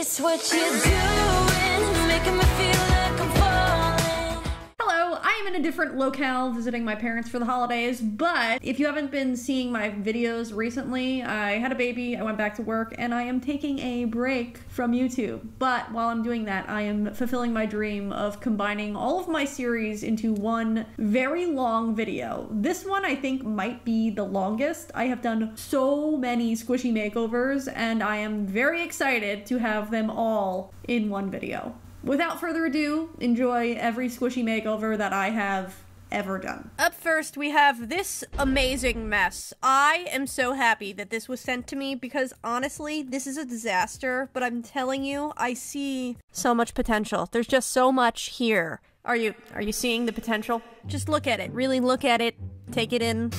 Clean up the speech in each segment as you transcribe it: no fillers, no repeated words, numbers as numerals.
It's what you're doing, making me feel like I'm falling. Hello, I am in a different locale visiting my parents for the holidays, but if you haven't been seeing my videos recently, I had a baby, I went back to work, and I am taking a break from YouTube. But while I'm doing that, I am fulfilling my dream of combining all of my series into one very long video. This one I think might be the longest. I have done so many Squishy Makeovers, and I am very excited to have them all in one video. Without further ado, enjoy every Squishy Makeover that I have ever done. Up first, we have this amazing mess. I am so happy that this was sent to me because honestly, this is a disaster, but I'm telling you, I see so much potential. There's just so much here. Are you seeing the potential? Just look at it. Really look at it. Take it in.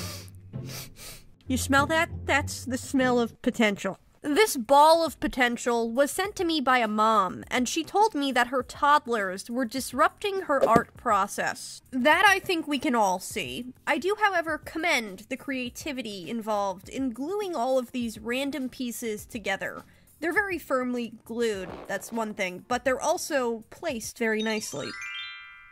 You smell that? That's the smell of potential. This ball of potential was sent to me by a mom, and she told me that her toddlers were disrupting her art process. That I think we can all see. I do, however, commend the creativity involved in gluing all of these random pieces together. They're very firmly glued, that's one thing, but they're also placed very nicely.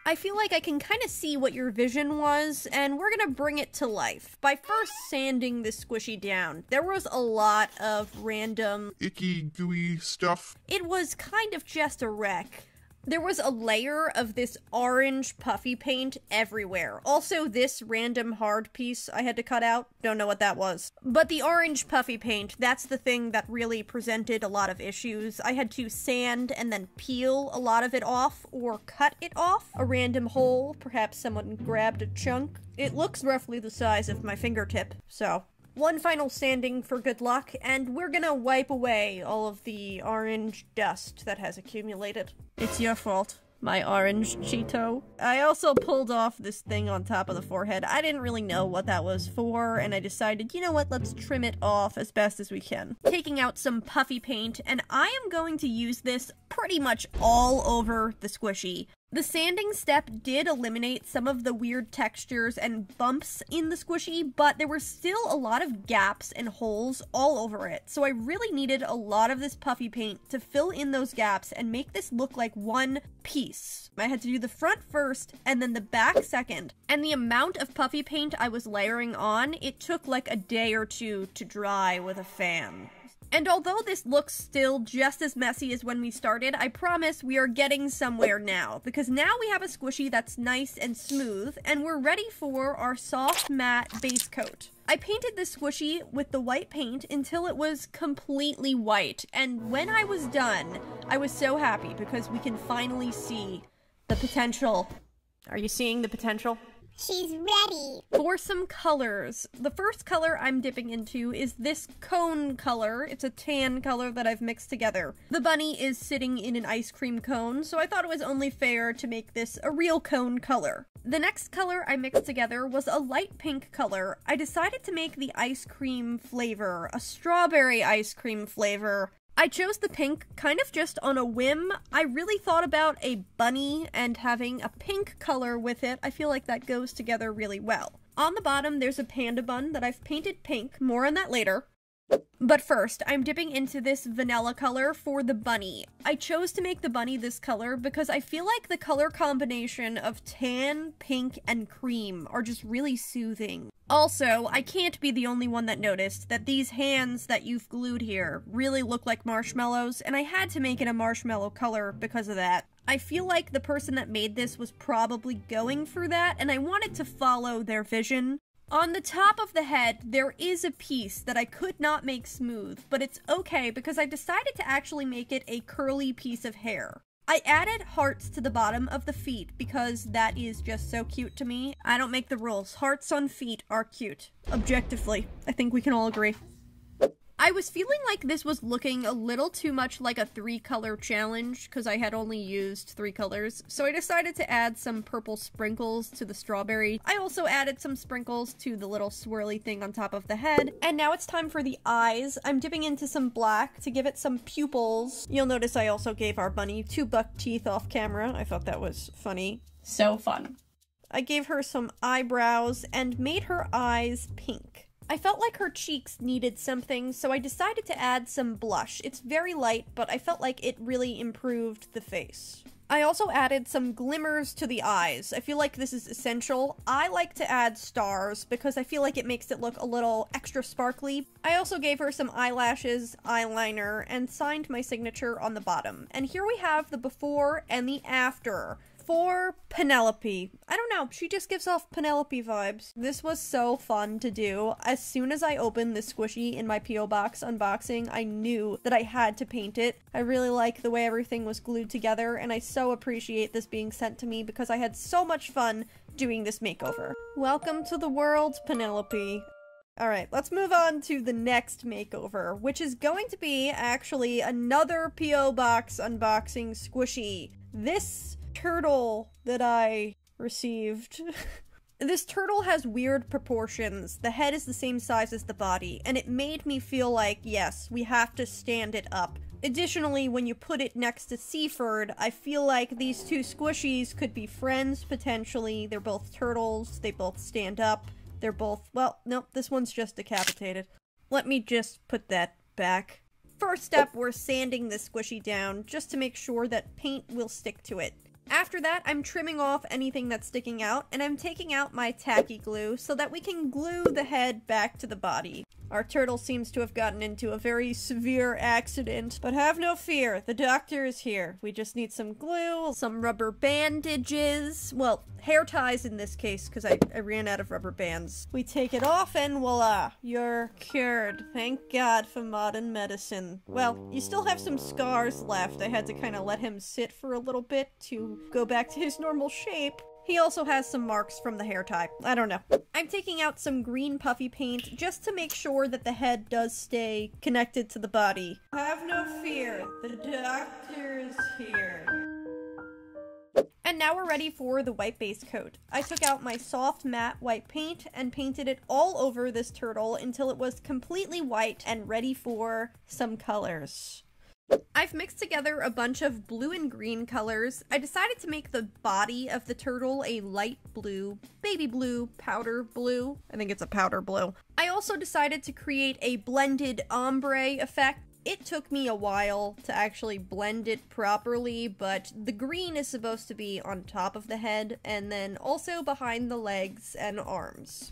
I feel like I can kind of see what your vision was, and we're gonna bring it to life by first sanding this squishy down. There was a lot of random icky, gooey stuff. It was kind of just a wreck. There was a layer of this orange puffy paint everywhere. Also, this random hard piece I had to cut out. Don't know what that was. But the orange puffy paint, that's the thing that really presented a lot of issues. I had to sand and then peel a lot of it off or cut it off. A random hole, perhaps someone grabbed a chunk. It looks roughly the size of my fingertip, so... One final sanding for good luck, and we're gonna wipe away all of the orange dust that has accumulated. It's your fault, my orange Cheeto. I also pulled off this thing on top of the forehead. I didn't really know what that was for, and I decided, you know what, let's trim it off as best as we can. Taking out some puffy paint, and I am going to use this pretty much all over the squishy. The sanding step did eliminate some of the weird textures and bumps in the squishy, but there were still a lot of gaps and holes all over it, so I really needed a lot of this puffy paint to fill in those gaps and make this look like one piece. I had to do the front first, and then the back second, and the amount of puffy paint I was layering on, it took like a day or two to dry with a fan. And although this looks still just as messy as when we started, I promise we are getting somewhere now, because now we have a squishy that's nice and smooth, and we're ready for our soft matte base coat. I painted this squishy with the white paint until it was completely white, and when I was done, I was so happy because we can finally see the potential. Are you seeing the potential? She's ready. For some colors, the first color I'm dipping into is this cone color. It's a tan color that I've mixed together. The bunny is sitting in an ice cream cone, so I thought it was only fair to make this a real cone color. The next color I mixed together was a light pink color. I decided to make the ice cream flavor a strawberry ice cream flavor. I chose the pink kind of just on a whim. I really thought about a bunny and having a pink color with it. I feel like that goes together really well. On the bottom, there's a panda bun that I've painted pink. More on that later. But first, I'm dipping into this vanilla color for the bunny. I chose to make the bunny this color because I feel like the color combination of tan, pink, and cream are just really soothing. Also, I can't be the only one that noticed that these hands that you've glued here really look like marshmallows, and I had to make it a marshmallow color because of that. I feel like the person that made this was probably going for that, and I wanted to follow their vision. On the top of the head, there is a piece that I could not make smooth, but it's okay because I decided to actually make it a curly piece of hair. I added hearts to the bottom of the feet because that is just so cute to me. I don't make the rules. Hearts on feet are cute. Objectively. I think we can all agree. I was feeling like this was looking a little too much like a 3-color challenge because I had only used 3 colors, so I decided to add some purple sprinkles to the strawberry. I also added some sprinkles to the little swirly thing on top of the head, and now it's time for the eyes. I'm dipping into some black to give it some pupils. You'll notice I also gave our bunny 2 buck teeth off camera. I thought that was funny. So fun. I gave her some eyebrows and made her eyes pink. I felt like her cheeks needed something, so I decided to add some blush. It's very light, but I felt like it really improved the face. I also added some glimmers to the eyes. I feel like this is essential. I like to add stars because I feel like it makes it look a little extra sparkly. I also gave her some eyelashes, eyeliner, and signed my signature on the bottom. And here we have the before and the after for Penelope. I don't know, she just gives off Penelope vibes. This was so fun to do. As soon as I opened the squishy in my P.O. box unboxing, I knew that I had to paint it. I really like the way everything was glued together, and I so appreciate this being sent to me because I had so much fun doing this makeover. Welcome to the world, Penelope. Alright, let's move on to the next makeover, which is going to be actually another P.O. box unboxing squishy. This turtle that I received. This turtle has weird proportions. The head is the same size as the body, and it made me feel like, yes, we have to stand it up. Additionally, when you put it next to Seaford, I feel like these two squishies could be friends, potentially. They're both turtles, they both stand up, they're both, well, nope, this one's just decapitated. Let me just put that back. First step, we're sanding this squishy down, just to make sure that paint will stick to it. After that, I'm trimming off anything that's sticking out, and I'm taking out my tacky glue so that we can glue the head back to the body. Our turtle seems to have gotten into a very severe accident, but have no fear, the doctor is here. We just need some glue, some rubber bandages, well, hair ties in this case, because I ran out of rubber bands. We take it off and voila, you're cured. Thank God for modern medicine. Well, you still have some scars left. I had to kind of let him sit for a little bit to go back to his normal shape. He also has some marks from the hair tie. I don't know. I'm taking out some green puffy paint just to make sure that the head does stay connected to the body. Have no fear, the doctor is here. And now we're ready for the white base coat. I took out my soft matte white paint and painted it all over this turtle until it was completely white and ready for some colors. I've mixed together a bunch of blue and green colors. I decided to make the body of the turtle a light blue, baby blue, powder blue. I think it's a powder blue. I also decided to create a blended ombre effect. It took me a while to actually blend it properly, but the green is supposed to be on top of the head and then also behind the legs and arms.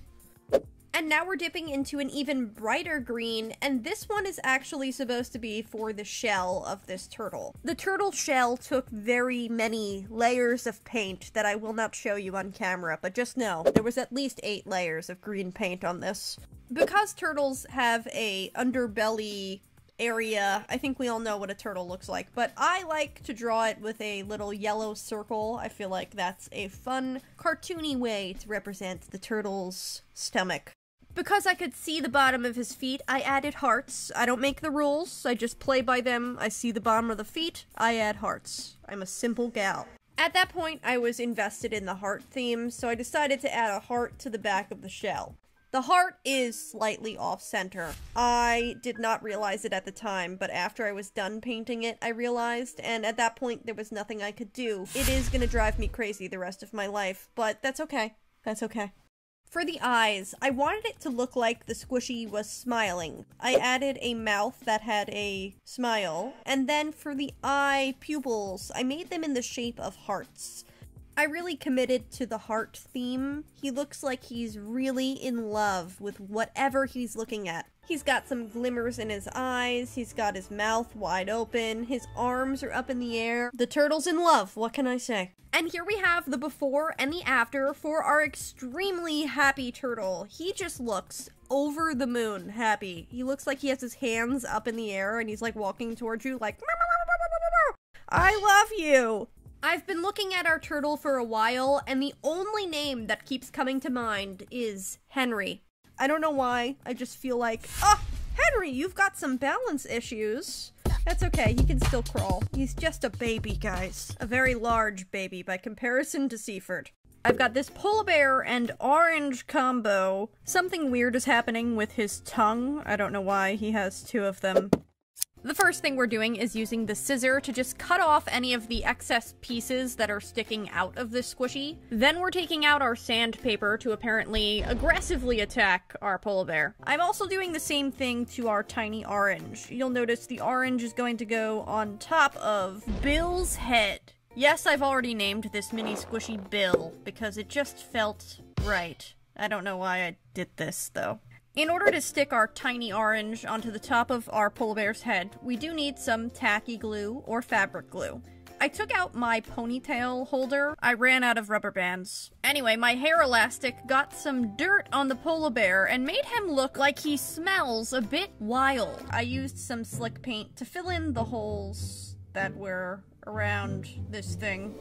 And now we're dipping into an even brighter green, and this one is actually supposed to be for the shell of this turtle. The turtle shell took very many layers of paint that I will not show you on camera, but just know, there was at least 8 layers of green paint on this. Because turtles have a underbelly area, I think we all know what a turtle looks like, but I like to draw it with a little yellow circle. I feel like that's a fun, cartoony way to represent the turtle's stomach. Because I could see the bottom of his feet, I added hearts. I don't make the rules, I just play by them. I see the bottom of the feet, I add hearts. I'm a simple gal. At that point, I was invested in the heart theme, so I decided to add a heart to the back of the shell. The heart is slightly off-center. I did not realize it at the time, but after I was done painting it, I realized, and at that point, there was nothing I could do. It is gonna drive me crazy the rest of my life, but that's okay. That's okay. For the eyes, I wanted it to look like the squishy was smiling. I added a mouth that had a smile, and then for the eye pupils, I made them in the shape of hearts. I really committed to the heart theme. He looks like he's really in love with whatever he's looking at. He's got some glimmers in his eyes, he's got his mouth wide open, his arms are up in the air. The turtle's in love, what can I say? And here we have the before and the after for our extremely happy turtle. He just looks over the moon happy. He looks like he has his hands up in the air and he's like walking towards you like, I love you! I've been looking at our turtle for a while, and the only name that keeps coming to mind is Henry. I don't know why, I just feel like, oh, Henry, you've got some balance issues. That's okay, he can still crawl. He's just a baby, guys. A very large baby by comparison to Seaford. I've got this polar bear and orange combo. Something weird is happening with his tongue. I don't know why he has 2 of them. The first thing we're doing is using the scissor to just cut off any of the excess pieces that are sticking out of this squishy. Then we're taking out our sandpaper to apparently aggressively attack our polar bear. I'm also doing the same thing to our tiny orange. You'll notice the orange is going to go on top of Bill's head. Yes, I've already named this mini squishy Bill because it just felt right. I don't know why I did this though. In order to stick our tiny orange onto the top of our polar bear's head, we do need some tacky glue or fabric glue. I took out my ponytail holder. I ran out of rubber bands. Anyway, my hair elastic got some dirt on the polar bear and made him look like he smells a bit wild. I used some slick paint to fill in the holes that were around this thing.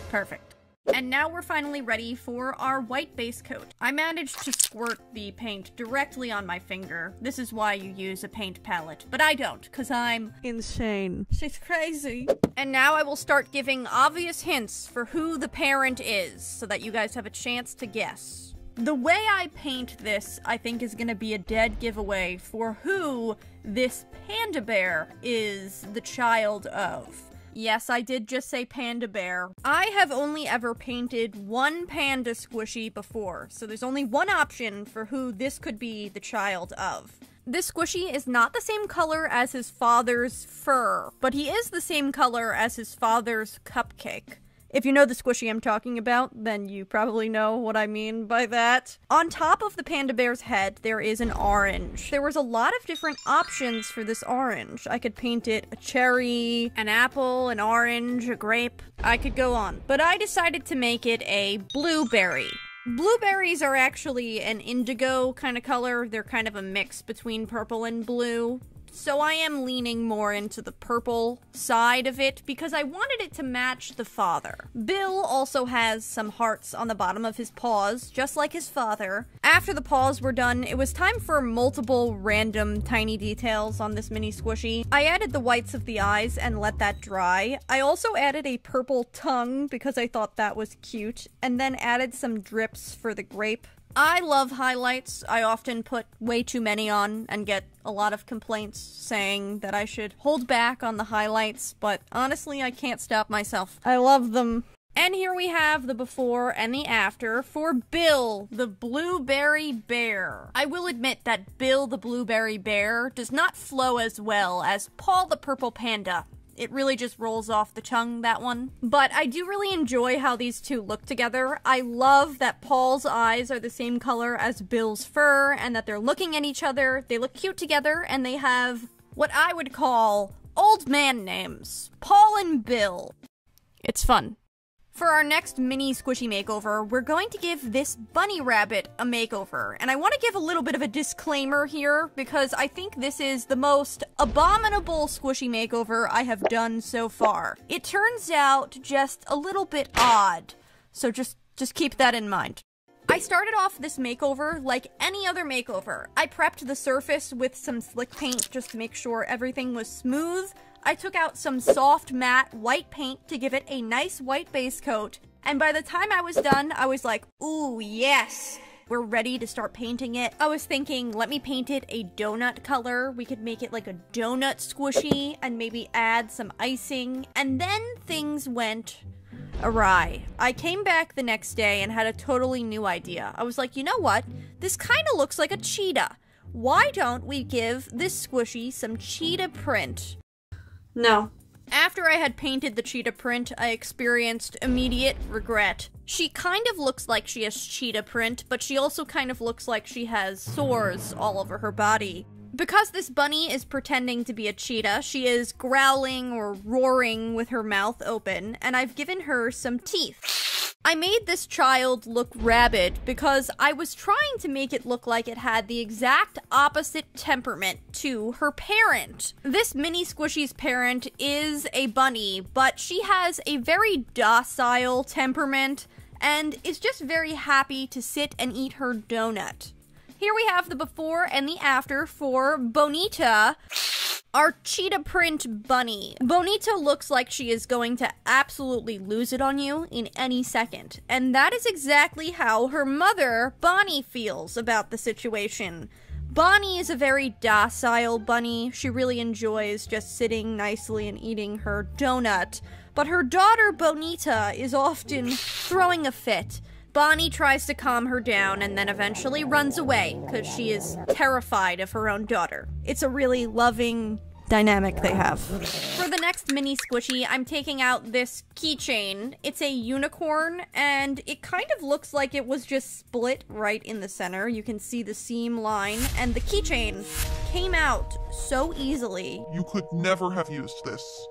Perfect. And now we're finally ready for our white base coat. I managed to squirt the paint directly on my finger. This is why you use a paint palette, but I don't, because I'm insane. She's crazy. And now I will start giving obvious hints for who the parent is, so that you guys have a chance to guess. The way I paint this, I think, is gonna be a dead giveaway for who this panda bear is the child of. Yes, I did just say panda bear. I have only ever painted one panda squishy before, so there's only one option for who this could be the child of. This squishy is not the same color as his father's fur, but he is the same color as his father's cupcake. If you know the squishy I'm talking about, then you probably know what I mean by that. On top of the panda bear's head, there is an orange. There was a lot of different options for this orange. I could paint it a cherry, an apple, an orange, a grape. I could go on. But I decided to make it a blueberry. Blueberries are actually an indigo kind of color. They're kind of a mix between purple and blue. So I am leaning more into the purple side of it because I wanted it to match the father. Bill also has some hearts on the bottom of his paws, just like his father. After the paws were done, it was time for multiple random tiny details on this mini squishy. I added the whites of the eyes and let that dry. I also added a purple tongue because I thought that was cute, and then added some drips for the grape. I love highlights. I often put way too many on and get a lot of complaints saying that I should hold back on the highlights, but honestly, I can't stop myself. I love them. And here we have the before and the after for Bill, the blueberry bear. I will admit that Bill, the blueberry bear, does not flow as well as Paul, the purple panda. It really just rolls off the tongue, that one. But I do really enjoy how these two look together. I love that Paul's eyes are the same color as Bill's fur, and that they're looking at each other. They look cute together, and they have what I would call old man names. Paul and Bill. It's fun. For our next mini squishy makeover, we're going to give this bunny rabbit a makeover. And I want to give a little bit of a disclaimer here, because I think this is the most abominable squishy makeover I have done so far. It turns out just a little bit odd, so just keep that in mind. I started off this makeover like any other makeover. I prepped the surface with some slick paint just to make sure everything was smooth. I took out some soft matte white paint to give it a nice white base coat, and by the time I was done, I was like, ooh, yes! We're ready to start painting it. I was thinking, let me paint it a donut color. We could make it like a donut squishy and maybe add some icing, and then things went awry. I came back the next day and had a totally new idea. I was like, you know what? This kind of looks like a cheetah. Why don't we give this squishy some cheetah print? No. After I had painted the cheetah print, I experienced immediate regret. She kind of looks like she has cheetah print, but she also kind of looks like she has sores all over her body. Because this bunny is pretending to be a cheetah, she is growling or roaring with her mouth open, and I've given her some teeth. I made this child look rabid because I was trying to make it look like it had the exact opposite temperament to her parent. This mini squishy's parent is a bunny, but she has a very docile temperament and is just very happy to sit and eat her donut. Here we have the before and the after for Bonita, our cheetah print bunny. Bonita looks like she is going to absolutely lose it on you in any second. And that is exactly how her mother, Bonnie, feels about the situation. Bonnie is a very docile bunny. She really enjoys just sitting nicely and eating her donut. But her daughter, Bonita, is often throwing a fit. Bonnie tries to calm her down and then eventually runs away because she is terrified of her own daughter. It's a really loving dynamic they have. For the next mini squishy, I'm taking out this keychain. It's a unicorn, and it kind of looks like it was just split right in the center. You can see the seam line, and the keychain came out so easily. You could never have used this.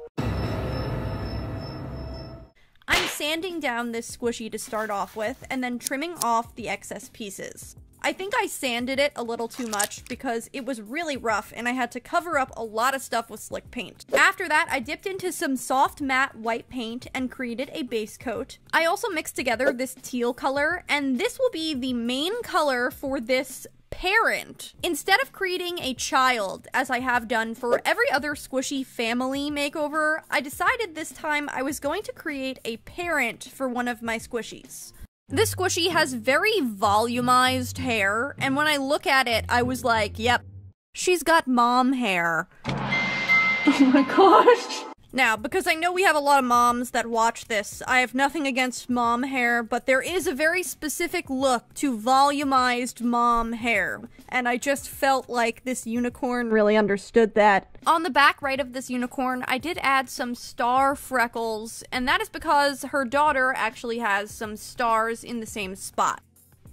I'm sanding down this squishy to start off with, and then trimming off the excess pieces. I think I sanded it a little too much because it was really rough and I had to cover up a lot of stuff with slick paint. After that, I dipped into some soft matte white paint and created a base coat. I also mixed together this teal color, and this will be the main color for this parent. Instead of creating a child, as I have done for every other squishy family makeover, I decided this time I was going to create a parent for one of my squishies. This squishy has very volumized hair, and when I look at it, I was like, yep, she's got mom hair. Oh my gosh. Now, because I know we have a lot of moms that watch this, I have nothing against mom hair, but there is a very specific look to volumized mom hair, and I just felt like this unicorn really understood that. On the back right of this unicorn, I did add some star freckles, and that is because her daughter actually has some stars in the same spot.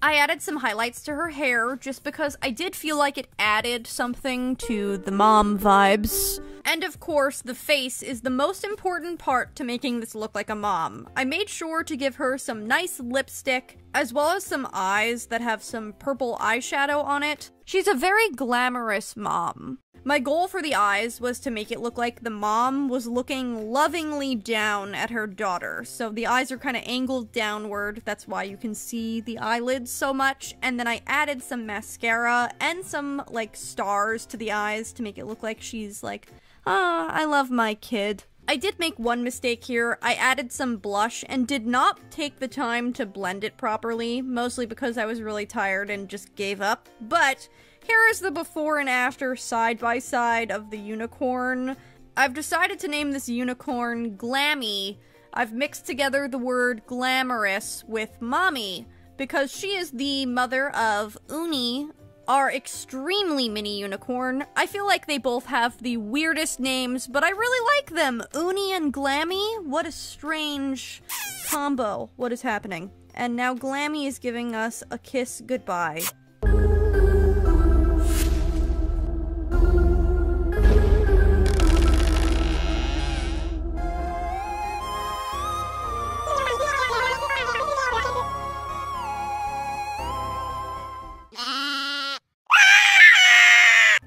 I added some highlights to her hair just because I did feel like it added something to the mom vibes. And of course, the face is the most important part to making this look like a mom. I made sure to give her some nice lipstick, as well as some eyes that have some purple eyeshadow on it. She's a very glamorous mom. My goal for the eyes was to make it look like the mom was looking lovingly down at her daughter. So the eyes are kind of angled downward, that's why you can see the eyelids so much. And then I added some mascara and some, like, stars to the eyes to make it look like she's like, ah, I love my kid. I did make one mistake here. I added some blush and did not take the time to blend it properly, mostly because I was really tired and just gave up. But here is the before and after side by side of the unicorn. I've decided to name this unicorn Glammy. I've mixed together the word glamorous with mommy because she is the mother of Uni, our extremely mini unicorn. I feel like they both have the weirdest names, but I really like them. Uni and Glammy? What a strange combo. What is happening? And now Glammy is giving us a kiss goodbye.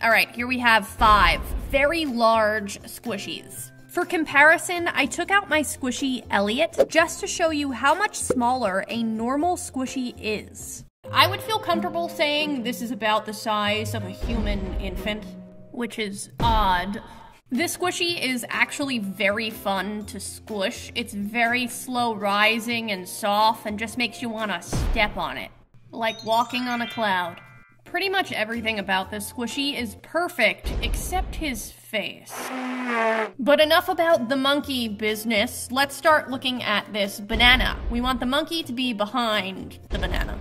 Alright, here we have 5 very large squishies. For comparison, I took out my squishy Elliot just to show you how much smaller a normal squishy is. I would feel comfortable saying this is about the size of a human infant, which is odd. This squishy is actually very fun to squish. It's very slow rising and soft and just makes you want to step on it, like walking on a cloud. Pretty much everything about this squishy is perfect, except his face. But enough about the monkey business. Let's start looking at this banana. We want the monkey to be behind the banana.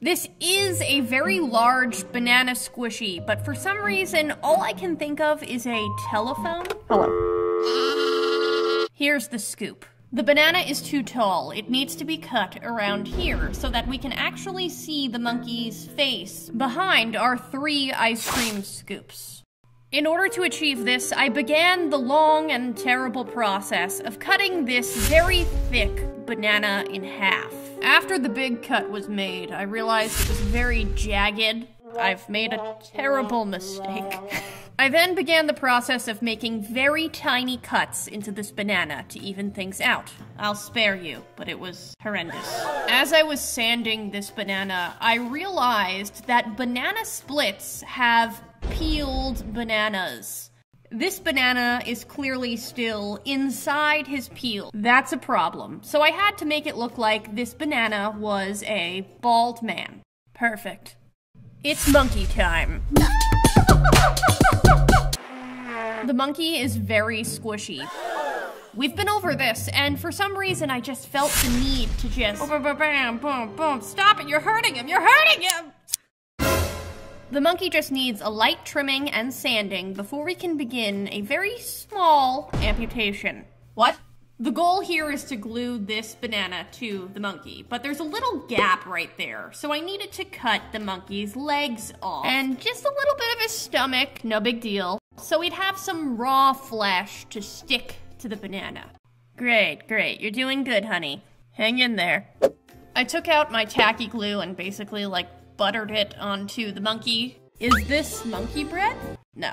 This is a very large banana squishy, but for some reason, all I can think of is a telephone. Hello. Here's the scoop. The banana is too tall. It needs to be cut around here so that we can actually see the monkey's face behind our 3 ice cream scoops. In order to achieve this, I began the long and terrible process of cutting this very thick banana in half. After the big cut was made, I realized it was very jagged. I've made a terrible mistake. I then began the process of making very tiny cuts into this banana to even things out. I'll spare you, but it was horrendous. As I was sanding this banana, I realized that banana splits have peeled bananas. This banana is clearly still inside his peel. That's a problem. So I had to make it look like this banana was a bald man. Perfect. It's monkey time. The monkey is very squishy. We've been over this, and for some reason I just felt the need to just bam, boom, boom, stop it, you're hurting him, you're hurting him! The monkey just needs a light trimming and sanding before we can begin a very small amputation. What? The goal here is to glue this banana to the monkey, but there's a little gap right there, so I needed to cut the monkey's legs off. And just a little bit of his stomach, no big deal. So we'd have some raw flesh to stick to the banana. Great, great, you're doing good, honey. Hang in there. I took out my tacky glue and basically buttered it onto the monkey. Is this monkey bread? No.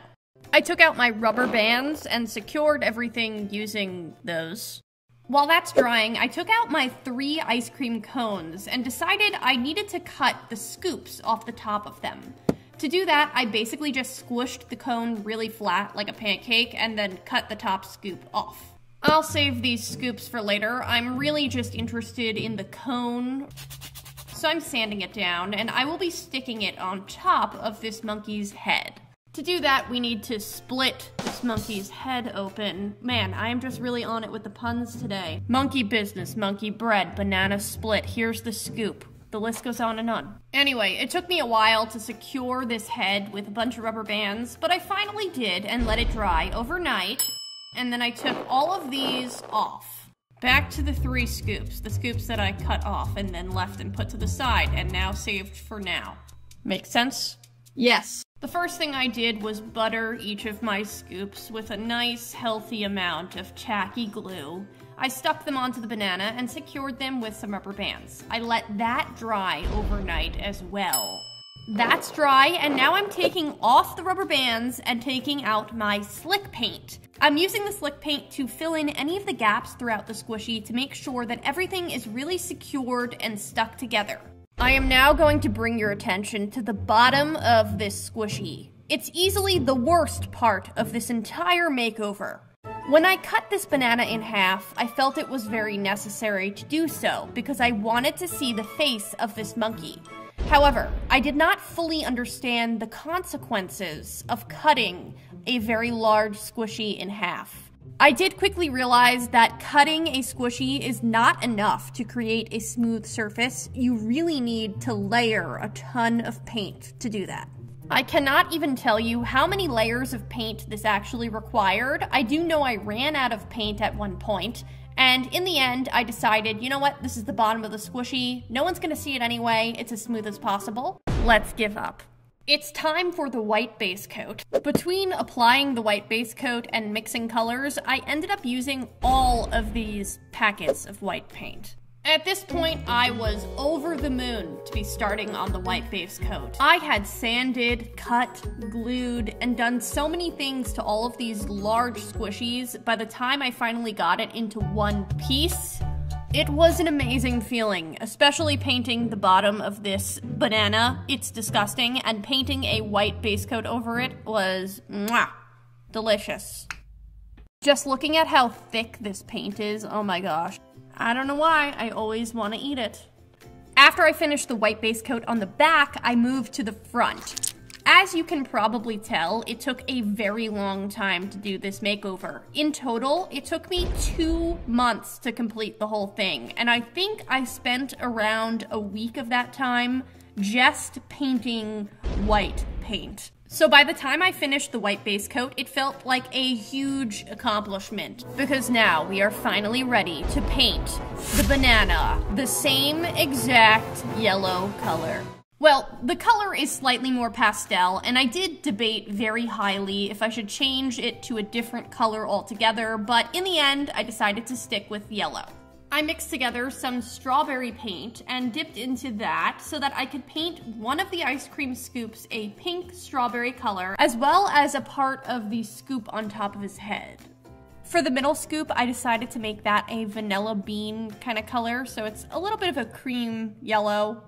I took out my rubber bands and secured everything using those. While that's drying, I took out my 3 ice cream cones and decided I needed to cut the scoops off the top of them. To do that, I basically just squished the cone really flat like a pancake and then cut the top scoop off. I'll save these scoops for later. I'm really just interested in the cone. So I'm sanding it down, and I will be sticking it on top of this monkey's head. To do that, we need to split this monkey's head open. Man, I am just really on it with the puns today. Monkey business, monkey bread, banana split, here's the scoop. The list goes on and on. Anyway, it took me a while to secure this head with a bunch of rubber bands, but I finally did and let it dry overnight, and then I took all of these off. Back to the 3 scoops, the scoops that I cut off and then left and put to the side and now saved for now. Make sense? Yes. The first thing I did was butter each of my scoops with a nice, healthy amount of tacky glue. I stuck them onto the banana and secured them with some rubber bands. I let that dry overnight as well. That's dry, and now I'm taking off the rubber bands and taking out my slick paint. I'm using the slick paint to fill in any of the gaps throughout the squishy to make sure that everything is really secured and stuck together. I am now going to bring your attention to the bottom of this squishy. It's easily the worst part of this entire makeover. When I cut this banana in half, I felt it was very necessary to do so because I wanted to see the face of this monkey. However, I did not fully understand the consequences of cutting a very large squishy in half. I did quickly realize that cutting a squishy is not enough to create a smooth surface. You really need to layer a ton of paint to do that. I cannot even tell you how many layers of paint this actually required. I do know I ran out of paint at one point, and in the end, I decided, you know what, this is the bottom of the squishy. No one's gonna see it anyway. It's as smooth as possible. Let's give up. It's time for the white base coat. Between applying the white base coat and mixing colors, I ended up using all of these packets of white paint. At this point, I was over the moon to be starting on the white base coat. I had sanded, cut, glued, and done so many things to all of these large squishies. By the time I finally got it into one piece, it was an amazing feeling, especially painting the bottom of this banana. It's disgusting, and painting a white base coat over it was mwah, delicious. Just looking at how thick this paint is, oh my gosh. I don't know why, I always want to eat it. After I finished the white base coat on the back, I moved to the front. As you can probably tell, it took a very long time to do this makeover. In total, it took me 2 months to complete the whole thing, and I think I spent around a week of that time just painting white paint. So by the time I finished the white base coat, it felt like a huge accomplishment, because now we are finally ready to paint the banana the same exact yellow color. Well, the color is slightly more pastel, and I did debate very highly if I should change it to a different color altogether, but in the end, I decided to stick with yellow. I mixed together some strawberry paint and dipped into that so that I could paint one of the ice cream scoops a pink strawberry color, as well as a part of the scoop on top of his head. For the middle scoop, I decided to make that a vanilla bean kind of color, so it's a little bit of a cream yellow,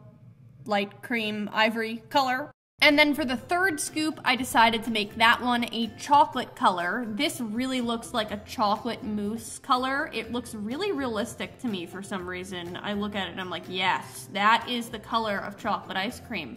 light cream ivory color. And then for the third scoop, I decided to make that one a chocolate color. This really looks like a chocolate mousse color. It looks really realistic to me for some reason. I look at it and I'm like, yes, that is the color of chocolate ice cream.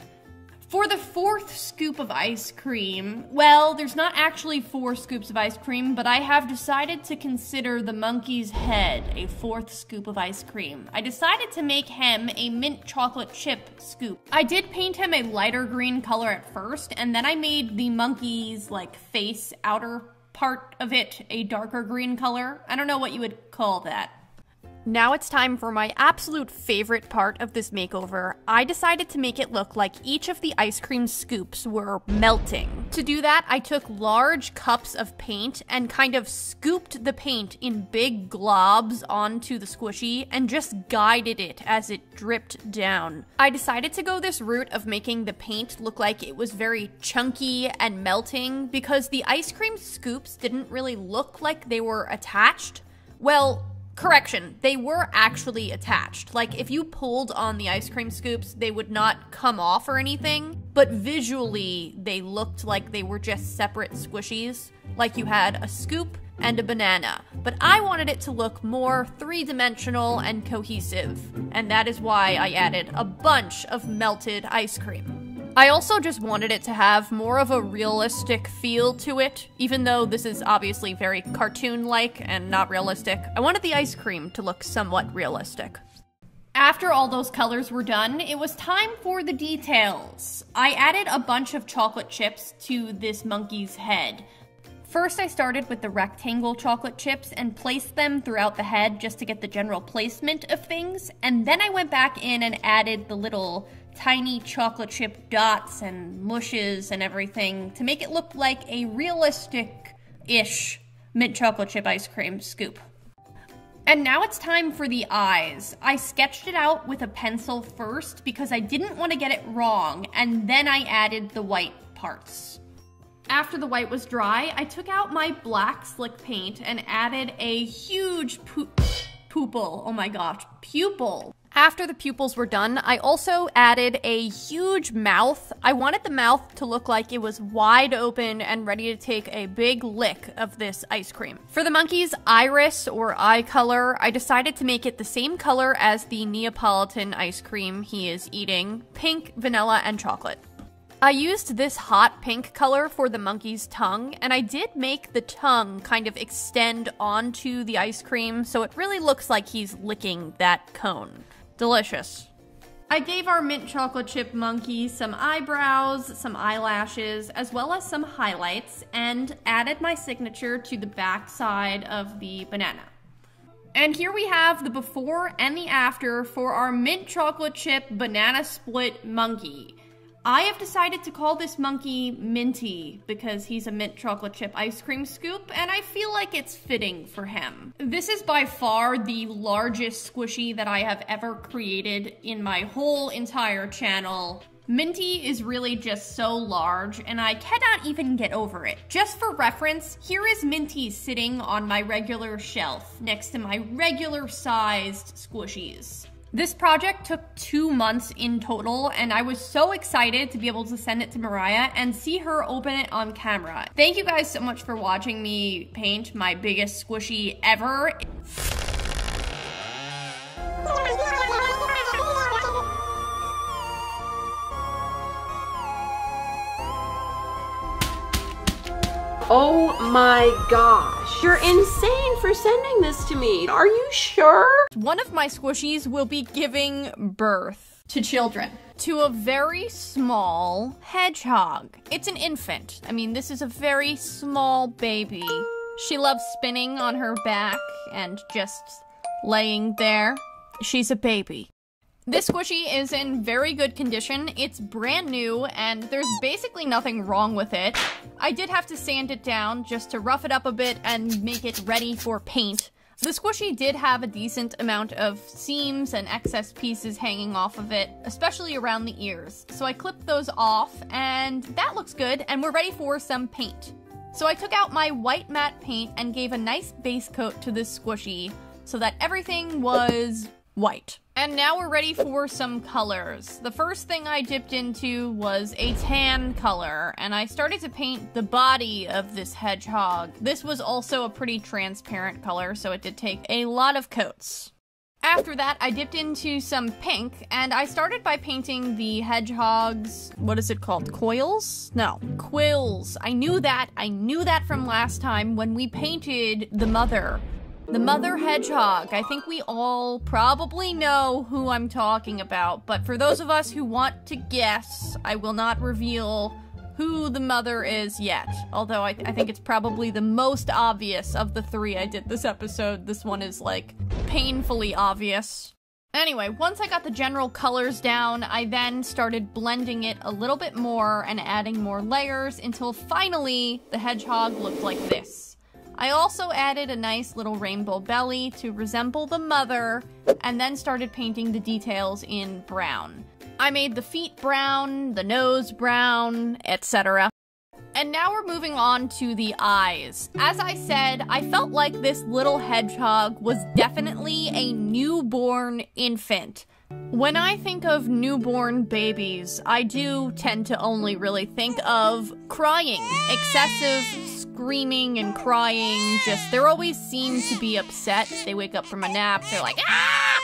For the 4th scoop of ice cream, well, there's not actually 4 scoops of ice cream, but I have decided to consider the monkey's head a 4th scoop of ice cream. I decided to make him a mint chocolate chip scoop. I did paint him a lighter green color at first, and then I made the monkey's, like, face outer part of it a darker green color. I don't know what you would call that. Now it's time for my absolute favorite part of this makeover. I decided to make it look like each of the ice cream scoops were melting. To do that, I took large cups of paint and kind of scooped the paint in big globs onto the squishy and just guided it as it dripped down. I decided to go this route of making the paint look like it was very chunky and melting because the ice cream scoops didn't really look like they were attached. Well, correction, they were actually attached. Like, if you pulled on the ice cream scoops, they would not come off or anything, but visually, they looked like they were just separate squishies, like you had a scoop and a banana. But I wanted it to look more three-dimensional and cohesive, and that is why I added a bunch of melted ice cream. I also just wanted it to have more of a realistic feel to it, even though this is obviously very cartoon-like and not realistic. I wanted the ice cream to look somewhat realistic. After all those colors were done, it was time for the details. I added a bunch of chocolate chips to this monkey's head. First, I started with the rectangle chocolate chips and placed them throughout the head just to get the general placement of things, and then I went back in and added the little tiny chocolate chip dots and mushes and everything to make it look like a realistic-ish mint chocolate chip ice cream scoop. And now it's time for the eyes. I sketched it out with a pencil first because I didn't want to get it wrong, and then I added the white parts. After the white was dry, I took out my black slick paint and added a huge pupil. Oh my gosh, pupil. After the pupils were done, I also added a huge mouth. I wanted the mouth to look like it was wide open and ready to take a big lick of this ice cream. For the monkey's iris or eye color, I decided to make it the same color as the Neapolitan ice cream he is eating, pink, vanilla, and chocolate. I used this hot pink color for the monkey's tongue, and I did make the tongue kind of extend onto the ice cream, so it really looks like he's licking that cone. Delicious. I gave our mint chocolate chip monkey some eyebrows, some eyelashes, as well as some highlights, and added my signature to the back side of the banana. And here we have the before and the after for our mint chocolate chip banana split monkey. I have decided to call this monkey Minty because he's a mint chocolate chip ice cream scoop, and I feel like it's fitting for him. This is by far the largest squishy that I have ever created in my whole entire channel. Minty is really just so large, and I cannot even get over it. Just for reference, here is Minty sitting on my regular shelf next to my regular-sized squishies. This project took 2 months in total, and I was so excited to be able to send it to Mariah and see her open it on camera. Thank you guys so much for watching me paint my biggest squishy ever. Oh my gosh. You're insane for sending this to me. Are you sure? One of my squishies will be giving birth to children. To a very small hedgehog. It's an infant. I mean, this is a very small baby. She loves spinning on her back and just laying there. She's a baby. This squishy is in very good condition. It's brand new, and there's basically nothing wrong with it. I did have to sand it down just to rough it up a bit and make it ready for paint. The squishy did have a decent amount of seams and excess pieces hanging off of it, especially around the ears. So I clipped those off, and that looks good, and we're ready for some paint. So I took out my white matte paint and gave a nice base coat to this squishy so that everything was white. And now we're ready for some colors. The first thing I dipped into was a tan color, and I started to paint the body of this hedgehog. This was also a pretty transparent color, so it did take a lot of coats. After that, I dipped into some pink, and I started by painting the hedgehog's, what is it called, coils? No, quills. I knew that from last time when we painted the mother. The mother hedgehog. I think we all probably know who I'm talking about, but for those of us who want to guess, I will not reveal who the mother is yet. Although I think it's probably the most obvious of the three I did this episode. This one is, like, painfully obvious. Anyway, once I got the general colors down, I then started blending it a little bit more and adding more layers until finally the hedgehog looked like this. I also added a nice little rainbow belly to resemble the mother, and then started painting the details in brown. I made the feet brown, the nose brown, etc. And now we're moving on to the eyes. As I said, I felt like this little hedgehog was definitely a newborn infant. When I think of newborn babies, I do tend to only really think of crying. Excessive screaming and crying, they always seem to be upset. They wake up from a nap, they're like, ah!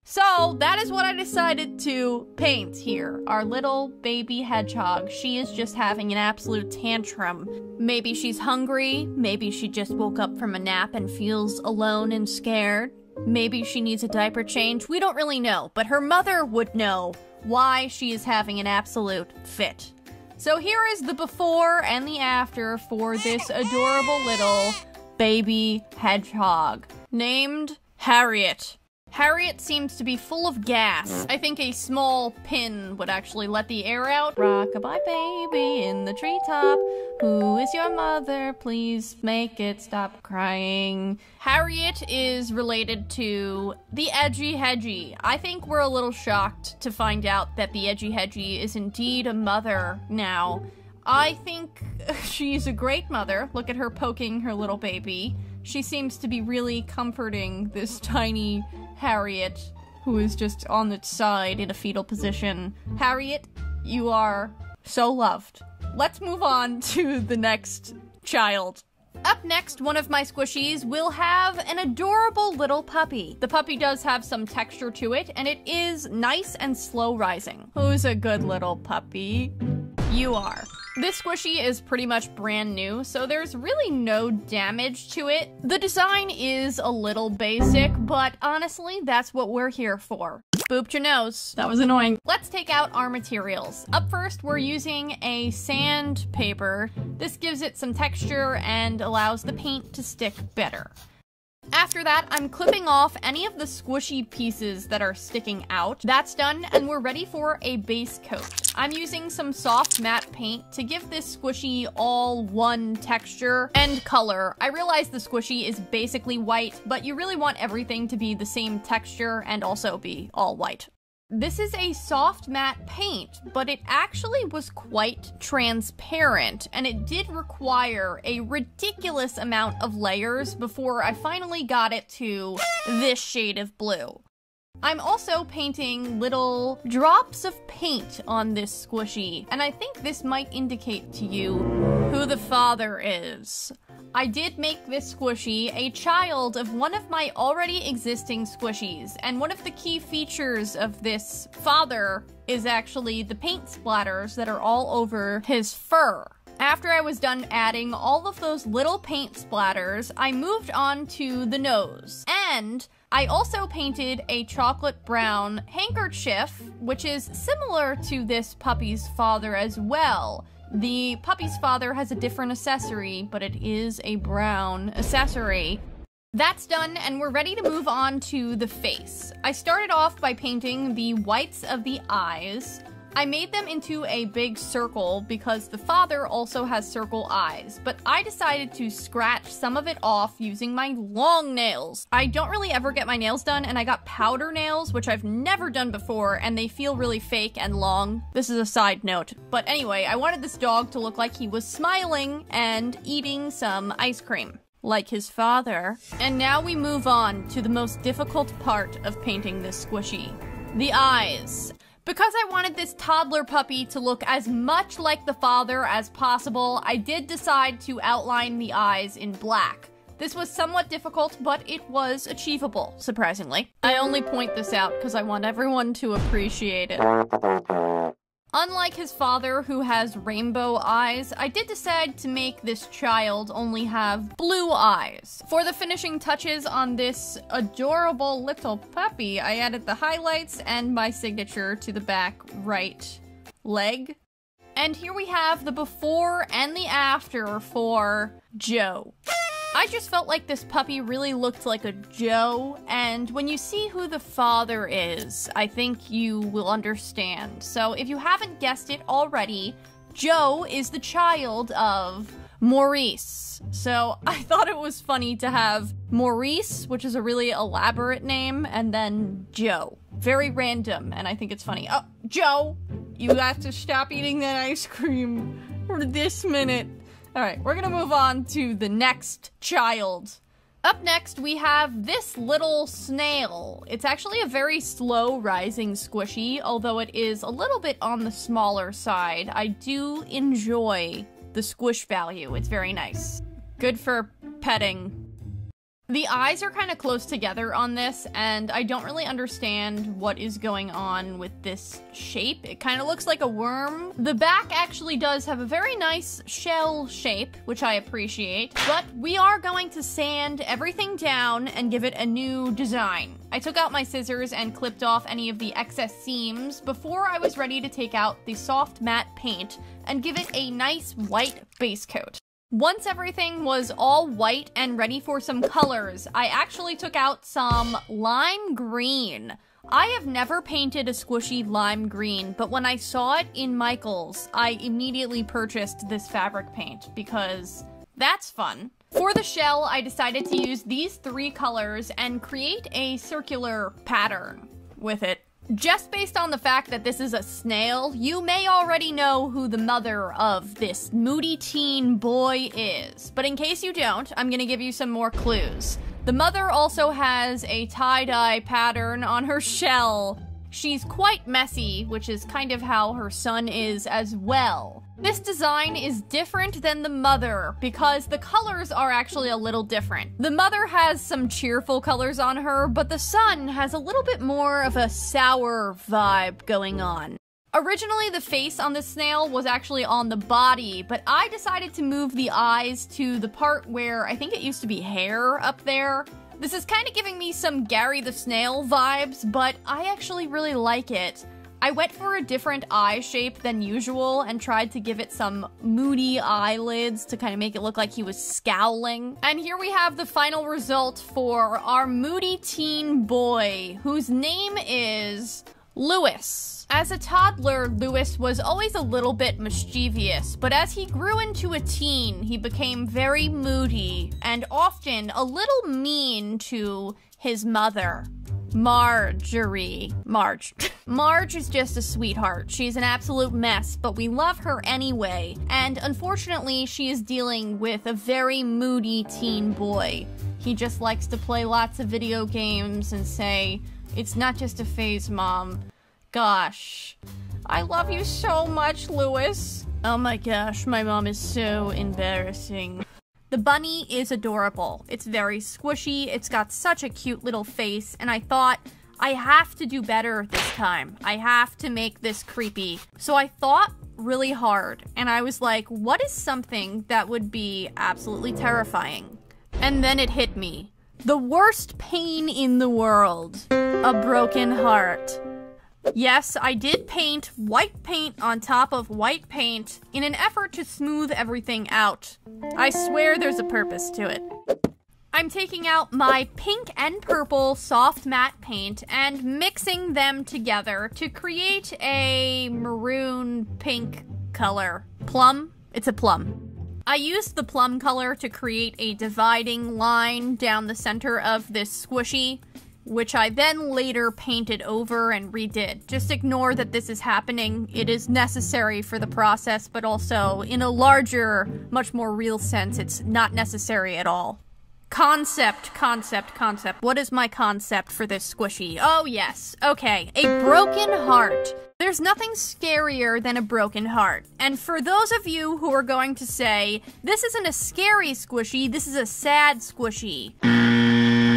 So that is what I decided to paint here. Our little baby hedgehog. She is just having an absolute tantrum. Maybe she's hungry. Maybe she just woke up from a nap and feels alone and scared. Maybe she needs a diaper change. We don't really know, but her mother would know why she is having an absolute fit. So here is the before and the after for this adorable little baby hedgehog named Harriet. Harriet seems to be full of gas. I think a small pin would actually let the air out. Rock-a-bye baby in the treetop. Who is your mother? Please make it stop crying. Harriet is related to the Edgy Hedgie. I think we're a little shocked to find out that the Edgy Hedgie is indeed a mother now. I think she's a great mother. Look at her poking her little baby. She seems to be really comforting this tiny Harriet, who is just on its side in a fetal position. Harriet, you are so loved. Let's move on to the next child. Up next, one of my squishies will have an adorable little puppy. The puppy does have some texture to it, and it is nice and slow rising. Who's a good little puppy? You are. This squishy is pretty much brand new, so there's really no damage to it. The design is a little basic, but honestly, that's what we're here for. Booped your nose. That was annoying. Let's take out our materials. Up first, we're using a sandpaper. This gives it some texture and allows the paint to stick better. After that, I'm clipping off any of the squishy pieces that are sticking out. That's done, and we're ready for a base coat. I'm using some soft matte paint to give this squishy all one texture and color. I realize the squishy is basically white, but you really want everything to be the same texture and also be all white. This is a soft matte paint, but it actually was quite transparent, and it did require a ridiculous amount of layers before I finally got it to this shade of blue. I'm also painting little drops of paint on this squishy, and I think this might indicate to you who the father is. I did make this squishy a child of one of my already existing squishies, and one of the key features of this father is actually the paint splatters that are all over his fur. After I was done adding all of those little paint splatters, I moved on to the nose, and I also painted a chocolate brown handkerchief, which is similar to this puppy's father as well. The puppy's father has a different accessory, but it is a brown accessory. That's done, and we're ready to move on to the face. I started off by painting the whites of the eyes. I made them into a big circle because the father also has circle eyes, but I decided to scratch some of it off using my long nails. I don't really ever get my nails done, and I got powder nails, which I've never done before, and they feel really fake and long. This is a side note. But anyway, I wanted this dog to look like he was smiling and eating some ice cream, like his father. And now we move on to the most difficult part of painting this squishy: the eyes. Because I wanted this toddler puppy to look as much like the father as possible, I did decide to outline the eyes in black. This was somewhat difficult, but it was achievable, surprisingly. I only point this out because I want everyone to appreciate it. Unlike his father, who has rainbow eyes, I did decide to make this child only have blue eyes. For the finishing touches on this adorable little puppy, I added the highlights and my signature to the back right leg. And here we have the before and the after for Joe. I just felt like this puppy really looked like a Joe, and when you see who the father is, I think you will understand. So if you haven't guessed it already, Joe is the child of Maurice. So I thought it was funny to have Maurice, which is a really elaborate name, and then Joe. Very random, and I think it's funny. Oh, Joe, you have to stop eating that ice cream for this minute. Alright, we're gonna move on to the next child. Up next, we have this little snail. It's actually a very slow rising squishy, although it is a little bit on the smaller side. I do enjoy the squish value. It's very nice. Good for petting. The eyes are kind of close together on this, and I don't really understand what is going on with this shape. It kind of looks like a worm. The back actually does have a very nice shell shape, which I appreciate, but we are going to sand everything down and give it a new design. I took out my scissors and clipped off any of the excess seams before I was ready to take out the soft matte paint and give it a nice white base coat. Once everything was all white and ready for some colors, I actually took out some lime green. I have never painted a squishy lime green, but when I saw it in Michael's, I immediately purchased this fabric paint because that's fun. For the shell, I decided to use these 3 colors and create a circular pattern with it. Just based on the fact that this is a snail, you may already know who the mother of this moody teen boy is. But in case you don't, I'm gonna give you some more clues. The mother also has a tie-dye pattern on her shell. She's quite messy, which is kind of how her son is as well. This design is different than the mother because the colors are actually a little different. The mother has some cheerful colors on her, but the son has a little bit more of a sour vibe going on. Originally, the face on the snail was actually on the body, but I decided to move the eyes to the part where I think it used to be hair up there. This is kind of giving me some Gary the Snail vibes, but I actually really like it. I went for a different eye shape than usual and tried to give it some moody eyelids to kind of make it look like he was scowling. And here we have the final result for our moody teen boy, whose name is Louis. As a toddler, Louis was always a little bit mischievous, but as he grew into a teen, he became very moody and often a little mean to his mother. Marge is just a sweetheart. She's an absolute mess, but we love her anyway. And unfortunately, she is dealing with a very moody teen boy. He just likes to play lots of video games and say, "It's not just a phase, Mom." Gosh, I love you so much, Louis. Oh my gosh, my mom is so embarrassing. The bunny is adorable. It's very squishy, it's got such a cute little face, and I thought, I have to do better this time. I have to make this creepy. So I thought really hard, and I was like, what is something that would be absolutely terrifying? And then it hit me. The worst pain in the world. A broken heart. Yes, I did paint white paint on top of white paint in an effort to smooth everything out. I swear there's a purpose to it. I'm taking out my pink and purple soft matte paint and mixing them together to create a maroon pink color. Plum? It's a plum. I used the plum color to create a dividing line down the center of this squishy, which I then later painted over and redid. Just ignore that this is happening. It is necessary for the process, but also in a larger, much more real sense, it's not necessary at all. Concept. What is my concept for this squishy? Oh yes, okay, a broken heart. There's nothing scarier than a broken heart. And for those of you who are going to say, this isn't a scary squishy, this is a sad squishy.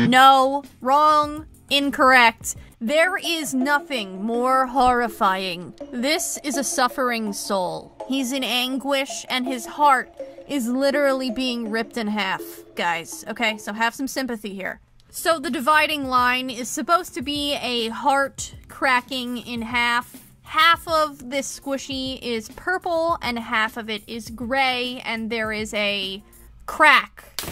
No, wrong, incorrect. There is nothing more horrifying. This is a suffering soul. He's in anguish and his heart is literally being ripped in half, guys. Okay, so have some sympathy here. So the dividing line is supposed to be a heart cracking in half. Half of this squishy is purple and half of it is gray, and there is a crack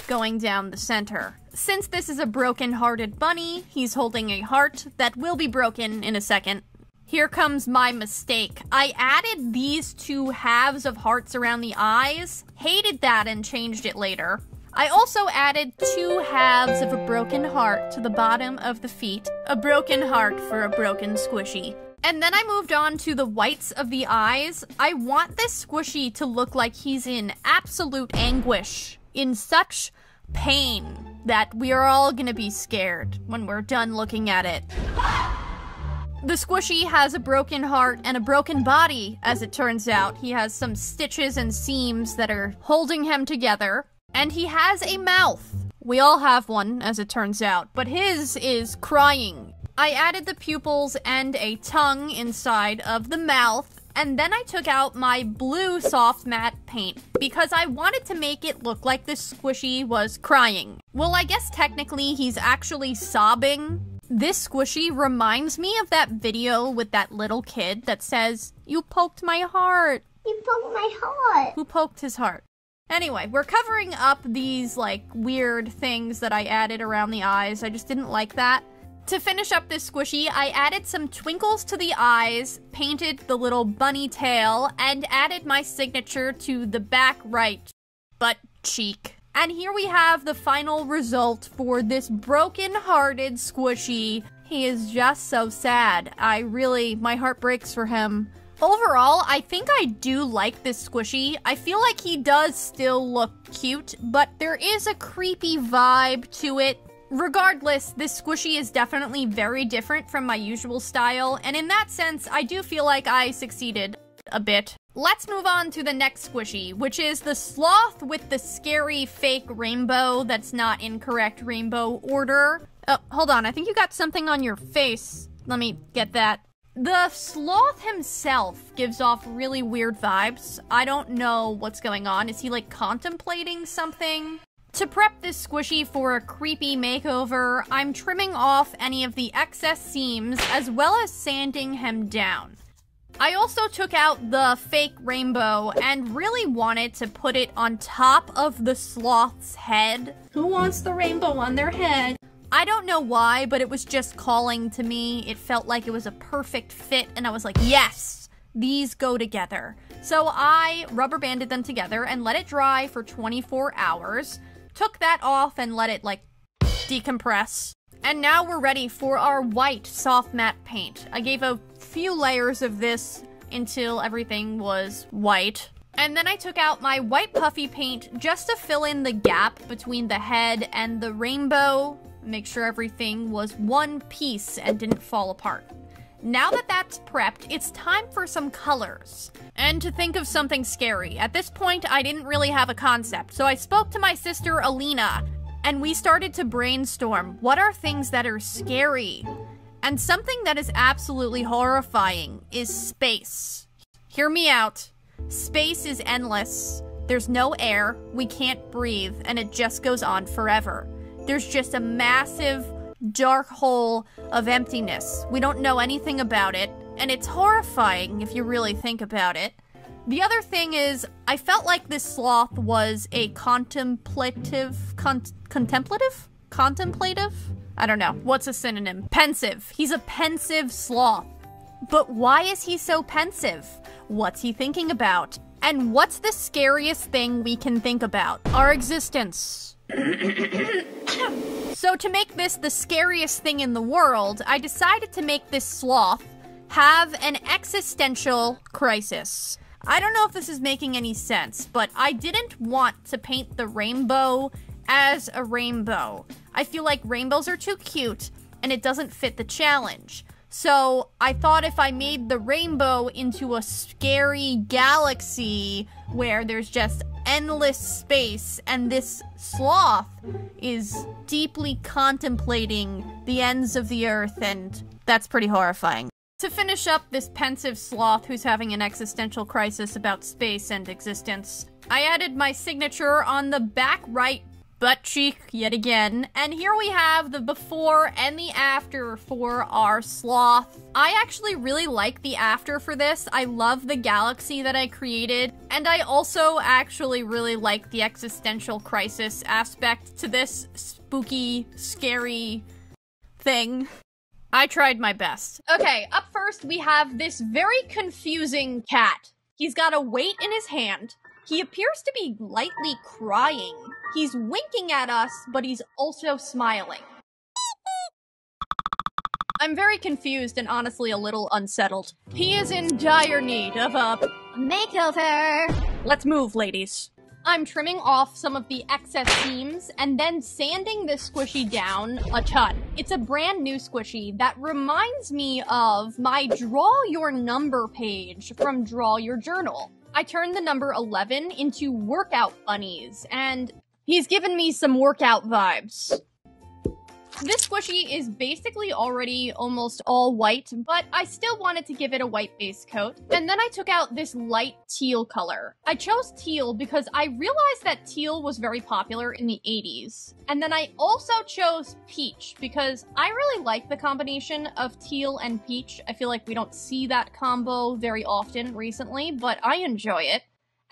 going down the center. Since this is a broken-hearted bunny, he's holding a heart that will be broken in a second. Here comes my mistake. I added these two halves of hearts around the eyes, hated that and changed it later. I also added two halves of a broken heart to the bottom of the feet. A broken heart for a broken squishy. And then I moved on to the whites of the eyes. I want this squishy to look like he's in absolute anguish, in such pain, that we are all gonna be scared when we're done looking at it. The squishy has a broken heart and a broken body, as it turns out. He has some stitches and seams that are holding him together. And he has a mouth. We all have one, as it turns out, but his is crying. I added the pupils and a tongue inside of the mouth, and then I took out my blue soft matte paint because I wanted to make it look like this squishy was crying. Well, I guess technically he's actually sobbing. This squishy reminds me of that video with that little kid that says, "You poked my heart." You poked my heart. Who poked his heart? Anyway, we're covering up these, like, weird things that I added around the eyes. I just didn't like that. To finish up this squishy, I added some twinkles to the eyes, painted the little bunny tail, and added my signature to the back right butt cheek. And here we have the final result for this broken-hearted squishy. He is just so sad. My heart breaks for him. Overall, I think I do like this squishy. I feel like he does still look cute, but there is a creepy vibe to it. Regardless, this squishy is definitely very different from my usual style, and in that sense, I do feel like I succeeded a bit. Let's move on to the next squishy, which is the sloth with the scary fake rainbow that's not in correct rainbow order. Oh, hold on, I think you got something on your face. Let me get that. The sloth himself gives off really weird vibes. I don't know what's going on. Is he, like, contemplating something? To prep this squishy for a creepy makeover, I'm trimming off any of the excess seams as well as sanding him down. I also took out the fake rainbow and really wanted to put it on top of the sloth's head. Who wants the rainbow on their head? I don't know why, but it was just calling to me. It felt like it was a perfect fit, and I was like, yes, these go together. So I rubber banded them together and let it dry for 24 hours. Took that off and let it, like, decompress. And now we're ready for our white soft matte paint. I gave a few layers of this until everything was white. And then I took out my white puffy paint just to fill in the gap between the head and the rainbow. Make sure everything was one piece and didn't fall apart. Now that that's prepped, it's time for some colors. And to think of something scary. At this point, I didn't really have a concept, so I spoke to my sister Alina, and we started to brainstorm what are things that are scary. And something that is absolutely horrifying is space. Hear me out. Space is endless. There's no air, we can't breathe, and it just goes on forever. There's just a massive, dark hole of emptiness. We don't know anything about it, and it's horrifying if you really think about it. The other thing is, I felt like this sloth was a contemplative? I don't know. What's a synonym? Pensive. He's a pensive sloth. But why is he so pensive? What's he thinking about? And what's the scariest thing we can think about? Our existence. So to make this the scariest thing in the world, I decided to make this sloth have an existential crisis. I don't know if this is making any sense, but I didn't want to paint the rainbow as a rainbow. I feel like rainbows are too cute, and it doesn't fit the challenge. So I thought if I made the rainbow into a scary galaxy where there's just endless space and this sloth is deeply contemplating the ends of the earth, and that's pretty horrifying. To finish up this pensive sloth who's having an existential crisis about space and existence, I added my signature on the back right butt cheek yet again, and here we have the before and the after for our sloth. I actually really like the after for this. I love the galaxy that I created, and I also actually really like the existential crisis aspect to this spooky, scary thing. I tried my best. Okay, up first we have this very confusing cat. He's got a weight in his hand. He appears to be lightly crying. He's winking at us, but he's also smiling. I'm very confused and honestly a little unsettled. He is in dire need of a makeover. Let's move, ladies. I'm trimming off some of the excess seams and then sanding this squishy down a ton. It's a brand new squishy that reminds me of my Draw Your Number page from Draw Your Journal. I turned the number 11 into workout bunnies, and he's given me some workout vibes. This squishy is basically already almost all white, but I still wanted to give it a white base coat. And then I took out this light teal color. I chose teal because I realized that teal was very popular in the 80s. And then I also chose peach because I really like the combination of teal and peach. I feel like we don't see that combo very often recently, but I enjoy it.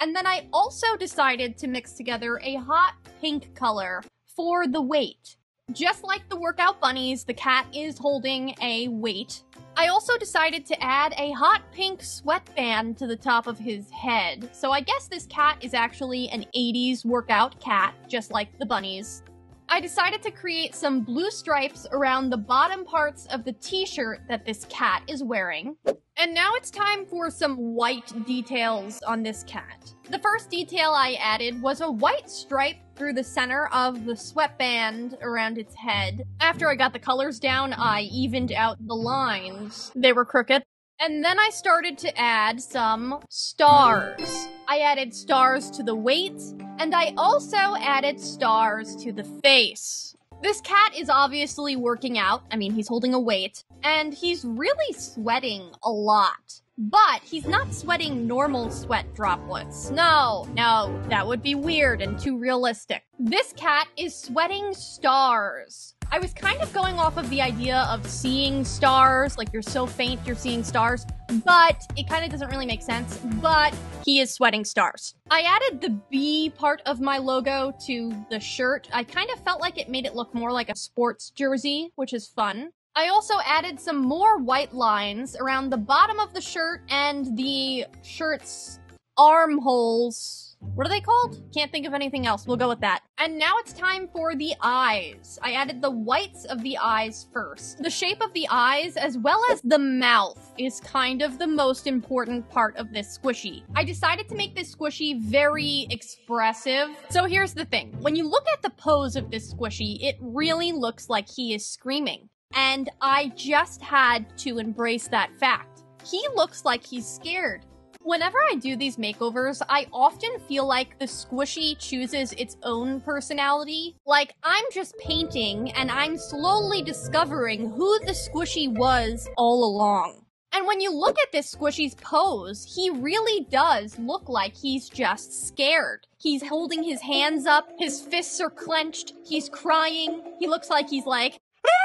And then I also decided to mix together a hot pink color for the weight. Just like the workout bunnies, the cat is holding a weight. I also decided to add a hot pink sweatband to the top of his head. So I guess this cat is actually an 80s workout cat, just like the bunnies. I decided to create some blue stripes around the bottom parts of the t-shirt that this cat is wearing. And now it's time for some white details on this cat. The first detail I added was a white stripe through the center of the sweatband around its head. After I got the colors down, I evened out the lines. They were crooked. And then I started to add some stars. I added stars to the weight, and I also added stars to the face. This cat is obviously working out. I mean, he's holding a weight, and he's really sweating a lot. But he's not sweating normal sweat droplets. No, that would be weird and too realistic. This cat is sweating stars. I was kind of going off of the idea of seeing stars, like you're so faint you're seeing stars, but it kind of doesn't really make sense, but he is sweating stars. I added the B part of my logo to the shirt. I kind of felt like it made it look more like a sports jersey, which is fun. I also added some more white lines around the bottom of the shirt and the shirt's armholes. What are they called? Can't think of anything else. We'll go with that. And now it's time for the eyes. I added the whites of the eyes first. The shape of the eyes, as well as the mouth, is kind of the most important part of this squishy. I decided to make this squishy very expressive. So here's the thing. When you look at the pose of this squishy, it really looks like he is screaming. And I just had to embrace that fact. He looks like he's scared. Whenever I do these makeovers, I often feel like the squishy chooses its own personality. Like, I'm just painting and I'm slowly discovering who the squishy was all along. And when you look at this squishy's pose, he really does look like he's just scared. He's holding his hands up, his fists are clenched, he's crying, he looks like he's like,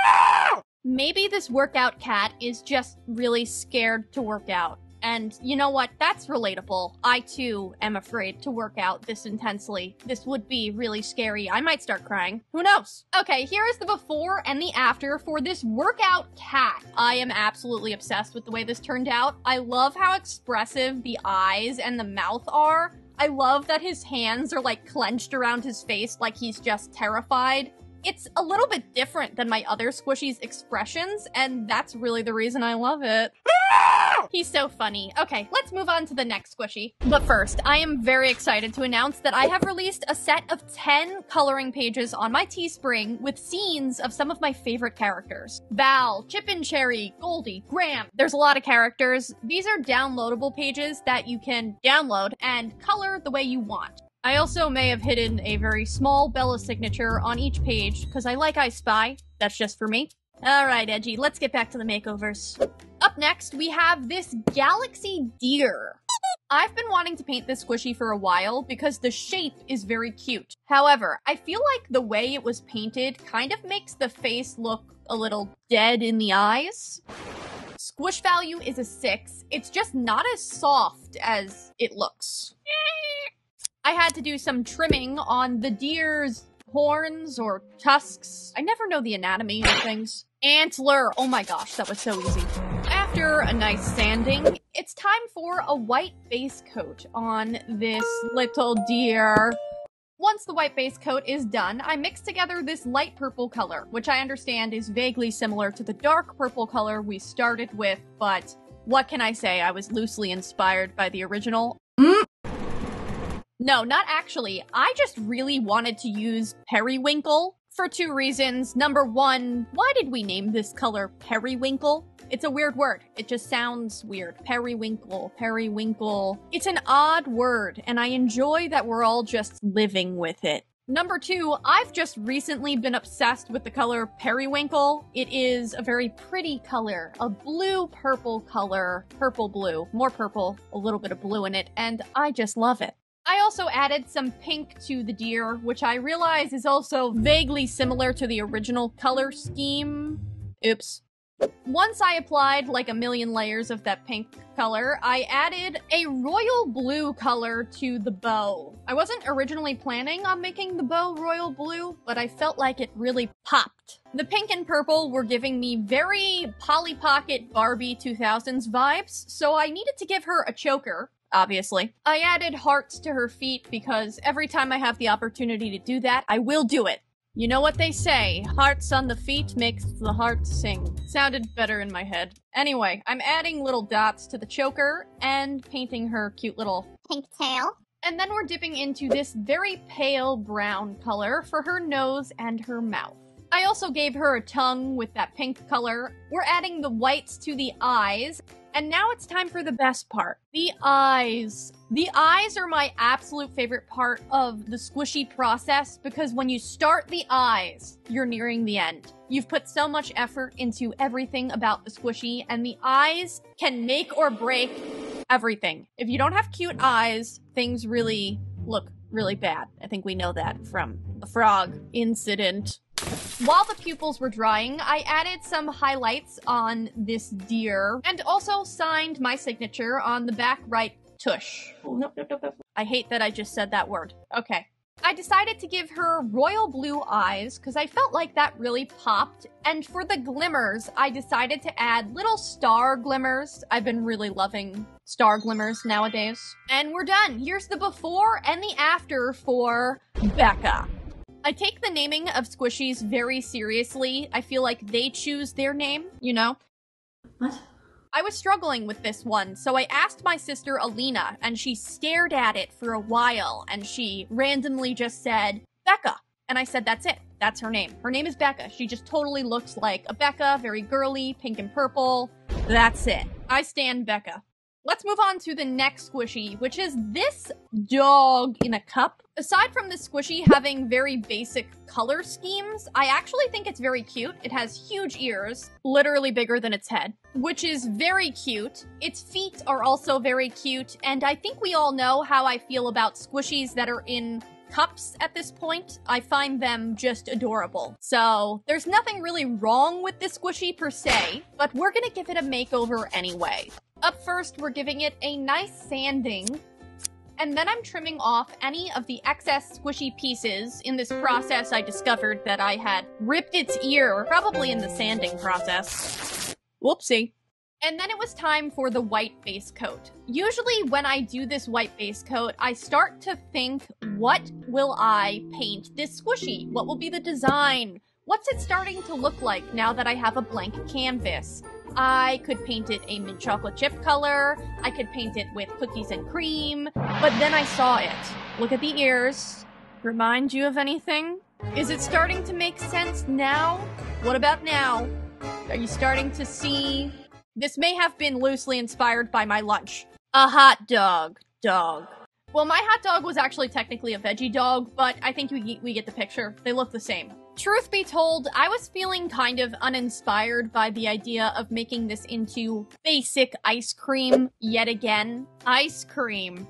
"Ah!" Maybe this workout cat is just really scared to work out. And you know what? That's relatable. I too am afraid to work out this intensely. This would be really scary. I might start crying. Who knows? Okay, here is the before and the after for this workout cat. I am absolutely obsessed with the way this turned out. I love how expressive the eyes and the mouth are. I love that his hands are like clenched around his face like he's just terrified. It's a little bit different than my other squishies' expressions, and that's really the reason I love it. He's so funny. Okay, let's move on to the next squishy. But first, I am very excited to announce that I have released a set of 10 coloring pages on my Teespring with scenes of some of my favorite characters. Val, Chippin' Cherry, Goldie, Graham. There's a lot of characters. These are downloadable pages that you can download and color the way you want. I also may have hidden a very small Bella signature on each page because I like I Spy. That's just for me. Alright, Edgy, let's get back to the makeovers. Up next, we have this galaxy deer. I've been wanting to paint this squishy for a while because the shape is very cute. However, I feel like the way it was painted kind of makes the face look a little dead in the eyes. Squish value is a 6. It's just not as soft as it looks. I had to do some trimming on the deer's horns or tusks. I never know the anatomy of things. Antler. Oh my gosh, that was so easy. After a nice sanding, it's time for a white base coat on this little deer. Once the white base coat is done, I mix together this light purple color, which I understand is vaguely similar to the dark purple color we started with, but what can I say? I was loosely inspired by the original. No, not actually. I just really wanted to use periwinkle for 2 reasons. Number 1, why did we name this color periwinkle? It's a weird word. It just sounds weird. Periwinkle, periwinkle. It's an odd word, and I enjoy that we're all just living with it. Number 2, I've just recently been obsessed with the color periwinkle. It is a very pretty color, a blue-purple color, purple-blue, more purple, a little bit of blue in it, and I just love it. I also added some pink to the deer, which I realize is also vaguely similar to the original color scheme. Oops. Once I applied like a million layers of that pink color, I added a royal blue color to the bow. I wasn't originally planning on making the bow royal blue, but I felt like it really popped. The pink and purple were giving me very Polly Pocket Barbie 2000s vibes, so I needed to give her a choker. Obviously. I added hearts to her feet because every time I have the opportunity to do that, I will do it. You know what they say, hearts on the feet makes the heart sing. Sounded better in my head. Anyway, I'm adding little dots to the choker and painting her cute little Pink tail. And then we're dipping into this very pale brown color for her nose and her mouth. I also gave her a tongue with that pink color. We're adding the whites to the eyes. And now it's time for the best part. The eyes. The eyes are my absolute favorite part of the squishy process because when you start the eyes, you're nearing the end. You've put so much effort into everything about the squishy, and the eyes can make or break everything. If you don't have cute eyes, things really look really bad. I think we know that from the frog incident. While the pupils were drying, I added some highlights on this deer and also signed my signature on the back right tush. Oh, nope. I hate that I just said that word. Okay. I decided to give her royal blue eyes because I felt like that really popped. And for the glimmers, I decided to add little star glimmers. I've been really loving star glimmers nowadays. And we're done. Here's the before and the after for Becca. I take the naming of squishies very seriously. I feel like they choose their name, you know? What? I was struggling with this one, so I asked my sister Alina, and she stared at it for a while, and she randomly just said, Becca. And I said, that's it. That's her name. Her name is Becca. She just totally looks like a Becca, very girly, pink and purple. That's it. I stan Becca. Let's move on to the next squishy, which is this dog in a cup. Aside from this squishy having very basic color schemes, I actually think it's very cute. It has huge ears, literally bigger than its head, which is very cute. Its feet are also very cute, and I think we all know how I feel about squishies that are in cups at this point. I find them just adorable. So there's nothing really wrong with this squishy per se, but we're gonna give it a makeover anyway. Up first, we're giving it a nice sanding, and then I'm trimming off any of the excess squishy pieces. In this process, I discovered that I had ripped its ear, probably in the sanding process. Whoopsie. And then it was time for the white base coat. Usually when I do this white base coat, I start to think, what will I paint this squishy? What will be the design? What's it starting to look like now that I have a blank canvas? I could paint it a mint chocolate chip color. I could paint it with cookies and cream. But then I saw it. Look at the ears. Remind you of anything? Is it starting to make sense now? What about now? Are you starting to see? This may have been loosely inspired by my lunch. A hot dog. Well, my hot dog was actually technically a veggie dog, but I think we get the picture. They look the same. Truth be told, I was feeling kind of uninspired by the idea of making this into basic ice cream yet again. Ice cream.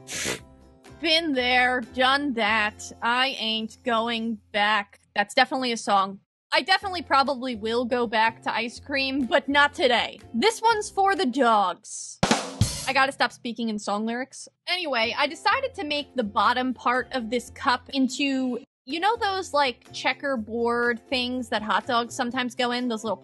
Been there, done that. I ain't going back. That's definitely a song. I definitely probably will go back to ice cream, but not today. This one's for the dogs. I gotta stop speaking in song lyrics. Anyway, I decided to make the bottom part of this cup into, you know those like checkerboard things that hot dogs sometimes go in? Those little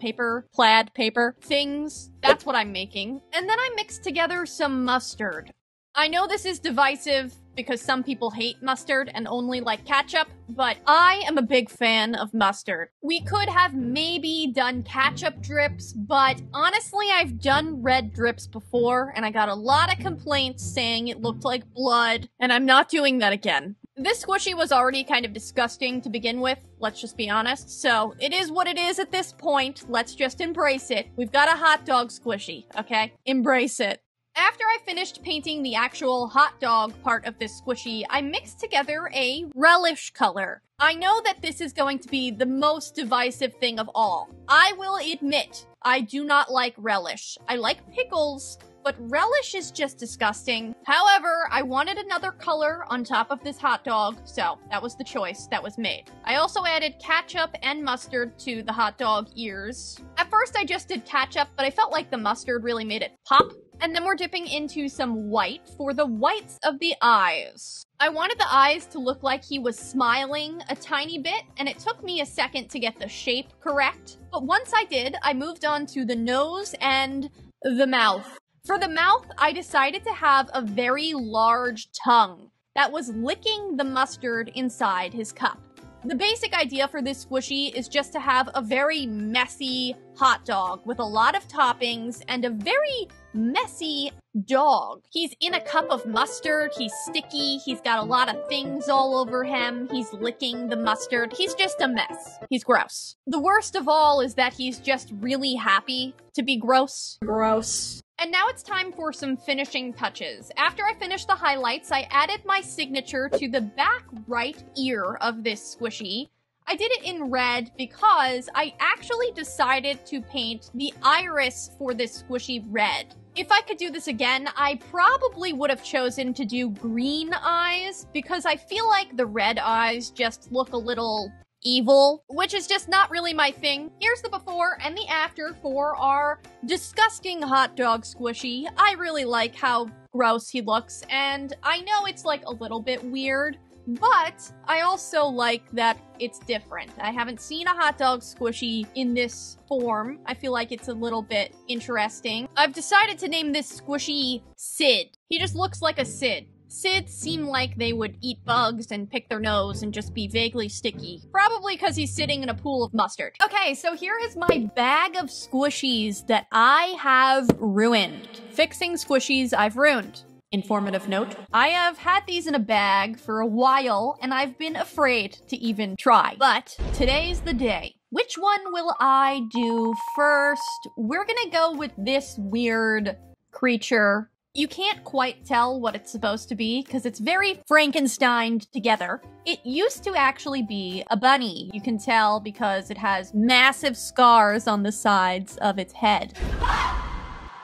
plaid paper things? That's what I'm making. And then I mixed together some mustard. I know this is divisive because some people hate mustard and only like ketchup, but I am a big fan of mustard. We could have maybe done ketchup drips, but honestly, I've done red drips before, and I got a lot of complaints saying it looked like blood, and I'm not doing that again. This squishy was already kind of disgusting to begin with, let's just be honest, so it is what it is at this point. Let's just embrace it. We've got a hot dog squishy, okay? Embrace it. After I finished painting the actual hot dog part of this squishy, I mixed together a relish color. I know that this is going to be the most divisive thing of all. I will admit, I do not like relish. I like pickles, but relish is just disgusting. However, I wanted another color on top of this hot dog, so that was the choice that was made. I also added ketchup and mustard to the hot dog ears. At first, I just did ketchup, but I felt like the mustard really made it pop. And then we're dipping into some white for the whites of the eyes. I wanted the eyes to look like he was smiling a tiny bit, and it took me a second to get the shape correct. But once I did, I moved on to the nose and the mouth. For the mouth, I decided to have a very large tongue that was licking the mustard inside his cup. The basic idea for this squishy is just to have a very messy hot dog with a lot of toppings and a very messy dog. He's in a cup of mustard, he's sticky, he's got a lot of things all over him, he's licking the mustard, he's just a mess. He's gross. The worst of all is that he's just really happy to be gross. Gross. And now it's time for some finishing touches. After I finished the highlights, I added my signature to the back right ear of this squishy. I did it in red because I actually decided to paint the iris for this squishy red. If I could do this again, I probably would have chosen to do green eyes because I feel like the red eyes just look a little evil, which is just not really my thing. Here's the before and the after for our disgusting hot dog squishy. I really like how gross he looks, and I know it's like a little bit weird, but I also like that it's different. I haven't seen a hot dog squishy in this form. I feel like it's a little bit interesting. I've decided to name this squishy Sid. He just looks like a Sid. Sids seem like they would eat bugs and pick their nose and just be vaguely sticky. Probably because he's sitting in a pool of mustard. Okay, so here is my bag of squishies that I have ruined. Fixing squishies I've ruined. Informative note, I have had these in a bag for a while and I've been afraid to even try. But today's the day. Which one will I do first? We're gonna go with this weird creature. You can't quite tell what it's supposed to be because it's very Frankensteined together. It used to actually be a bunny. You can tell because it has massive scars on the sides of its head.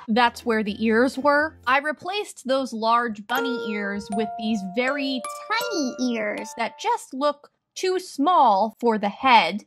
That's where the ears were. I replaced those large bunny ears with these very Tiny ears. that just look too small for the head.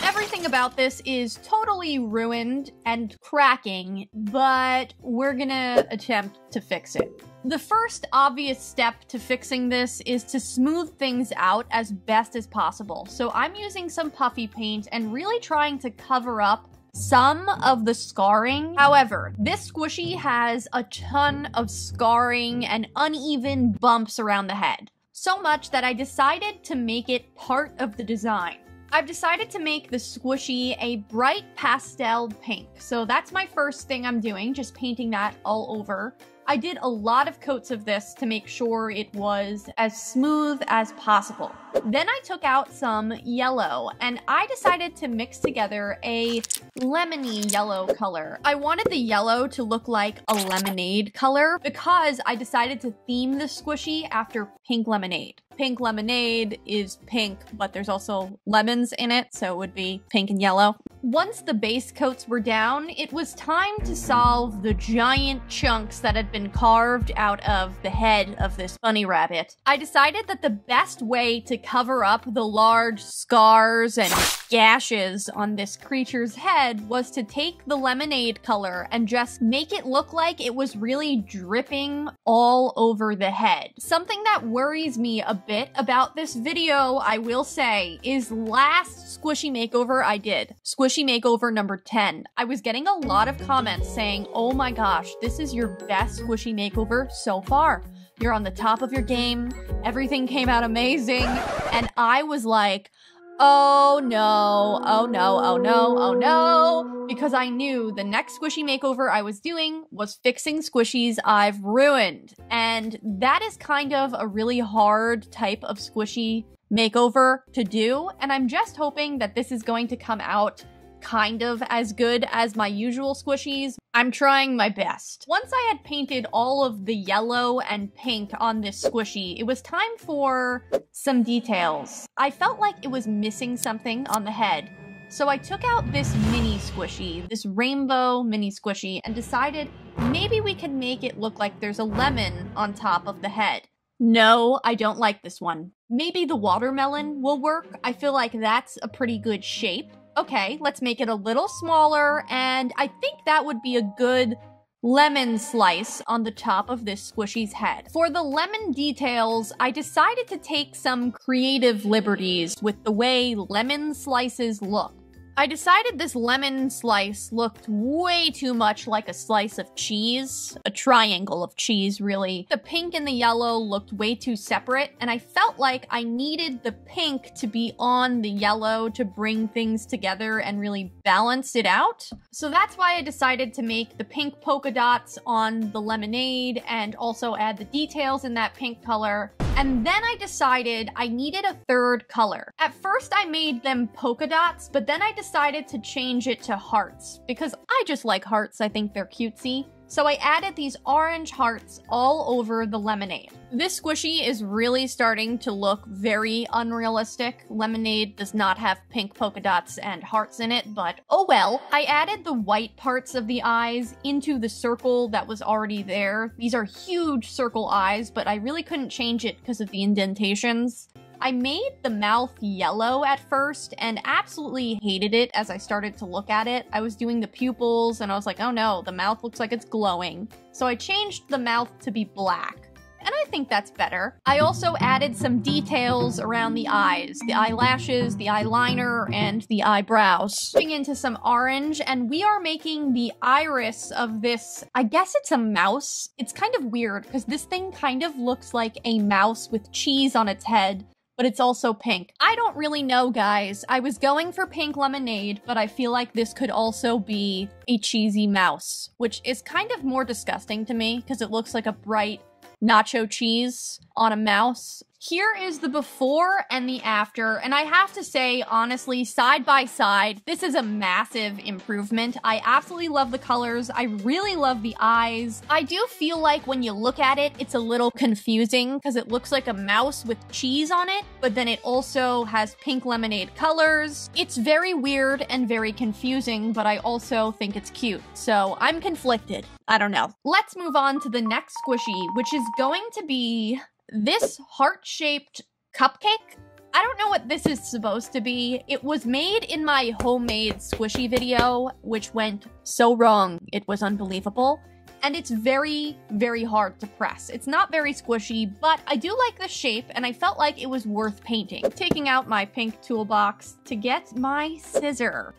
Everything about this is totally ruined and cracking, but we're gonna attempt to fix it. The first obvious step to fixing this is to smooth things out as best as possible. So I'm using some puffy paint and really trying to cover up some of the scarring. However, this squishy has a ton of scarring and uneven bumps around the head. So much that I decided to make it part of the design. I've decided to make the squishy a bright pastel pink. So that's my first thing I'm doing, just painting that all over. I did a lot of coats of this to make sure it was as smooth as possible. Then I took out some yellow and I decided to mix together a lemony yellow color. I wanted the yellow to look like a lemonade color because I decided to theme the squishy after pink lemonade. Pink lemonade is pink, but there's also lemons in it, so it would be pink and yellow. Once the base coats were down, it was time to solve the giant chunks that had been carved out of the head of this bunny rabbit. I decided that the best way to cover up the large scars and gashes on this creature's head was to take the lemonade color and just make it look like it was really dripping all over the head. Something that worries me a bit about this video, I will say, is last Squishy Makeover I did. Squishy Makeover number 10. I was getting a lot of comments saying, oh my gosh, this is your best Squishy Makeover so far. You're on the top of your game. Everything came out amazing. And I was like, oh no, oh no, oh no, oh no, because I knew the next Squishy Makeover I was doing was fixing squishies I've ruined. And that is kind of a really hard type of Squishy Makeover to do, and I'm just hoping that this is going to come out kind of as good as my usual squishies. I'm trying my best. Once I had painted all of the yellow and pink on this squishy, it was time for some details. I felt like it was missing something on the head. So I took out this mini squishy, this rainbow mini squishy, and decided maybe we could make it look like there's a lemon on top of the head. No, I don't like this one. Maybe the watermelon will work. I feel like that's a pretty good shape. Okay, let's make it a little smaller, and I think that would be a good lemon slice on the top of this squishy's head. For the lemon details, I decided to take some creative liberties with the way lemon slices look. I decided this lemon slice looked way too much like a slice of cheese. A triangle of cheese, really. The pink and the yellow looked way too separate, and I felt like I needed the pink to be on the yellow to bring things together and really balance it out. So that's why I decided to make the pink polka dots on the lemonade and also add the details in that pink color. And then I decided I needed a third color. At first I made them polka dots, but then I decided to change it to hearts because I just like hearts. I think they're cutesy. So I added these orange hearts all over the lemonade. This squishy is really starting to look very unrealistic. Lemonade does not have pink polka dots and hearts in it, but oh well. I added the white parts of the eyes into the circle that was already there. These are huge circle eyes, but I really couldn't change it because of the indentations. I made the mouth yellow at first and absolutely hated it as I started to look at it. I was doing the pupils and I was like, oh no, the mouth looks like it's glowing. So I changed the mouth to be black. And I think that's better. I also added some details around the eyes, the eyelashes, the eyeliner, and the eyebrows. Moving into some orange, and we are making the iris of this, I guess it's a mouse. It's kind of weird because this thing kind of looks like a mouse with cheese on its head, but it's also pink. I don't really know, guys. I was going for pink lemonade, but I feel like this could also be a cheesy mouse, which is kind of more disgusting to me because it looks like a bright nacho cheese on a mouse. Here is the before and the after, and I have to say, honestly, side by side, this is a massive improvement. I absolutely love the colors. I really love the eyes. I do feel like when you look at it, it's a little confusing because it looks like a mouse with cheese on it, but then it also has pink lemonade colors. It's very weird and very confusing, but I also think it's cute. So I'm conflicted. I don't know. Let's move on to the next squishy, which is going to be this heart-shaped cupcake. I don't know what this is supposed to be. It was made in my homemade squishy video, which went so wrong. It was unbelievable. And it's very, very hard to press. It's not very squishy, but I do like the shape, and I felt like it was worth painting. Taking out my pink toolbox to get my scissor.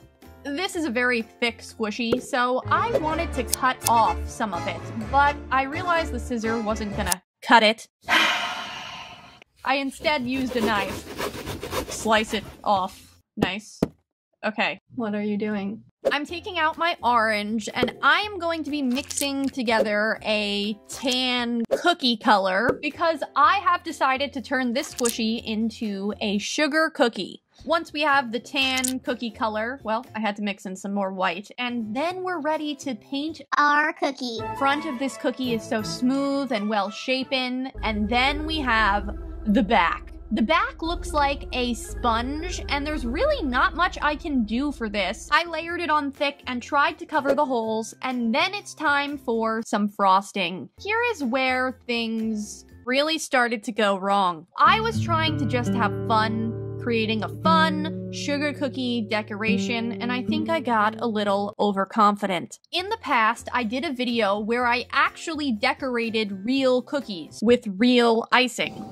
This is a very thick squishy, so I wanted to cut off some of it, but I realized the scissor wasn't gonna cut it. I instead used a knife. Slice it off. Nice. Okay, what are you doing? I'm taking out my orange and I'm going to be mixing together a tan cookie color because I have decided to turn this squishy into a sugar cookie. Once we have the tan cookie color, well, I had to mix in some more white, and then we're ready to paint. Our cookie. The front of this cookie is so smooth and well shapen, and then we have the back. The back looks like a sponge, and there's really not much I can do for this. I layered it on thick and tried to cover the holes, and then it's time for some frosting. Here is where things really started to go wrong. I was trying to just have fun, creating a fun sugar cookie decoration, and I think I got a little overconfident. In the past, I did a video where I actually decorated real cookies with real icing.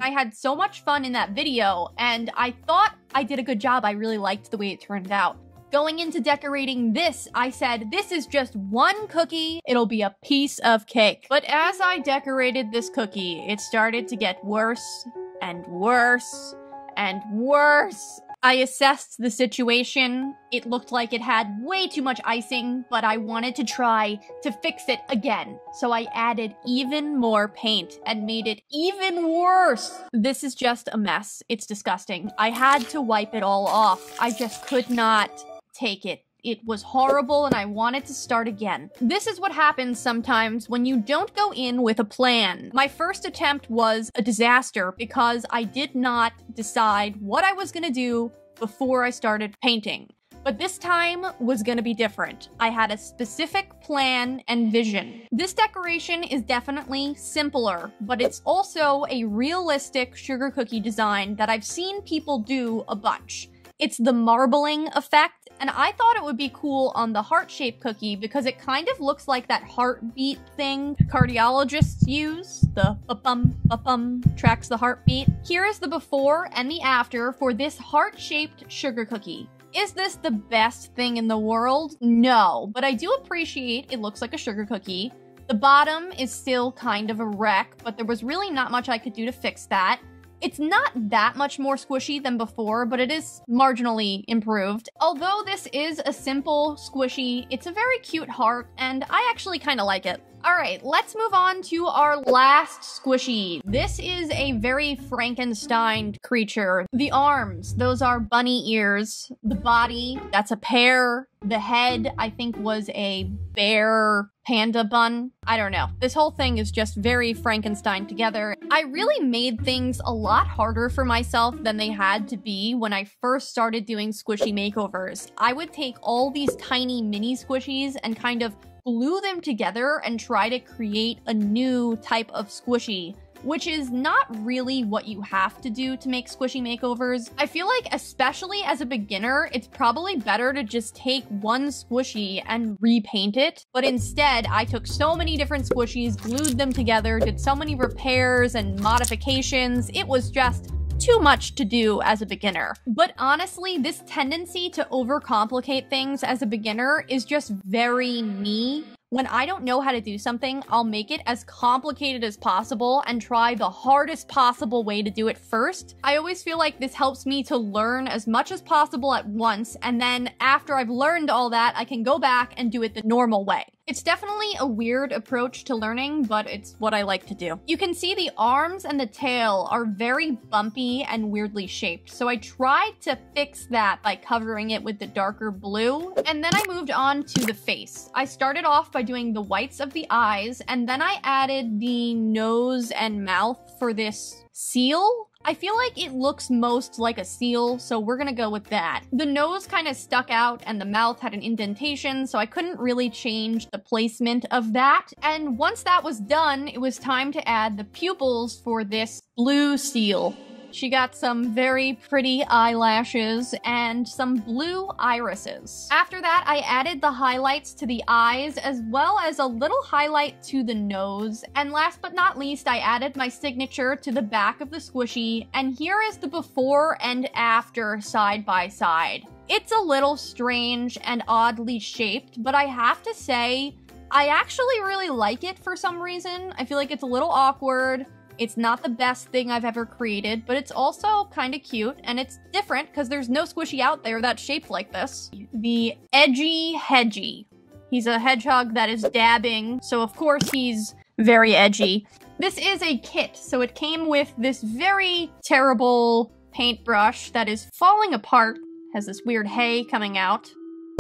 I had so much fun in that video, and I thought I did a good job. I really liked the way it turned out. Going into decorating this, I said, this is just one cookie. It'll be a piece of cake. But as I decorated this cookie, it started to get worse and worse and worse. I assessed the situation. It looked like it had way too much icing, but I wanted to try to fix it again. So I added even more paint and made it even worse. This is just a mess. It's disgusting. I had to wipe it all off. I just could not take it. It was horrible and I wanted to start again. This is what happens sometimes when you don't go in with a plan. My first attempt was a disaster because I did not decide what I was gonna do before I started painting. But this time was gonna be different. I had a specific plan and vision. This decoration is definitely simpler, but it's also a realistic sugar cookie design that I've seen people do a bunch. It's the marbling effect, and I thought it would be cool on the heart-shaped cookie because it kind of looks like that heartbeat thing cardiologists use. The ba-bum, ba-bum tracks the heartbeat. Here is the before and the after for this heart-shaped sugar cookie. Is this the best thing in the world? No, but I do appreciate it looks like a sugar cookie. The bottom is still kind of a wreck, but there was really not much I could do to fix that. It's not that much more squishy than before, but it is marginally improved. Although this is a simple squishy, it's a very cute heart, and I actually kind of like it. Alright, let's move on to our last squishy. This is a very Frankenstein creature. The arms, those are bunny ears. The body, that's a pear. The head, I think, was a bear panda bun. I don't know. This whole thing is just very Frankenstein together. I really made things a lot harder for myself than they had to be when I first started doing squishy makeovers. I would take all these tiny mini squishies and kind of glue them together and try to create a new type of squishy, which is not really what you have to do to make squishy makeovers. I feel like, especially as a beginner, it's probably better to just take one squishy and repaint it. But instead, I took so many different squishies, glued them together, did so many repairs and modifications. It was just too much to do as a beginner. But honestly, this tendency to overcomplicate things as a beginner is just very me. When I don't know how to do something, I'll make it as complicated as possible and try the hardest possible way to do it first. I always feel like this helps me to learn as much as possible at once, and then after I've learned all that, I can go back and do it the normal way. It's definitely a weird approach to learning, but it's what I like to do. You can see the arms and the tail are very bumpy and weirdly shaped, so I tried to fix that by covering it with the darker blue, and then I moved on to the face. I started off by doing the whites of the eyes, and then I added the nose and mouth for this seal. I feel like it looks most like a seal, so we're gonna go with that. The nose kind of stuck out and the mouth had an indentation, so I couldn't really change the placement of that. And once that was done, it was time to add the pupils for this blue seal. She got some very pretty eyelashes and some blue irises. After that, I added the highlights to the eyes as well as a little highlight to the nose. And last but not least, I added my signature to the back of the squishy. And here is the before and after side by side. It's a little strange and oddly shaped, but I have to say, I actually really like it for some reason. I feel like it's a little awkward. It's not the best thing I've ever created, but it's also kind of cute, and it's different because there's no squishy out there that's shaped like this. The Edgy Hedgie. He's a hedgehog that is dabbing, so of course he's very edgy. This is a kit, so it came with this very terrible paintbrush that is falling apart, has this weird hay coming out.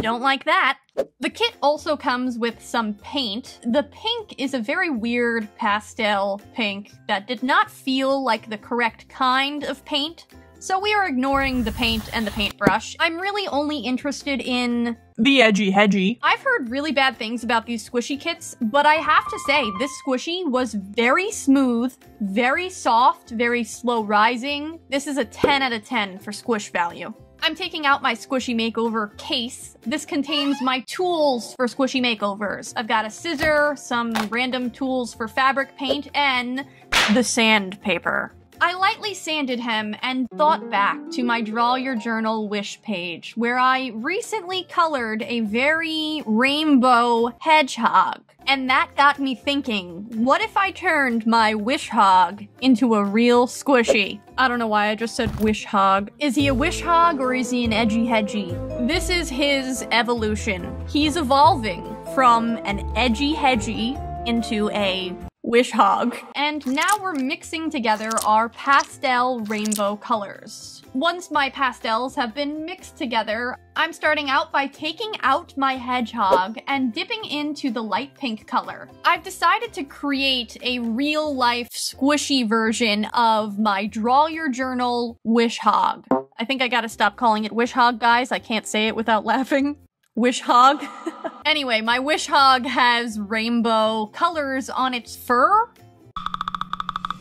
Don't like that. The kit also comes with some paint. The pink is a very weird pastel pink that did not feel like the correct kind of paint, so we are ignoring the paint and the paintbrush. I'm really only interested in the Edgy Hedgie. I've heard really bad things about these squishy kits, but I have to say, this squishy was very smooth, very soft, very slow rising. This is a 10 out of 10 for squish value. I'm taking out my Squishy Makeover case. This contains my tools for Squishy Makeovers. I've got a scissor, some random tools for fabric paint, and the sandpaper. I lightly sanded him and thought back to my Draw Your Journal wish page, where I recently colored a very rainbow hedgehog. And that got me thinking, what if I turned my wish hog into a real squishy? I don't know why I just said wish hog. Is he a wish hog or is he an edgy hedgie? This is his evolution. He's evolving from an edgy hedgie into a wish hog. And now we're mixing together our pastel rainbow colors. Once my pastels have been mixed together, I'm starting out by taking out my hedgehog and dipping into the light pink color. I've decided to create a real-life squishy version of my Draw Your Journal wish hog. I think I gotta stop calling it wish hog, guys. I can't say it without laughing. Wish hog. Anyway, my wish hog has rainbow colors on its fur.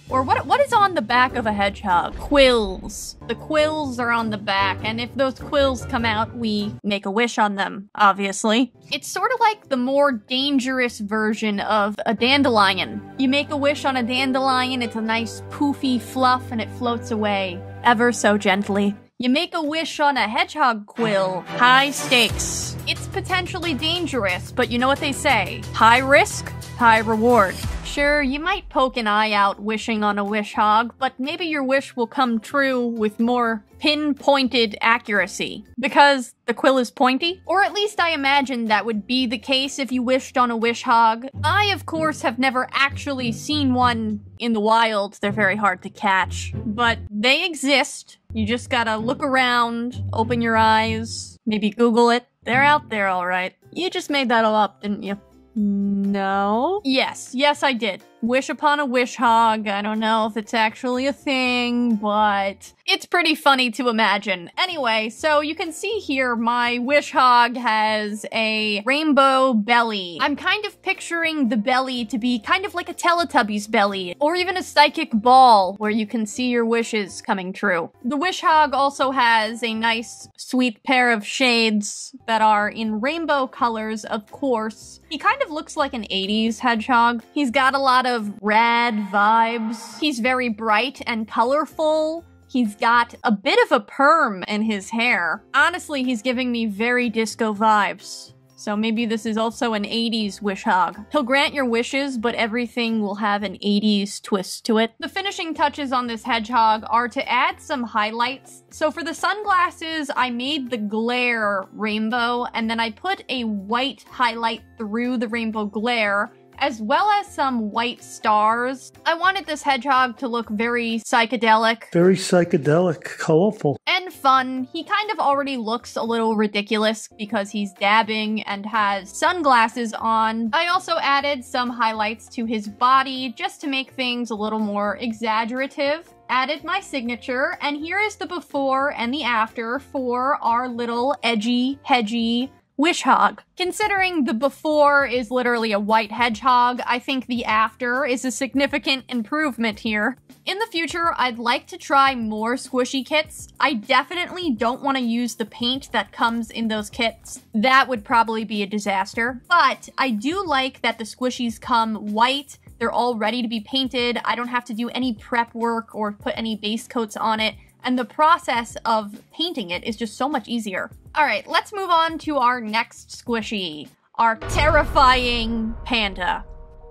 Or what is on the back of a hedgehog? Quills. The quills are on the back, and if those quills come out, we make a wish on them, obviously. It's sort of like the more dangerous version of a dandelion. You make a wish on a dandelion, it's a nice poofy fluff, and it floats away, ever so gently. You make a wish on a hedgehog quill, high stakes. It's potentially dangerous, but you know what they say, high risk, high reward. Sure, you might poke an eye out wishing on a wish hog, but maybe your wish will come true with more pinpointed accuracy. Because the quill is pointy? Or at least I imagine that would be the case if you wished on a wish hog. I, of course, have never actually seen one in the wild. They're very hard to catch. But they exist. You just gotta look around, open your eyes, maybe Google it. They're out there, alright. You just made that all up, didn't you? No? Yes, I did. Wish upon a wish hog. I don't know if it's actually a thing, but it's pretty funny to imagine. Anyway, so you can see here my wish hog has a rainbow belly. I'm kind of picturing the belly to be kind of like a Teletubby's belly, or even a psychic ball where you can see your wishes coming true. The wish hog also has a nice, sweet pair of shades that are in rainbow colors, of course. He kind of looks like an 80s hedgehog. He's got a lot of rad vibes. He's very bright and colorful. He's got a bit of a perm in his hair. Honestly, he's giving me very disco vibes. So maybe this is also an 80s wish hog. He'll grant your wishes, but everything will have an 80s twist to it. The finishing touches on this hedgehog are to add some highlights. So for the sunglasses, I made the glare rainbow, and then I put a white highlight through the rainbow glare, as well as some white stars. I wanted this hedgehog to look very psychedelic. Very psychedelic, colorful. And fun. He kind of already looks a little ridiculous because he's dabbing and has sunglasses on. I also added some highlights to his body just to make things a little more exaggerative. Added my signature, and here is the before and the after for our little edgy, hedgy wish hog. Considering the before is literally a white hedgehog, I think the after is a significant improvement here. In the future, I'd like to try more squishy kits. I definitely don't want to use the paint that comes in those kits. That would probably be a disaster. But I do like that the squishies come white. They're all ready to be painted. I don't have to do any prep work or put any base coats on it. And the process of painting it is just so much easier. Alright, let's move on to our next squishy. Our terrifying panda.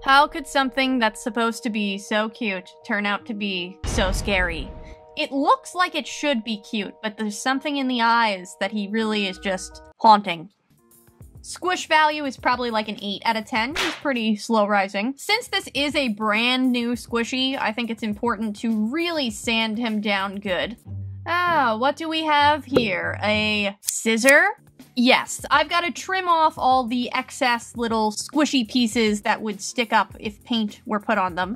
How could something that's supposed to be so cute turn out to be so scary? It looks like it should be cute, but there's something in the eyes that he really is just haunting. Squish value is probably like an 8 out of 10. He's pretty slow rising. Since this is a brand new squishy, I think it's important to really sand him down good. Ah, what do we have here? A scissor? Yes, I've got to trim off all the excess little squishy pieces that would stick up if paint were put on them.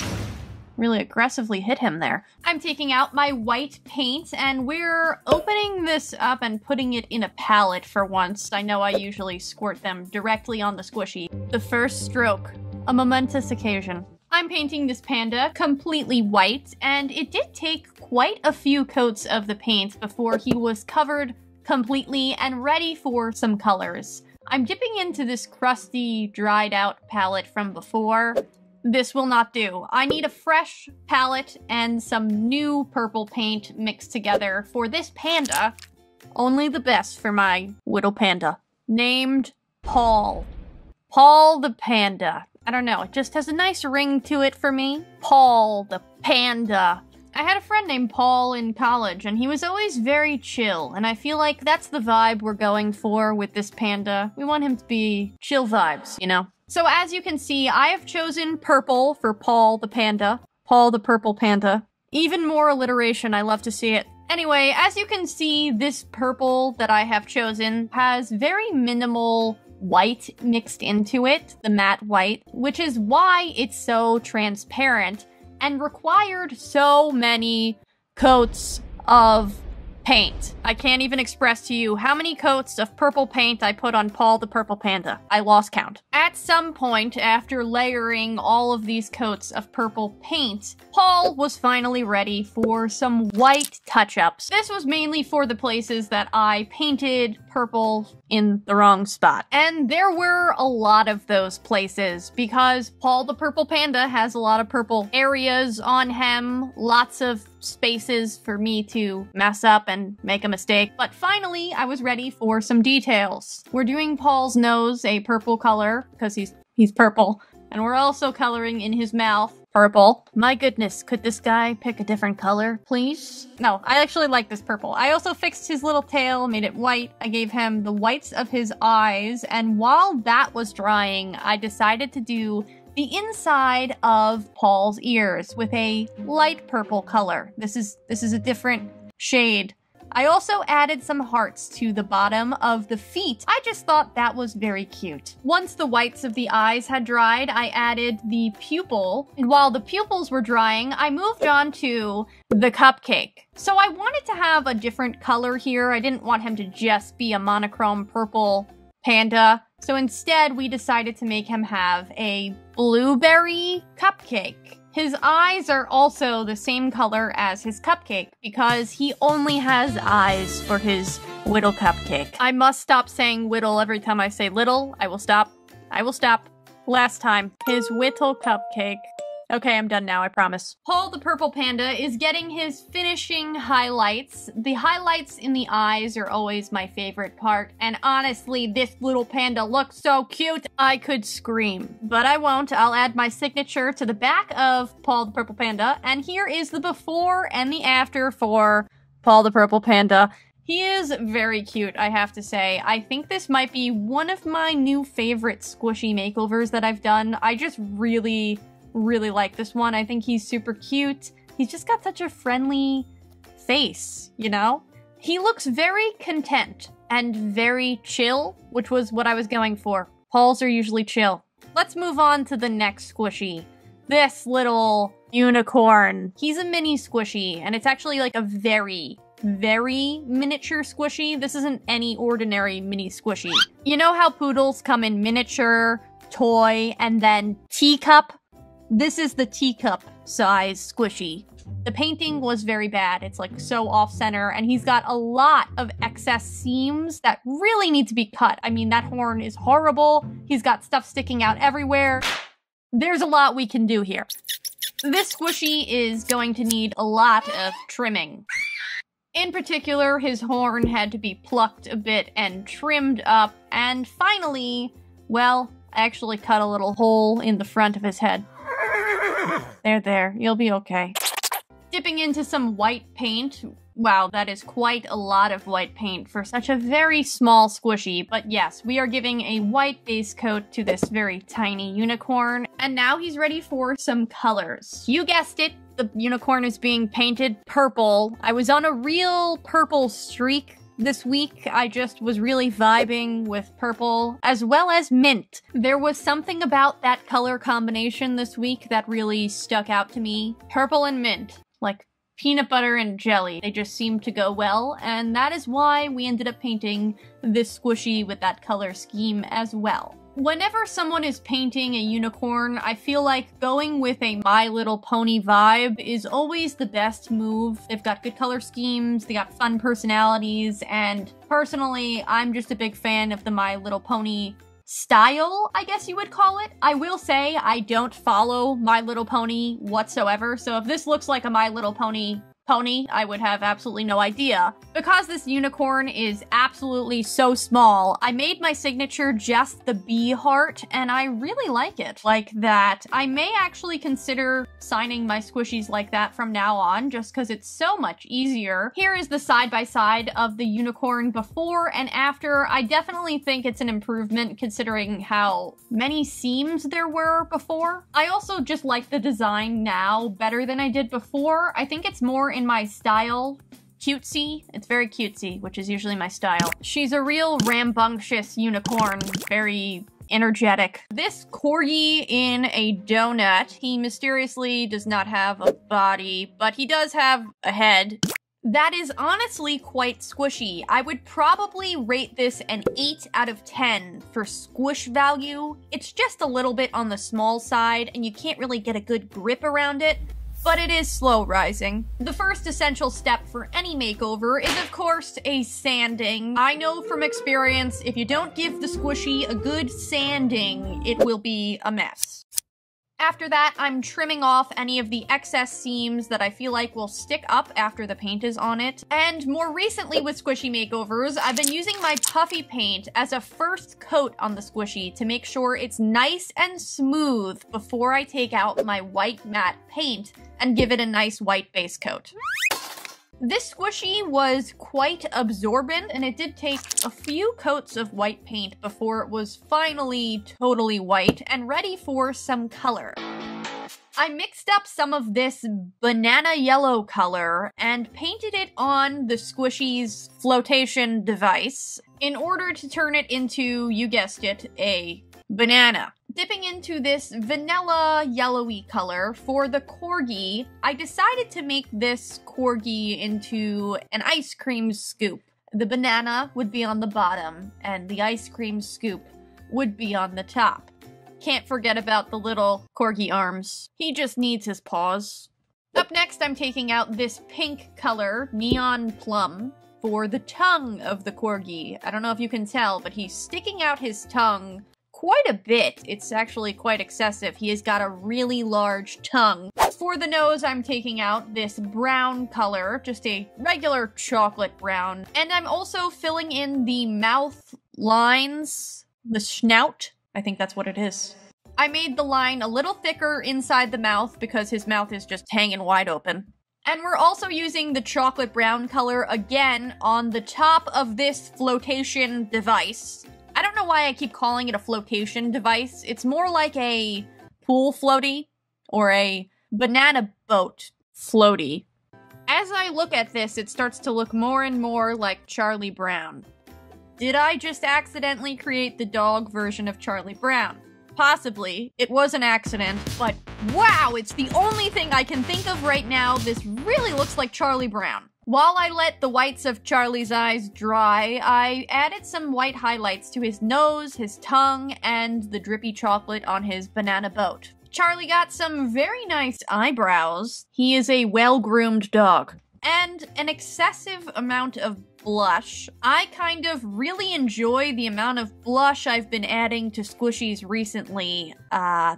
Really aggressively hit him there. I'm taking out my white paint and we're opening this up and putting it in a palette for once. I know I usually squirt them directly on the squishy. The first stroke, a momentous occasion. I'm painting this panda completely white, and it did take quite a few coats of the paint before he was covered completely and ready for some colors. I'm dipping into this crusty, dried out palette from before. This will not do. I need a fresh palette and some new purple paint mixed together for this panda. Only the best for my little panda. Named Paul. Paul the panda. I don't know, it just has a nice ring to it for me. Paul the panda. I had a friend named Paul in college, and he was always very chill, and I feel like that's the vibe we're going for with this panda. We want him to be chill vibes, you know? So as you can see, I have chosen purple for Paul the panda. Paul the purple panda. Even more alliteration, I love to see it. Anyway, as you can see, this purple that I have chosen has very minimal white mixed into it, the matte white, which is why it's so transparent and required so many coats of paint. I can't even express to you how many coats of purple paint I put on Paul the purple panda. I lost count. At some point, after layering all of these coats of purple paint, Paul was finally ready for some white touch-ups. This was mainly for the places that I painted purple in the wrong spot. And there were a lot of those places because Paul the purple panda has a lot of purple areas on him, lots of spaces for me to mess up and make a mistake. But finally, I was ready for some details. We're doing Paul's nose a purple color because he's purple. And we're also coloring in his mouth purple. My goodness, could this guy pick a different color, please? No, I actually like this purple. I also fixed his little tail, made it white. I gave him the whites of his eyes. And while that was drying, I decided to do the inside of Paul's ears with a light purple color. This is a different shade. I also added some hearts to the bottom of the feet. I just thought that was very cute. Once the whites of the eyes had dried, I added the pupil. And while the pupils were drying, I moved on to the cupcake. So I wanted to have a different color here. I didn't want him to just be a monochrome purple panda. So instead, we decided to make him have a blueberry cupcake. His eyes are also the same color as his cupcake because he only has eyes for his little cupcake. I must stop saying whittle every time I say little. I will stop. I will stop. Last time. His whittle cupcake. Okay, I'm done now, I promise. Paul the purple panda is getting his finishing highlights. The highlights in the eyes are always my favorite part, and honestly, this little panda looks so cute, I could scream. But I won't. I'll add my signature to the back of Paul the purple panda, and here is the before and the after for Paul the purple panda. He is very cute, I have to say. I think this might be one of my new favorite Squishy Makeovers that I've done. I just really like this one. I think he's super cute. He's just got such a friendly face, you know? He looks very content and very chill, which was what I was going for. Pauls are usually chill. Let's move on to the next squishy. This little unicorn. He's a mini squishy, and it's actually like a very miniature squishy. This isn't any ordinary mini squishy. You know how poodles come in miniature, toy, and then teacup? This is the teacup size squishy. The painting was very bad. It's like so off-center, and he's got a lot of excess seams that really need to be cut. I mean, that horn is horrible. He's got stuff sticking out everywhere. There's a lot we can do here. This squishy is going to need a lot of trimming. In particular, his horn had to be plucked a bit and trimmed up, and finally, well, I actually cut a little hole in the front of his head. There, you'll be okay. Dipping into some white paint. Wow, that is quite a lot of white paint for such a very small squishy, but yes, we are giving a white base coat to this very tiny unicorn, and now he's ready for some colors. You guessed it, the unicorn is being painted purple. I was on a real purple streak this week. I just was really vibing with purple, as well as mint. There was something about that color combination this week that really stuck out to me. Purple and mint, like peanut butter and jelly. They just seemed to go well, and that is why we ended up painting this squishy with that color scheme as well. Whenever someone is painting a unicorn, I feel like going with a My Little Pony vibe is always the best move. They've got good color schemes, they got fun personalities, and personally, I'm just a big fan of the My Little Pony style, I guess you would call it. I will say I don't follow My Little Pony whatsoever, so if this looks like a My Little Pony, I would have absolutely no idea. Because this unicorn is absolutely so small, I made my signature just the bee heart, and I really like it like that. I may actually consider signing my squishies like that from now on, just because it's so much easier. Here is the side-by-side of the unicorn before and after. I definitely think it's an improvement considering how many seams there were before. I also just like the design now better than I did before. I think it's more in my style. Cutesy. It's very cutesy, which is usually my style. She's a real rambunctious unicorn, very energetic. This corgi in a donut, he mysteriously does not have a body, but he does have a head. That is honestly quite squishy. I would probably rate this an 8 out of 10 for squish value. It's just a little bit on the small side, and you can't really get a good grip around it, but it is slow rising. The first essential step for any makeover is, of course, a sanding. I know from experience, if you don't give the squishy a good sanding, it will be a mess. After that, I'm trimming off any of the excess seams that I feel like will stick up after the paint is on it. And more recently with Squishy Makeovers, I've been using my puffy paint as a first coat on the squishy to make sure it's nice and smooth before I take out my white matte paint and give it a nice white base coat. This squishy was quite absorbent, and it did take a few coats of white paint before it was finally totally white and ready for some color. I mixed up some of this banana yellow color and painted it on the squishy's flotation device in order to turn it into, you guessed it, a banana. Dipping into this vanilla yellowy color for the corgi, I decided to make this corgi into an ice cream scoop. The banana would be on the bottom, and the ice cream scoop would be on the top. Can't forget about the little corgi arms. He just needs his paws. Up next, I'm taking out this pink color, neon plum, for the tongue of the corgi. I don't know if you can tell, but he's sticking out his tongue quite a bit. It's actually quite excessive. He has got a really large tongue. For the nose, I'm taking out this brown color, just a regular chocolate brown. And I'm also filling in the mouth lines, the snout. I think that's what it is. I made the line a little thicker inside the mouth because his mouth is just hanging wide open. And we're also using the chocolate brown color again on the top of this flotation device. I don't know why I keep calling it a flotation device. It's more like a pool floaty or a banana boat floaty. As I look at this, it starts to look more and more like Charlie Brown. Did I just accidentally create the dog version of Charlie Brown? Possibly. It was an accident, but wow, it's the only thing I can think of right now. This really looks like Charlie Brown. While I let the whites of Charlie's eyes dry, I added some white highlights to his nose, his tongue, and the drippy chocolate on his banana boat. Charlie got some very nice eyebrows. He is a well-groomed dog. And an excessive amount of blush. I kind of really enjoy the amount of blush I've been adding to squishies recently.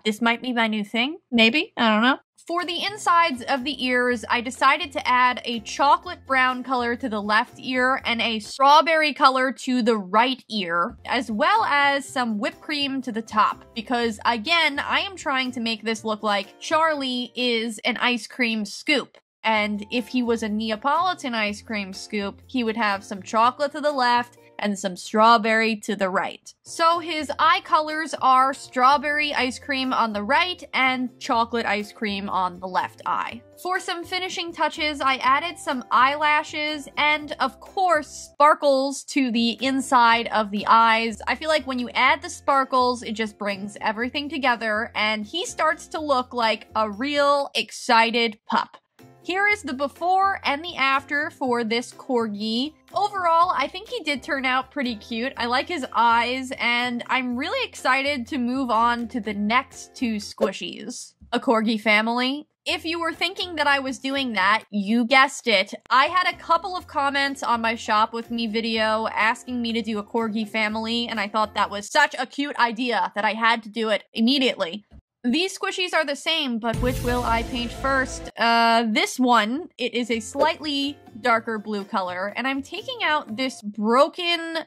This might be my new thing, maybe? I don't know. For the insides of the ears, I decided to add a chocolate brown color to the left ear and a strawberry color to the right ear, as well as some whipped cream to the top, because again, I am trying to make this look like Charlie is an ice cream scoop. And if he was a Neapolitan ice cream scoop, he would have some chocolate to the left and some strawberry to the right. So his eye colors are strawberry ice cream on the right and chocolate ice cream on the left eye. For some finishing touches, I added some eyelashes and, of course, sparkles to the inside of the eyes. I feel like when you add the sparkles, it just brings everything together, and he starts to look like a real excited pup. Here is the before and the after for this corgi. Overall, I think he did turn out pretty cute. I like his eyes, and I'm really excited to move on to the next two squishies. A corgi family. If you were thinking that I was doing that, you guessed it. I had a couple of comments on my Shop With Me video asking me to do a corgi family, and I thought that was such a cute idea that I had to do it immediately. These squishies are the same, but which will I paint first? This one, it is a slightly darker blue color, and I'm taking out this broken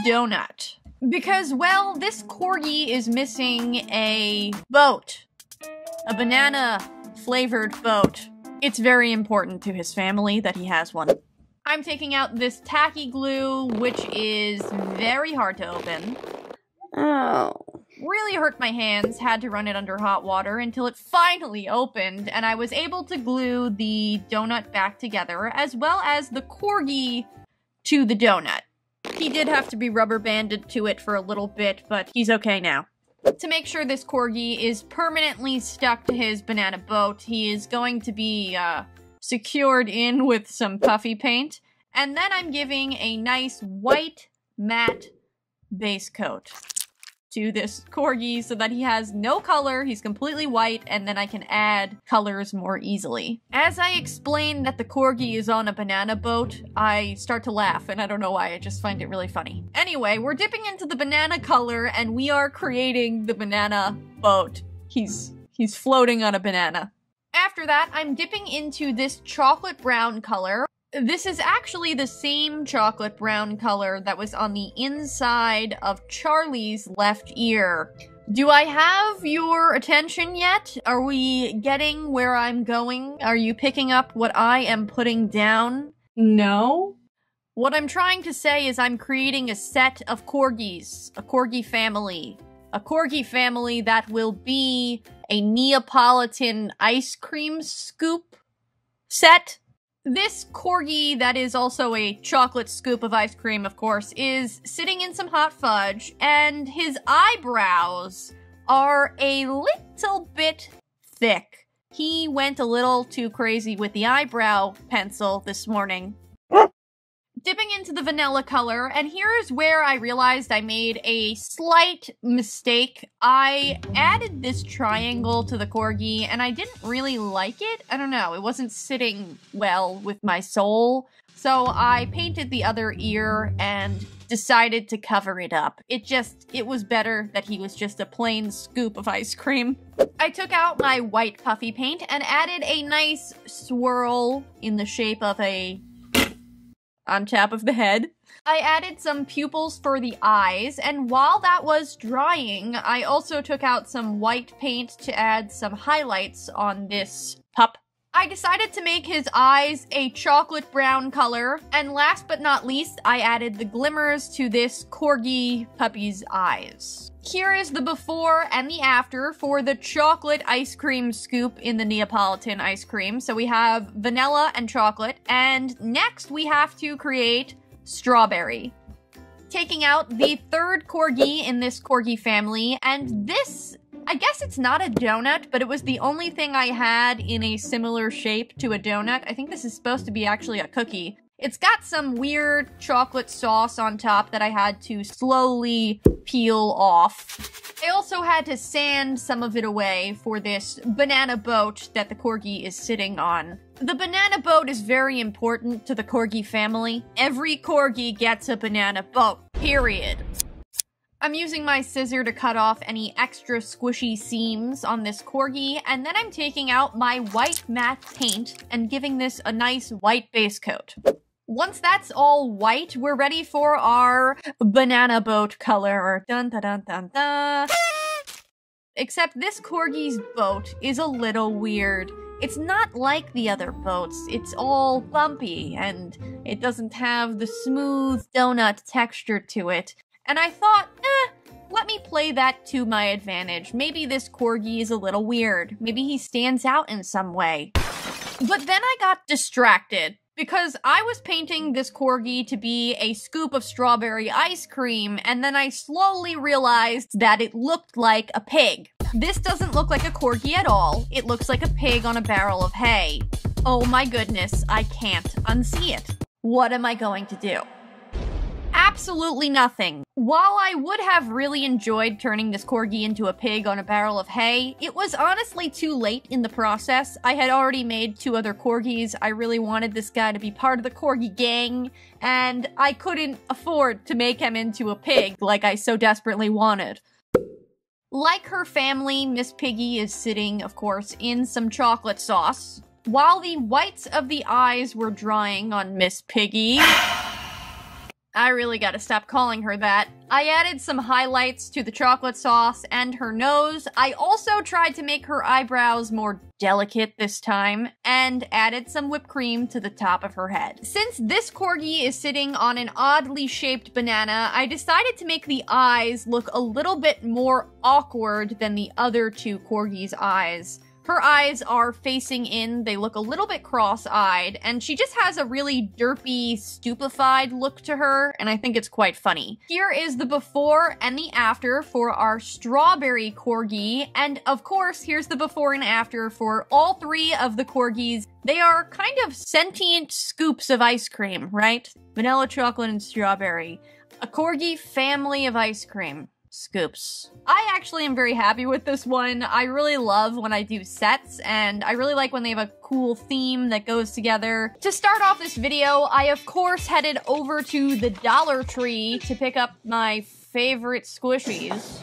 donut. Because, well, this corgi is missing a boat. A banana-flavored boat. It's very important to his family that he has one. I'm taking out this tacky glue, which is very hard to open. Oh. Really hurt my hands, had to run it under hot water until it finally opened, and I was able to glue the donut back together, as well as the corgi to the donut. He did have to be rubber banded to it for a little bit, but he's okay now. To make sure this corgi is permanently stuck to his banana boat, he is going to be secured in with some puffy paint, and then I'm giving a nice white matte base coat to this corgi so that he has no color, he's completely white, and then I can add colors more easily. As I explain that the corgi is on a banana boat, I start to laugh, and I don't know why, I just find it really funny. Anyway, we're dipping into the banana color, and we are creating the banana boat. He's floating on a banana. After that, I'm dipping into this chocolate brown color. This is actually the same chocolate brown color that was on the inside of Charlie's left ear. Do I have your attention yet? Are we getting where I'm going? Are you picking up what I am putting down? No? What I'm trying to say is I'm creating a set of corgis, a corgi family. A corgi family that will be a Neapolitan ice cream scoop set. This corgi, that is also a chocolate scoop of ice cream, of course, is sitting in some hot fudge, and his eyebrows are a little bit thick. He went a little too crazy with the eyebrow pencil this morning. Dipping into the vanilla color, and here is where I realized I made a slight mistake. I added this triangle to the corgi, and I didn't really like it. I don't know, it wasn't sitting well with my soul. So I painted the other ear and decided to cover it up. It was better that he was just a plain scoop of ice cream. I took out my white puffy paint and added a nice swirl in the shape of a on top of the head. I added some pupils for the eyes, and while that was drying, I also took out some white paint to add some highlights on this pup. I decided to make his eyes a chocolate brown color, and last but not least, I added the glimmers to this corgi puppy's eyes. Here is the before and the after for the chocolate ice cream scoop in the Neapolitan ice cream. So we have vanilla and chocolate, and next we have to create strawberry. Taking out the third corgi in this corgi family, and this, I guess it's not a donut, but it was the only thing I had in a similar shape to a donut. I think this is supposed to be actually a cookie. It's got some weird chocolate sauce on top that I had to slowly peel off. I also had to sand some of it away for this banana boat that the corgi is sitting on. The banana boat is very important to the corgi family. Every corgi gets a banana boat, period. I'm using my scissor to cut off any extra squishy seams on this corgi, and then I'm taking out my white matte paint and giving this a nice white base coat. Once that's all white, we're ready for our banana boat color. Dun dun dun dun dun. Except this corgi's boat is a little weird. It's not like the other boats. It's all bumpy, and it doesn't have the smooth donut texture to it. And I thought, let me play that to my advantage. Maybe this corgi is a little weird. Maybe he stands out in some way. But then I got distracted, because I was painting this corgi to be a scoop of strawberry ice cream, and then I slowly realized that it looked like a pig. This doesn't look like a corgi at all. It looks like a pig on a barrel of hay. Oh my goodness, I can't unsee it. What am I going to do? Absolutely nothing. While I would have really enjoyed turning this corgi into a pig on a barrel of hay, it was honestly too late in the process. I had already made 2 other corgis. I really wanted this guy to be part of the corgi gang, and I couldn't afford to make him into a pig like I so desperately wanted. Like her family, Miss Piggy is sitting, of course, in some chocolate sauce. While the whites of the eyes were drying on Miss Piggy... I really gotta stop calling her that. I added some highlights to the chocolate sauce and her nose. I also tried to make her eyebrows more delicate this time, and added some whipped cream to the top of her head. Since this corgi is sitting on an oddly shaped banana, I decided to make the eyes look a little bit more awkward than the other 2 corgis' eyes. Her eyes are facing in, they look a little bit cross-eyed, and she just has a really derpy, stupefied look to her, and I think it's quite funny. Here is the before and the after for our strawberry corgi, and of course, here's the before and after for all 3 of the corgis. They are kind of sentient scoops of ice cream, right? Vanilla, chocolate, and strawberry. A corgi family of ice cream. Scoops. I actually am very happy with this one. I really love when I do sets, and I really like when they have a cool theme that goes together. To start off this video, I of course headed over to the Dollar Tree to pick up my favorite Squishies.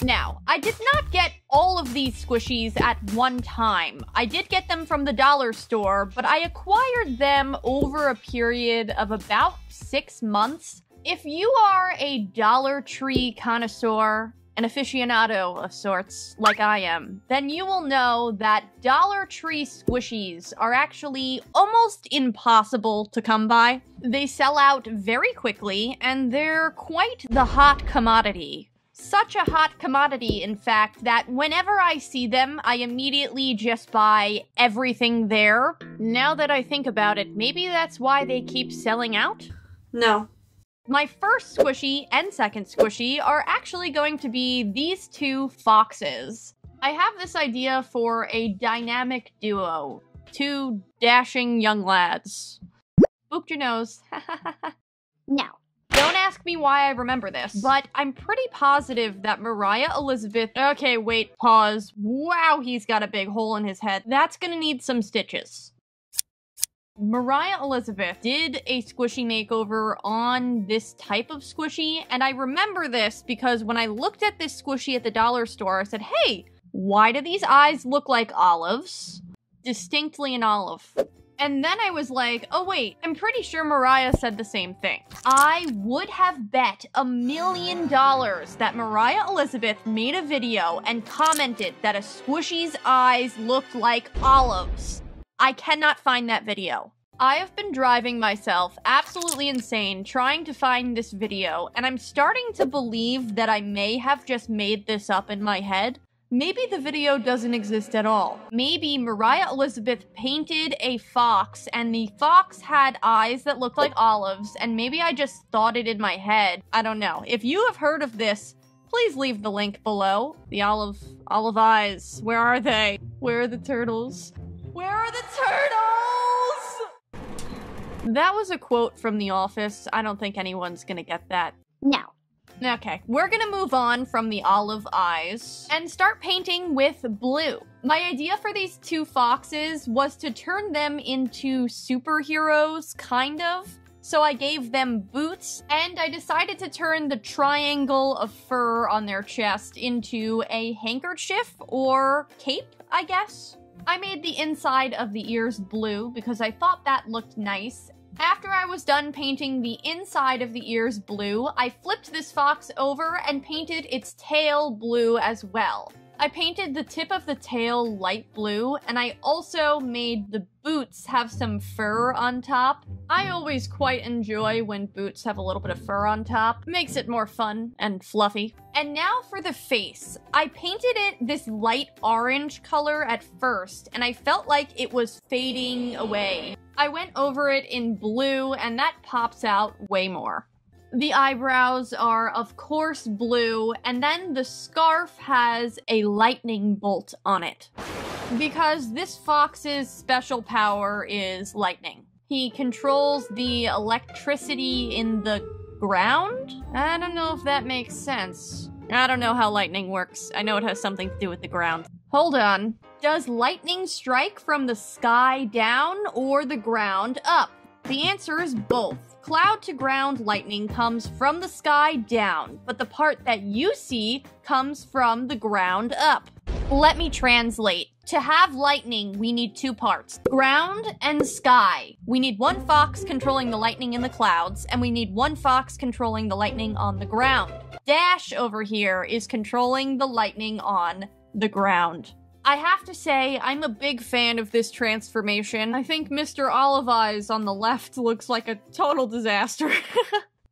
Now, I did not get all of these Squishies at one time. I did get them from the dollar store, but I acquired them over a period of about 6 months. If you are a Dollar Tree connoisseur, an aficionado of sorts, like I am, then you will know that Dollar Tree Squishies are actually almost impossible to come by. They sell out very quickly, and they're quite the hot commodity. Such a hot commodity, in fact, that whenever I see them, I immediately just buy everything there. Now that I think about it, maybe that's why they keep selling out? No. My first squishy and second squishy are actually going to be these 2 foxes. I have this idea for a dynamic duo. 2 dashing young lads. Booped your nose. No. Don't ask me why I remember this, but I'm pretty positive that Mariah Elizabeth— okay, wait, pause. Wow, he's got a big hole in his head. That's gonna need some stitches. Mariah Elizabeth did a squishy makeover on this type of squishy, and I remember this because when I looked at this squishy at the dollar store, I said, hey, why do these eyes look like olives? Distinctly an olive. And then I was like, oh wait, I'm pretty sure Mariah said the same thing. I would have bet $1 million that Mariah Elizabeth made a video and commented that a squishy's eyes looked like olives. I cannot find that video. I have been driving myself absolutely insane trying to find this video, and I'm starting to believe that I may have just made this up in my head. Maybe the video doesn't exist at all. Maybe Mariah Elizabeth painted a fox, and the fox had eyes that looked like olives, and maybe I just thought it in my head. I don't know. If you have heard of this, please leave the link below. The olive eyes. Where are they? Where are the turtles? Where are the turtles? That was a quote from The Office. I don't think anyone's gonna get that. No. Okay, we're gonna move on from the olive eyes and start painting with blue. My idea for these 2 foxes was to turn them into superheroes, kind of. so I gave them boots, and I decided to turn the triangle of fur on their chest into a handkerchief or cape, I guess. I made the inside of the ears blue because I thought that looked nice. After I was done painting the inside of the ears blue, I flipped this fox over and painted its tail blue as well. I painted the tip of the tail light blue, and I also made the boots have some fur on top. I always quite enjoy when boots have a little bit of fur on top. Makes it more fun and fluffy. And now for the face. I painted it this light orange color at first, and I felt like it was fading away. I went over it in blue, and that pops out way more. The eyebrows are, of course, blue, and then the scarf has a lightning bolt on it. Because this fox's special power is lightning. He controls the electricity in the ground? I don't know if that makes sense. I don't know how lightning works. I know it has something to do with the ground. Hold on. Does lightning strike from the sky down or the ground up? The answer is both. Cloud to ground lightning comes from the sky down, but the part that you see comes from the ground up. Let me translate. To have lightning, we need two parts, ground and sky. We need one fox controlling the lightning in the clouds, and we need one fox controlling the lightning on the ground. Dash over here is controlling the lightning on the ground. I have to say, I'm a big fan of this transformation. I think Mr. Olive Eyes on the left looks like a total disaster.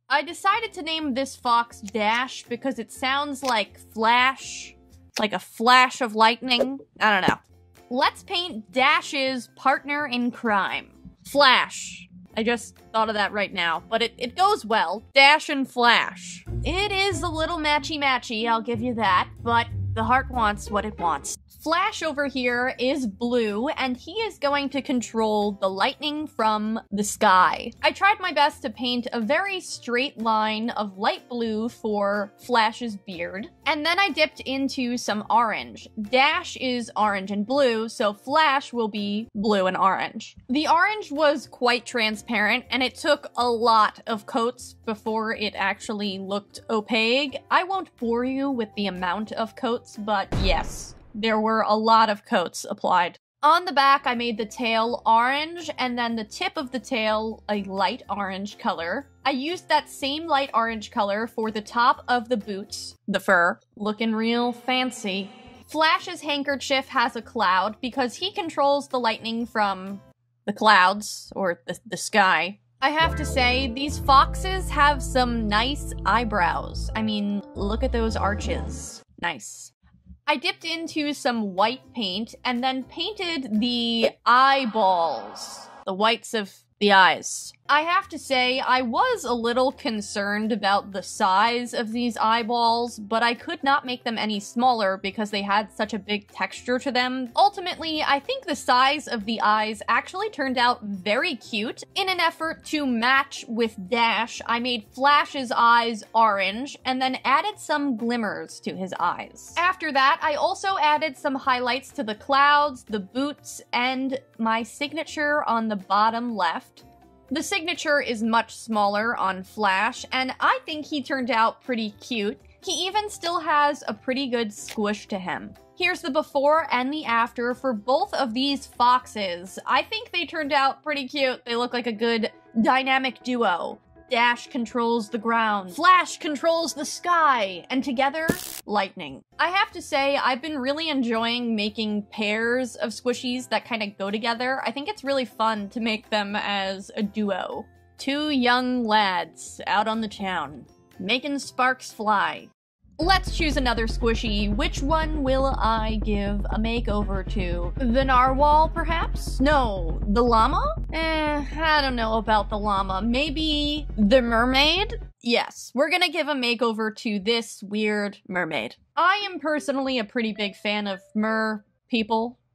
I decided to name this fox Dash because it sounds like flash, like a flash of lightning. I don't know. Let's paint Dash's partner in crime. Flash. I just thought of that right now, but it goes well. Dash and Flash. It is a little matchy-matchy, I'll give you that, but the heart wants what it wants. Flash over here is blue, and he is going to control the lightning from the sky. I tried my best to paint a very straight line of light blue for Flash's beard, and then I dipped into some orange. Dash is orange and blue, so Flash will be blue and orange. The orange was quite transparent, and it took a lot of coats before it actually looked opaque. I won't bore you with the amount of coats, but yes. There were a lot of coats applied. On the back, I made the tail orange, and then the tip of the tail a light orange color. I used that same light orange color for the top of the boots, the fur. Looking real fancy. Flash's handkerchief has a cloud because he controls the lightning from the clouds, or the sky. I have to say, these foxes have some nice eyebrows. I mean, look at those arches. Nice. I dipped into some white paint and then painted the eyeballs, the whites of the eyes. I have to say, I was a little concerned about the size of these eyeballs, but I could not make them any smaller because they had such a big texture to them. Ultimately, I think the size of the eyes actually turned out very cute. In an effort to match with Dash, I made Flash's eyes orange and then added some glimmers to his eyes. After that, I also added some highlights to the clouds, the boots, and my signature on the bottom left. The signature is much smaller on Flash, and I think he turned out pretty cute. He even still has a pretty good squish to him. Here's the before and the after for both of these foxes. I think they turned out pretty cute. They look like a good dynamic duo. Dash controls the ground, Flash controls the sky, and together, lightning. I have to say, I've been really enjoying making pairs of squishies that kind of go together. I think it's really fun to make them as a duo. Two young lads out on the town, making sparks fly. Let's choose another squishy. Which one will I give a makeover to? The narwhal, perhaps? No, the llama? I don't know about the llama. Maybe the mermaid? Yes, we're gonna give a makeover to this weird mermaid. I am personally a pretty big fan of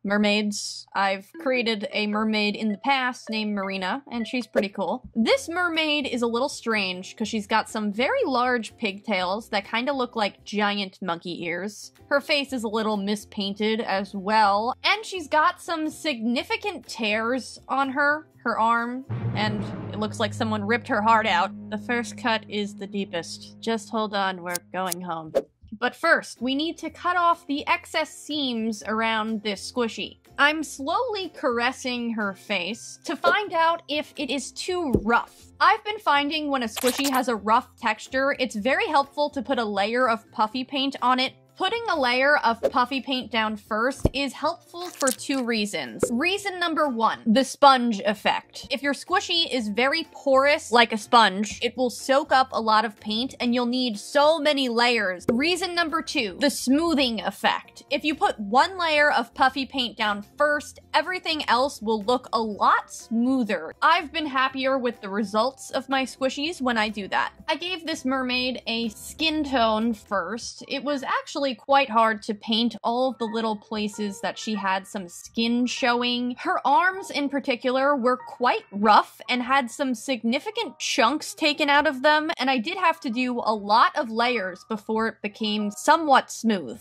mermaids. I've created a mermaid in the past named Marina, and she's pretty cool. This mermaid is a little strange because she's got some very large pigtails that kind of look like giant monkey ears. Her face is a little mispainted as well, and she's got some significant tears on her arm, and it looks like someone ripped her heart out. The first cut is the deepest. Just hold on, we're going home. But first, we need to cut off the excess seams around this squishy. I'm slowly caressing her face to find out if it is too rough. I've been finding when a squishy has a rough texture, it's very helpful to put a layer of puffy paint on it. Putting a layer of puffy paint down first is helpful for two reasons. Reason number one, the sponge effect. If your squishy is very porous like a sponge, it will soak up a lot of paint and you'll need so many layers. Reason number two, the smoothing effect. If you put one layer of puffy paint down first, everything else will look a lot smoother. I've been happier with the results of my squishies when I do that. I gave this mermaid a skin tone first. It was actually quite hard to paint all of the little places that she had some skin showing. Her arms in particular were quite rough and had some significant chunks taken out of them, and I did have to do a lot of layers before it became somewhat smooth.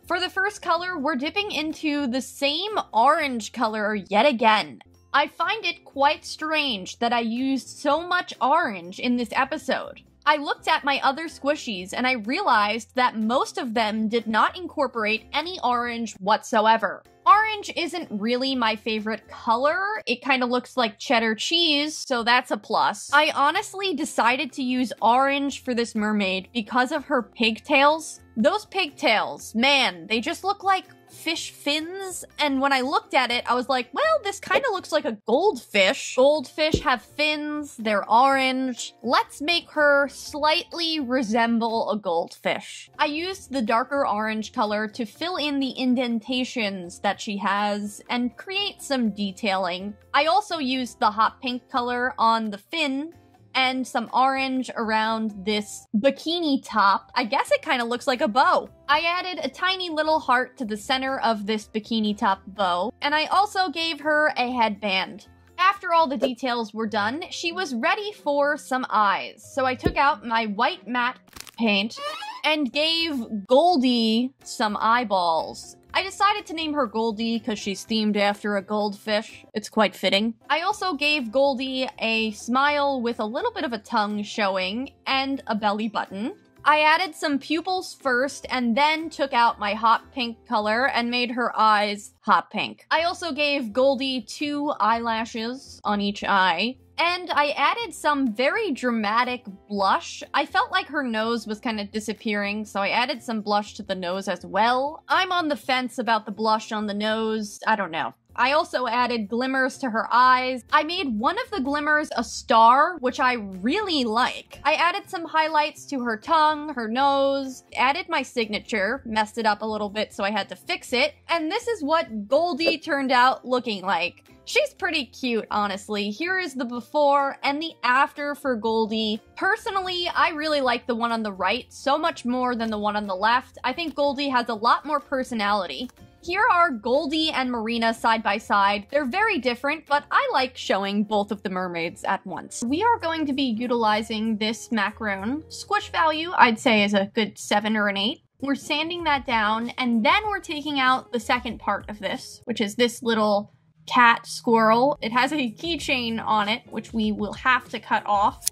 For the first color, we're dipping into the same orange color yet again. I find it quite strange that I used so much orange in this episode. I looked at my other squishies and I realized that most of them did not incorporate any orange whatsoever. Orange isn't really my favorite color. It kind of looks like cheddar cheese, so that's a plus. I honestly decided to use orange for this mermaid because of her pigtails. Those pigtails, man, they just look like fish fins, and when I looked at it, I was like, well, this kind of looks like a goldfish. Goldfish have fins, they're orange. Let's make her slightly resemble a goldfish. I used the darker orange color to fill in the indentations that she has and create some detailing. I also used the hot pink color on the fin and some orange around this bikini top. I guess it kind of looks like a bow. I added a tiny little heart to the center of this bikini top bow, and I also gave her a headband. After all the details were done, she was ready for some eyes. So I took out my white matte paint and gave Goldie some eyeballs. I decided to name her Goldie because she's themed after a goldfish. It's quite fitting. I also gave Goldie a smile with a little bit of a tongue showing and a belly button. I added some pupils first and then took out my hot pink color and made her eyes hot pink. I also gave Goldie 2 eyelashes on each eye. And I added some very dramatic blush. I felt like her nose was kind of disappearing, so I added some blush to the nose as well. I'm on the fence about the blush on the nose. I don't know. I also added glimmers to her eyes. I made one of the glimmers a star, which I really like. I added some highlights to her tongue, her nose, added my signature, messed it up a little bit so I had to fix it, and this is what Goldie turned out looking like. She's pretty cute, honestly. Here is the before and the after for Goldie. Personally, I really like the one on the right so much more than the one on the left. I think Goldie has a lot more personality. Here are Goldie and Marina side by side. They're very different, but I like showing both of the mermaids at once. We are going to be utilizing this macaron. Squish value, I'd say, is a good 7 or an 8. We're sanding that down, and then we're taking out the second part of this, which is this little cat squirrel. It has a keychain on it, which we will have to cut off.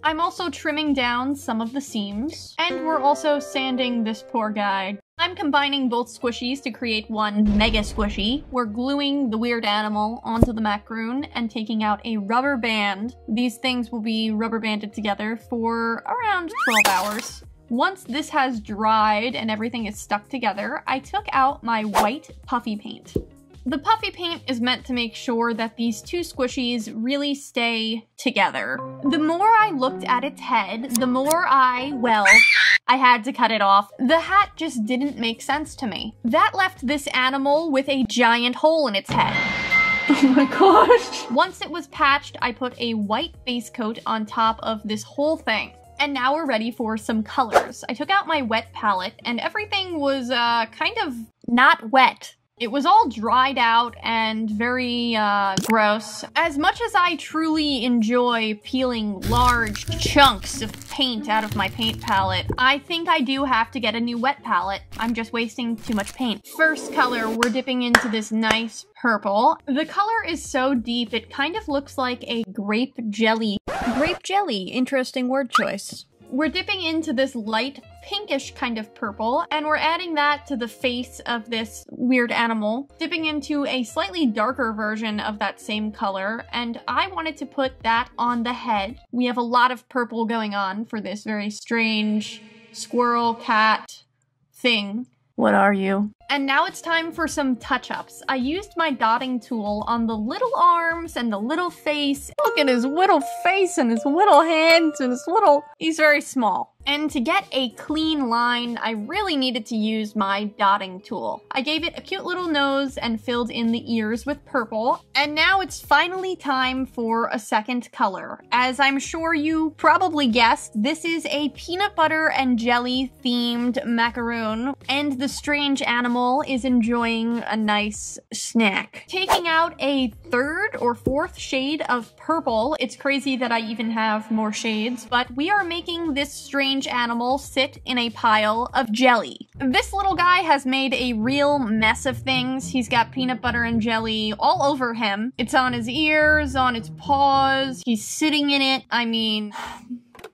I'm also trimming down some of the seams, and we're also sanding this poor guy. I'm combining both squishies to create one mega squishy. We're gluing the weird animal onto the macaroon and taking out a rubber band. These things will be rubber banded together for around 12 hours. Once this has dried and everything is stuck together, I took out my white puffy paint. The puffy paint is meant to make sure that these two squishies really stay together. The more I looked at its head, the more I had to cut it off. The hat just didn't make sense to me. That left this animal with a giant hole in its head. Oh my gosh. Once it was patched, I put a white base coat on top of this whole thing. And now we're ready for some colors. I took out my wet palette and everything was kind of not wet. It was all dried out and very gross. As much as I truly enjoy peeling large chunks of paint out of my paint palette, I think I do have to get a new wet palette. I'm just wasting too much paint. First color, we're dipping into this nice purple. The color is so deep, it kind of looks like a grape jelly. Grape jelly, interesting word choice. We're dipping into this light pinkish kind of purple, and we're adding that to the face of this weird animal, dipping into a slightly darker version of that same color, and I wanted to put that on the head. We have a lot of purple going on for this very strange squirrel cat thing. What are you? And now it's time for some touch-ups. I used my dotting tool on the little arms and the little face. Look at his little face and his little hands and his little... He's very small. And to get a clean line, I really needed to use my dotting tool. I gave it a cute little nose and filled in the ears with purple. And now it's finally time for a second color. As I'm sure you probably guessed, this is a peanut butter and jelly themed macaroon. And the strange animal is enjoying a nice snack. Taking out a third or fourth shade of purple. It's crazy that I even have more shades, but we are making this strange animal sit in a pile of jelly. This little guy has made a real mess of things. He's got peanut butter and jelly all over him. It's on his ears, on his paws. He's sitting in it. I mean,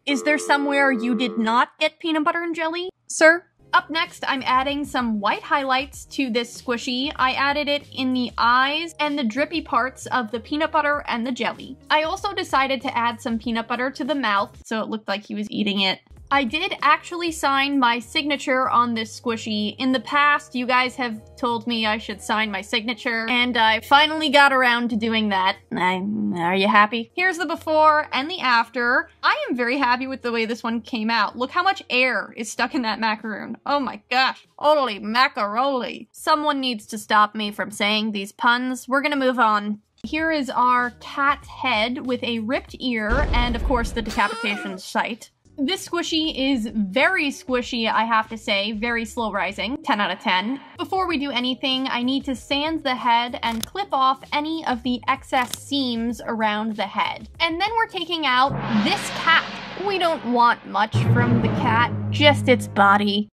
is there somewhere you did not get peanut butter and jelly, sir? Up next, I'm adding some white highlights to this squishy. I added it in the eyes and the drippy parts of the peanut butter and the jelly. I also decided to add some peanut butter to the mouth, so it looked like he was eating it. I did actually sign my signature on this squishy. In the past, you guys have told me I should sign my signature, and I finally got around to doing that. Are you happy? Here's the before and the after. I am very happy with the way this one came out. Look how much air is stuck in that macaroon. Oh my gosh. Holy macaroni. Someone needs to stop me from saying these puns. We're gonna move on. Here is our cat head with a ripped ear and, of course, the decapitation site. This squishy is very squishy, I have to say, very slow rising, 10 out of 10. Before we do anything, I need to sand the head and clip off any of the excess seams around the head. And then we're taking out this cat. We don't want much from the cat, just its body.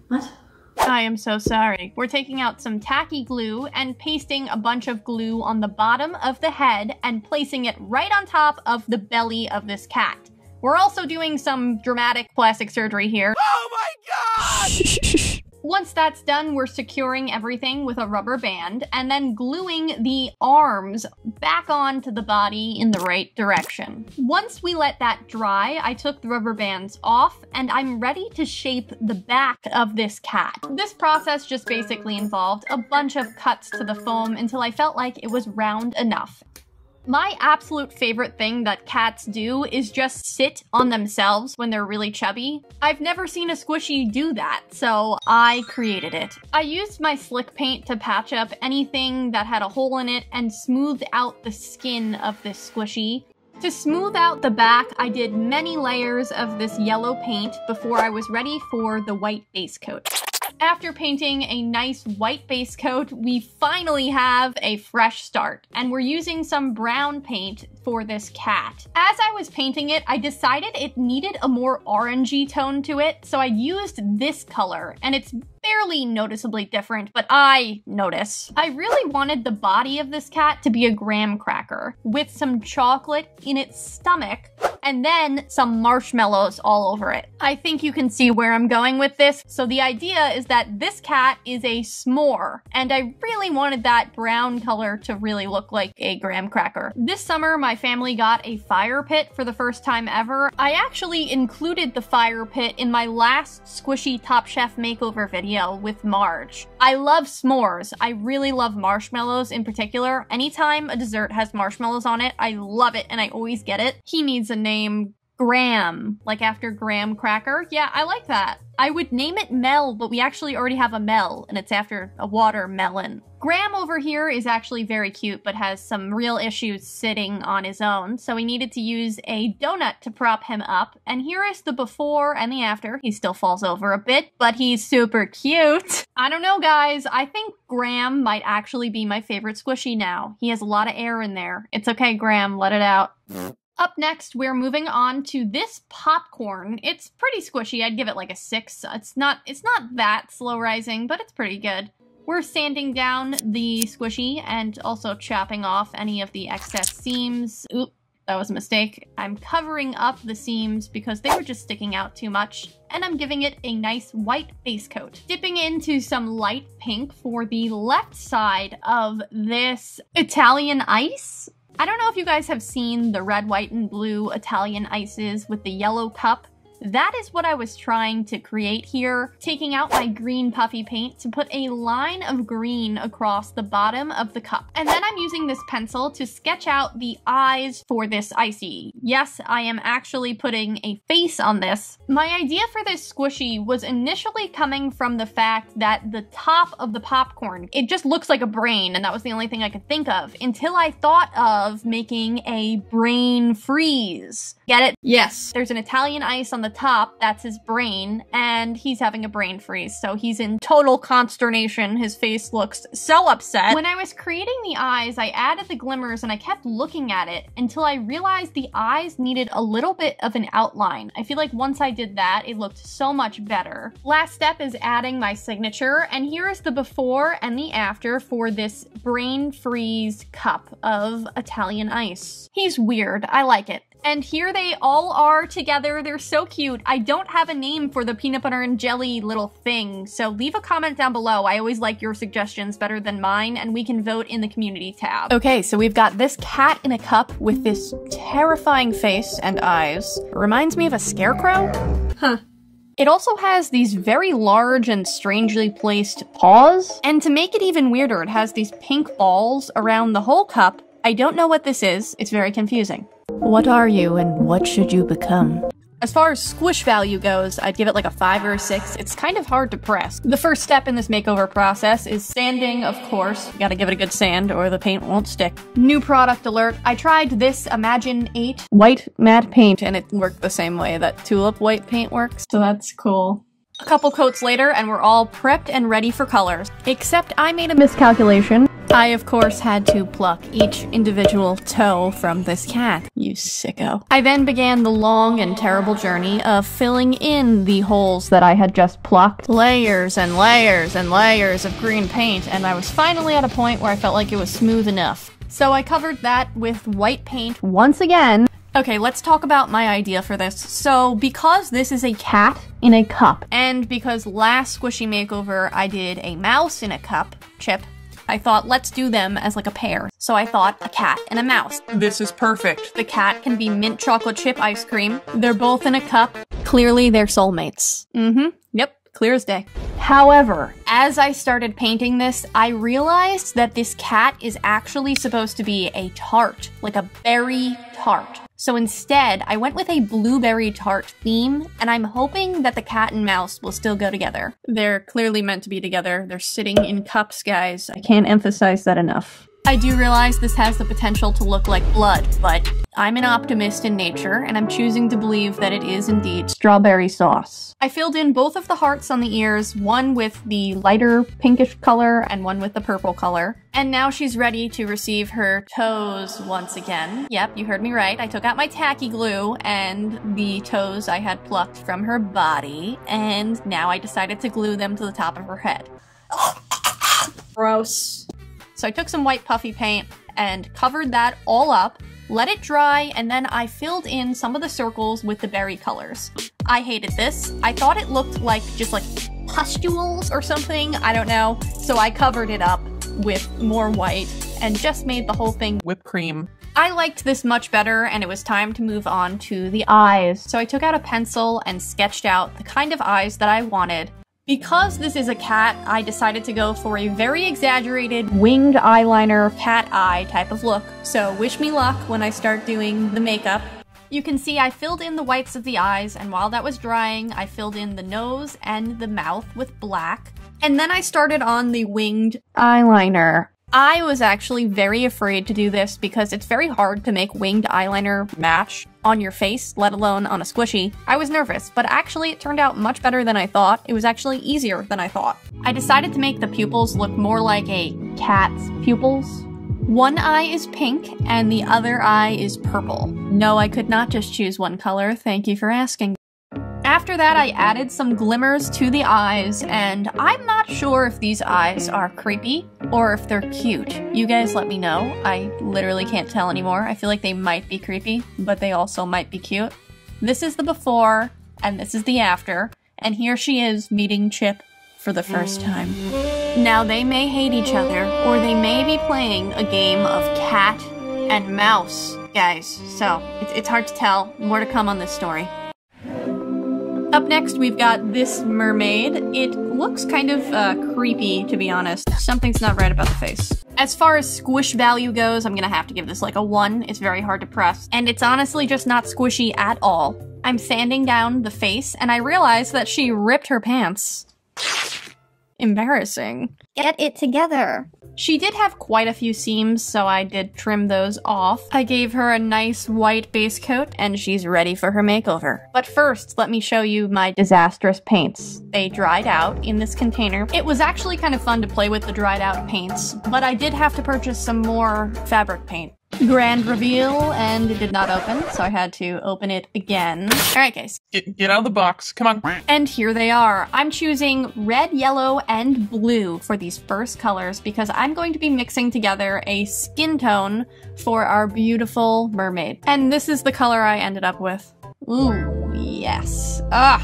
What? I am so sorry. We're taking out some tacky glue and pasting a bunch of glue on the bottom of the head and placing it right on top of the belly of this cat. We're also doing some dramatic plastic surgery here. Oh my god! Once that's done, we're securing everything with a rubber band and then gluing the arms back onto the body in the right direction. Once we let that dry, I took the rubber bands off and I'm ready to shape the back of this cat. This process just basically involved a bunch of cuts to the foam until I felt like it was round enough. My absolute favorite thing that cats do is just sit on themselves when they're really chubby. I've never seen a squishy do that, so I created it. I used my slick paint to patch up anything that had a hole in it and smooth out the skin of this squishy. To smooth out the back, I did many layers of this yellow paint before I was ready for the white base coat. After painting a nice white base coat, we finally have a fresh start, and we're using some brown paint for this cat. As I was painting it, I decided it needed a more orangey tone to it, so I used this color, and it's barely noticeably different, but I notice. I really wanted the body of this cat to be a graham cracker with some chocolate in its stomach and then some marshmallows all over it. I think you can see where I'm going with this. So the idea is that this cat is a s'more, and I really wanted that brown color to really look like a graham cracker. This summer, my family got a fire pit for the first time ever. I actually included the fire pit in my last Squishy Top Chef makeover video with Marge. I love s'mores. I really love marshmallows in particular. Anytime a dessert has marshmallows on it, I love it and I always get it. He needs a name. Graham, like after graham cracker. Yeah, I like that. I would name it Mel, but we actually already have a Mel, and it's after a watermelon. Graham over here is actually very cute, but has some real issues sitting on his own, so we needed to use a donut to prop him up. And here is the before and the after. He still falls over a bit, but he's super cute. I don't know, guys. I think Graham might actually be my favorite squishy now. He has a lot of air in there. It's okay, Graham. Let it out. Up next, we're moving on to this popcorn. It's pretty squishy. I'd give it like a 6. It's not that slow rising, but it's pretty good. We're sanding down the squishy and also chopping off any of the excess seams. Oop, that was a mistake. I'm covering up the seams because they were just sticking out too much, and I'm giving it a nice white base coat. Dipping into some light pink for the left side of this Italian ice. I don't know if you guys have seen the red, white, and blue Italian ices with the yellow cup. That is what I was trying to create here, taking out my green puffy paint to put a line of green across the bottom of the cup. And then I'm using this pencil to sketch out the eyes for this icy. Yes, I am actually putting a face on this. My idea for this squishy was initially coming from the fact that the top of the popcorn, it just looks like a brain, and that was the only thing I could think of, until I thought of making a brain freeze. Get it? Yes. There's an Italian ice on the top, that's his brain, and he's having a brain freeze, so he's in total consternation. His face looks so upset. When I was creating the eyes, I added the glimmers and I kept looking at it until I realized the eyes needed a little bit of an outline. I feel like once I did that, it looked so much better. Last step is adding my signature, and here is the before and the after for this brain freeze cup of Italian ice. He's weird. I like it. And here they all are together. They're so cute. I don't have a name for the peanut butter and jelly little thing, so leave a comment down below. I always like your suggestions better than mine, and we can vote in the community tab. Okay, so we've got this cat in a cup with this terrifying face and eyes. It reminds me of a scarecrow? Huh. It also has these very large and strangely placed paws. And to make it even weirder, it has these pink balls around the whole cup. I don't know what this is. It's very confusing. What are you and what should you become? As far as squish value goes, I'd give it like a 5 or a 6. It's kind of hard to press. The first step in this makeover process is sanding, of course. You gotta give it a good sand or the paint won't stick. New product alert. I tried this Imagine 8 white matte paint and it worked the same way that tulip white paint works, so that's cool. A couple coats later and we're all prepped and ready for colors. Except I made a miscalculation. I, of course, had to pluck each individual toe from this cat. You sicko. I then began the long and terrible journey of filling in the holes that I had just plucked. Layers and layers and layers of green paint, and I was finally at a point where I felt like it was smooth enough. So I covered that with white paint once again. Okay, let's talk about my idea for this. So, because this is a cat in a cup, and because last Squishy Makeover I did a mouse in a cup, Chip, I thought, let's do them as like a pair. So I thought a cat and a mouse. This is perfect. The cat can be mint chocolate chip ice cream. They're both in a cup. Clearly they're soulmates. Yep, clear as day. However, as I started painting this, I realized that this cat is actually supposed to be a tart, like a berry tart. So instead, I went with a blueberry tart theme, and I'm hoping that the cat and mouse will still go together. They're clearly meant to be together. They're sitting in cups, guys. I can't emphasize that enough. I do realize this has the potential to look like blood, but I'm an optimist in nature, and I'm choosing to believe that it is indeed strawberry sauce. I filled in both of the hearts on the ears, one with the lighter pinkish color and one with the purple color. And now she's ready to receive her toes once again. Yep, you heard me right. I took out my tacky glue and the toes I had plucked from her body, and now I decided to glue them to the top of her head. Gross. So I took some white puffy paint and covered that all up, let it dry, and then I filled in some of the circles with the berry colors. I hated this. I thought it looked like just like pustules or something, I don't know. So I covered it up with more white and just made the whole thing Whipped cream. I liked this much better, and it was time to move on to the eyes. So I took out a pencil and sketched out the kind of eyes that I wanted. Because this is a cat, I decided to go for a very exaggerated winged eyeliner cat eye type of look. So wish me luck when I start doing the makeup. You can see I filled in the whites of the eyes, and while that was drying, I filled in the nose and the mouth with black. And then I started on the winged eyeliner. I was actually very afraid to do this because it's very hard to make winged eyeliner match on your face, let alone on a squishy. I was nervous, but actually it turned out much better than I thought. It was actually easier than I thought. I decided to make the pupils look more like a cat's pupils. One eye is pink and the other eye is purple. No, I could not just choose one color, thank you for asking. After that, I added some glimmers to the eyes, and I'm not sure if these eyes are creepy or if they're cute. You guys let me know. I literally can't tell anymore. I feel like they might be creepy, but they also might be cute. This is the before, and this is the after, and here she is meeting Chip for the first time. Now, they may hate each other, or they may be playing a game of cat and mouse, guys, so it's hard to tell. More to come on this story. Up next, we've got this mermaid. It looks kind of creepy, to be honest. Something's not right about the face. As far as squish value goes, I'm gonna have to give this like a 1. It's very hard to press. And it's honestly just not squishy at all. I'm sanding down the face, and I realize that she ripped her pants. Embarrassing. Get it together. She did have quite a few seams, so I did trim those off. I gave her a nice white base coat, and she's ready for her makeover. But first, let me show you my disastrous paints. They dried out in this container. It was actually kind of fun to play with the dried out paints, but I did have to purchase some more fabric paint. Grand reveal, and it did not open, so I had to open it again. Alright guys. Get out of the box. Come on. And here they are. I'm choosing red, yellow, and blue for these first colors because I'm going to be mixing together a skin tone for our beautiful mermaid. And this is the color I ended up with. Ooh, yes. Ah,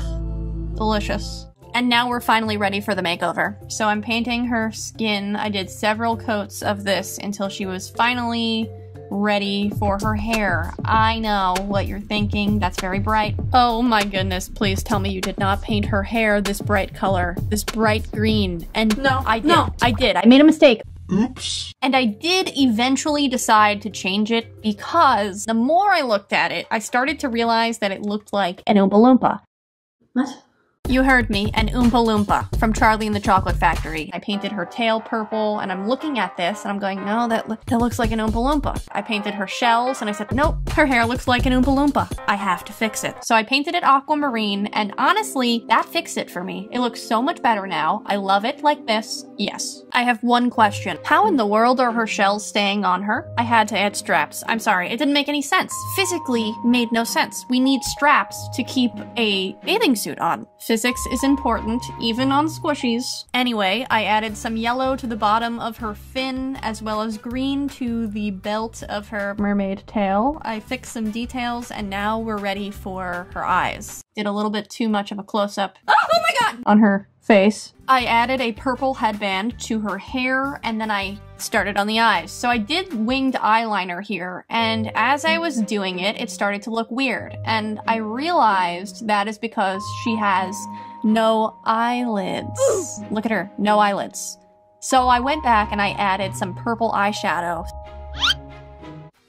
delicious. And now we're finally ready for the makeover. So I'm painting her skin. I did several coats of this until she was finally ready for her hair. I know what you're thinking. That's very bright. Oh my goodness, please tell me you did not paint her hair this bright color, this bright green. And no, I did. I made a mistake. Oops. And I did eventually decide to change it because the more I looked at it, I started to realize that it looked like an Oompa Loompa. What? You heard me, an Oompa Loompa from Charlie and the Chocolate Factory. I painted her tail purple, and I'm looking at this, and I'm going, no, that looks like an Oompa Loompa. I painted her shells, and I said, nope, her hair looks like an Oompa Loompa. I have to fix it. So I painted it aquamarine, and honestly, that fixed it for me. It looks so much better now. I love it like this. Yes. I have one question. How in the world are her shells staying on her? I had to add straps. I'm sorry, it didn't make any sense. Physically made no sense. We need straps to keep a bathing suit on. Physics is important, even on squishies. Anyway, I added some yellow to the bottom of her fin, as well as green to the belt of her mermaid tail. I fixed some details, and now we're ready for her eyes. Did a little bit too much of a close-up. Oh my god! On her face. I added a purple headband to her hair, and then I started on the eyes. So I did winged eyeliner here, and as I was doing it, it started to look weird. And I realized that is because she has no eyelids. Look at her, no eyelids. So I went back and I added some purple eyeshadow.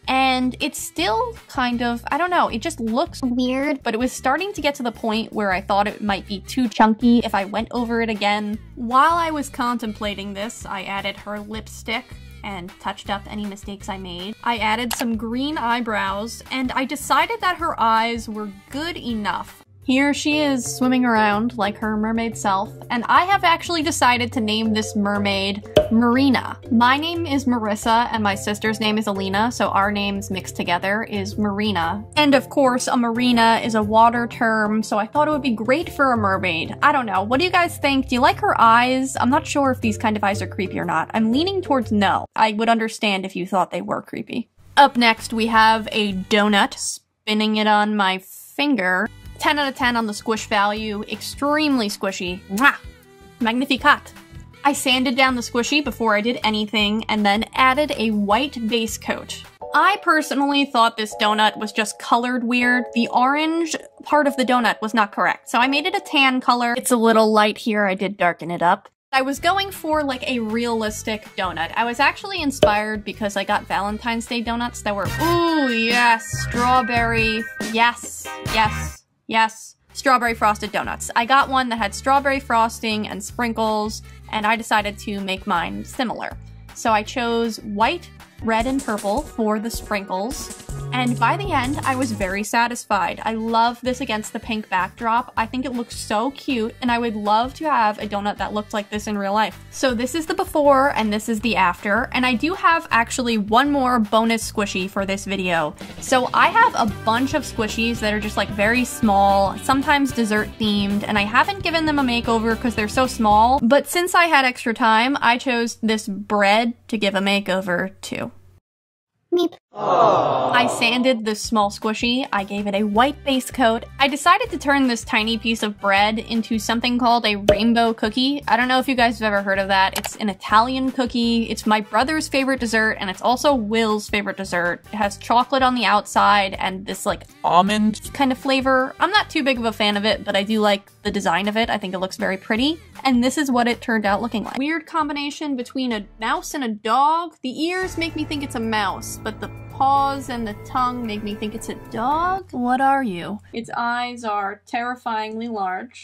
And it's still kind of, I don't know, it just looks weird, but it was starting to get to the point where I thought it might be too chunky if I went over it again. While I was contemplating this, I added her lipstick and touched up any mistakes I made. I added some green eyebrows, and I decided that her eyes were good enough. Here she is swimming around like her mermaid self, and I have actually decided to name this mermaid Marina. My name is Marissa and my sister's name is Alina, so our names mixed together is Marina. And of course, a marina is a water term, so I thought it would be great for a mermaid. I don't know, what do you guys think? Do you like her eyes? I'm not sure if these kind of eyes are creepy or not. I'm leaning towards no. I would understand if you thought they were creepy. Up next, we have a donut, spinning it on my finger. 10 out of 10 on the squish value, extremely squishy. Mwah! Magnificat. I sanded down the squishy before I did anything and then added a white base coat. I personally thought this donut was just colored weird. The orange part of the donut was not correct, so I made it a tan color. It's a little light here, I did darken it up. I was going for like a realistic donut. I was actually inspired because I got Valentine's Day donuts that were, ooh, yes, strawberry, yes, yes, yes, strawberry frosted donuts. I got one that had strawberry frosting and sprinkles, and I decided to make mine similar. So I chose white, red, and purple for the sprinkles, and by the end, I was very satisfied. I love this against the pink backdrop. I think it looks so cute, and I would love to have a donut that looked like this in real life. So this is the before, and this is the after, and I do have actually one more bonus squishy for this video. So I have a bunch of squishies that are just like very small, sometimes dessert themed, and I haven't given them a makeover because they're so small, but since I had extra time, I chose this bread to give a makeover to. Meep. I sanded this small squishy, I gave it a white base coat. I decided to turn this tiny piece of bread into something called a rainbow cookie. I don't know if you guys have ever heard of that. It's an Italian cookie. It's my brother's favorite dessert, and it's also Will's favorite dessert. It has chocolate on the outside and this like Almond. kind of flavor. I'm not too big of a fan of it, but I do like the design of it. I think it looks very pretty. And this is what it turned out looking like. Weird combination between a mouse and a dog. The ears make me think it's a mouse, but the paws and the tongue make me think it's a dog. What are you? Its eyes are terrifyingly large.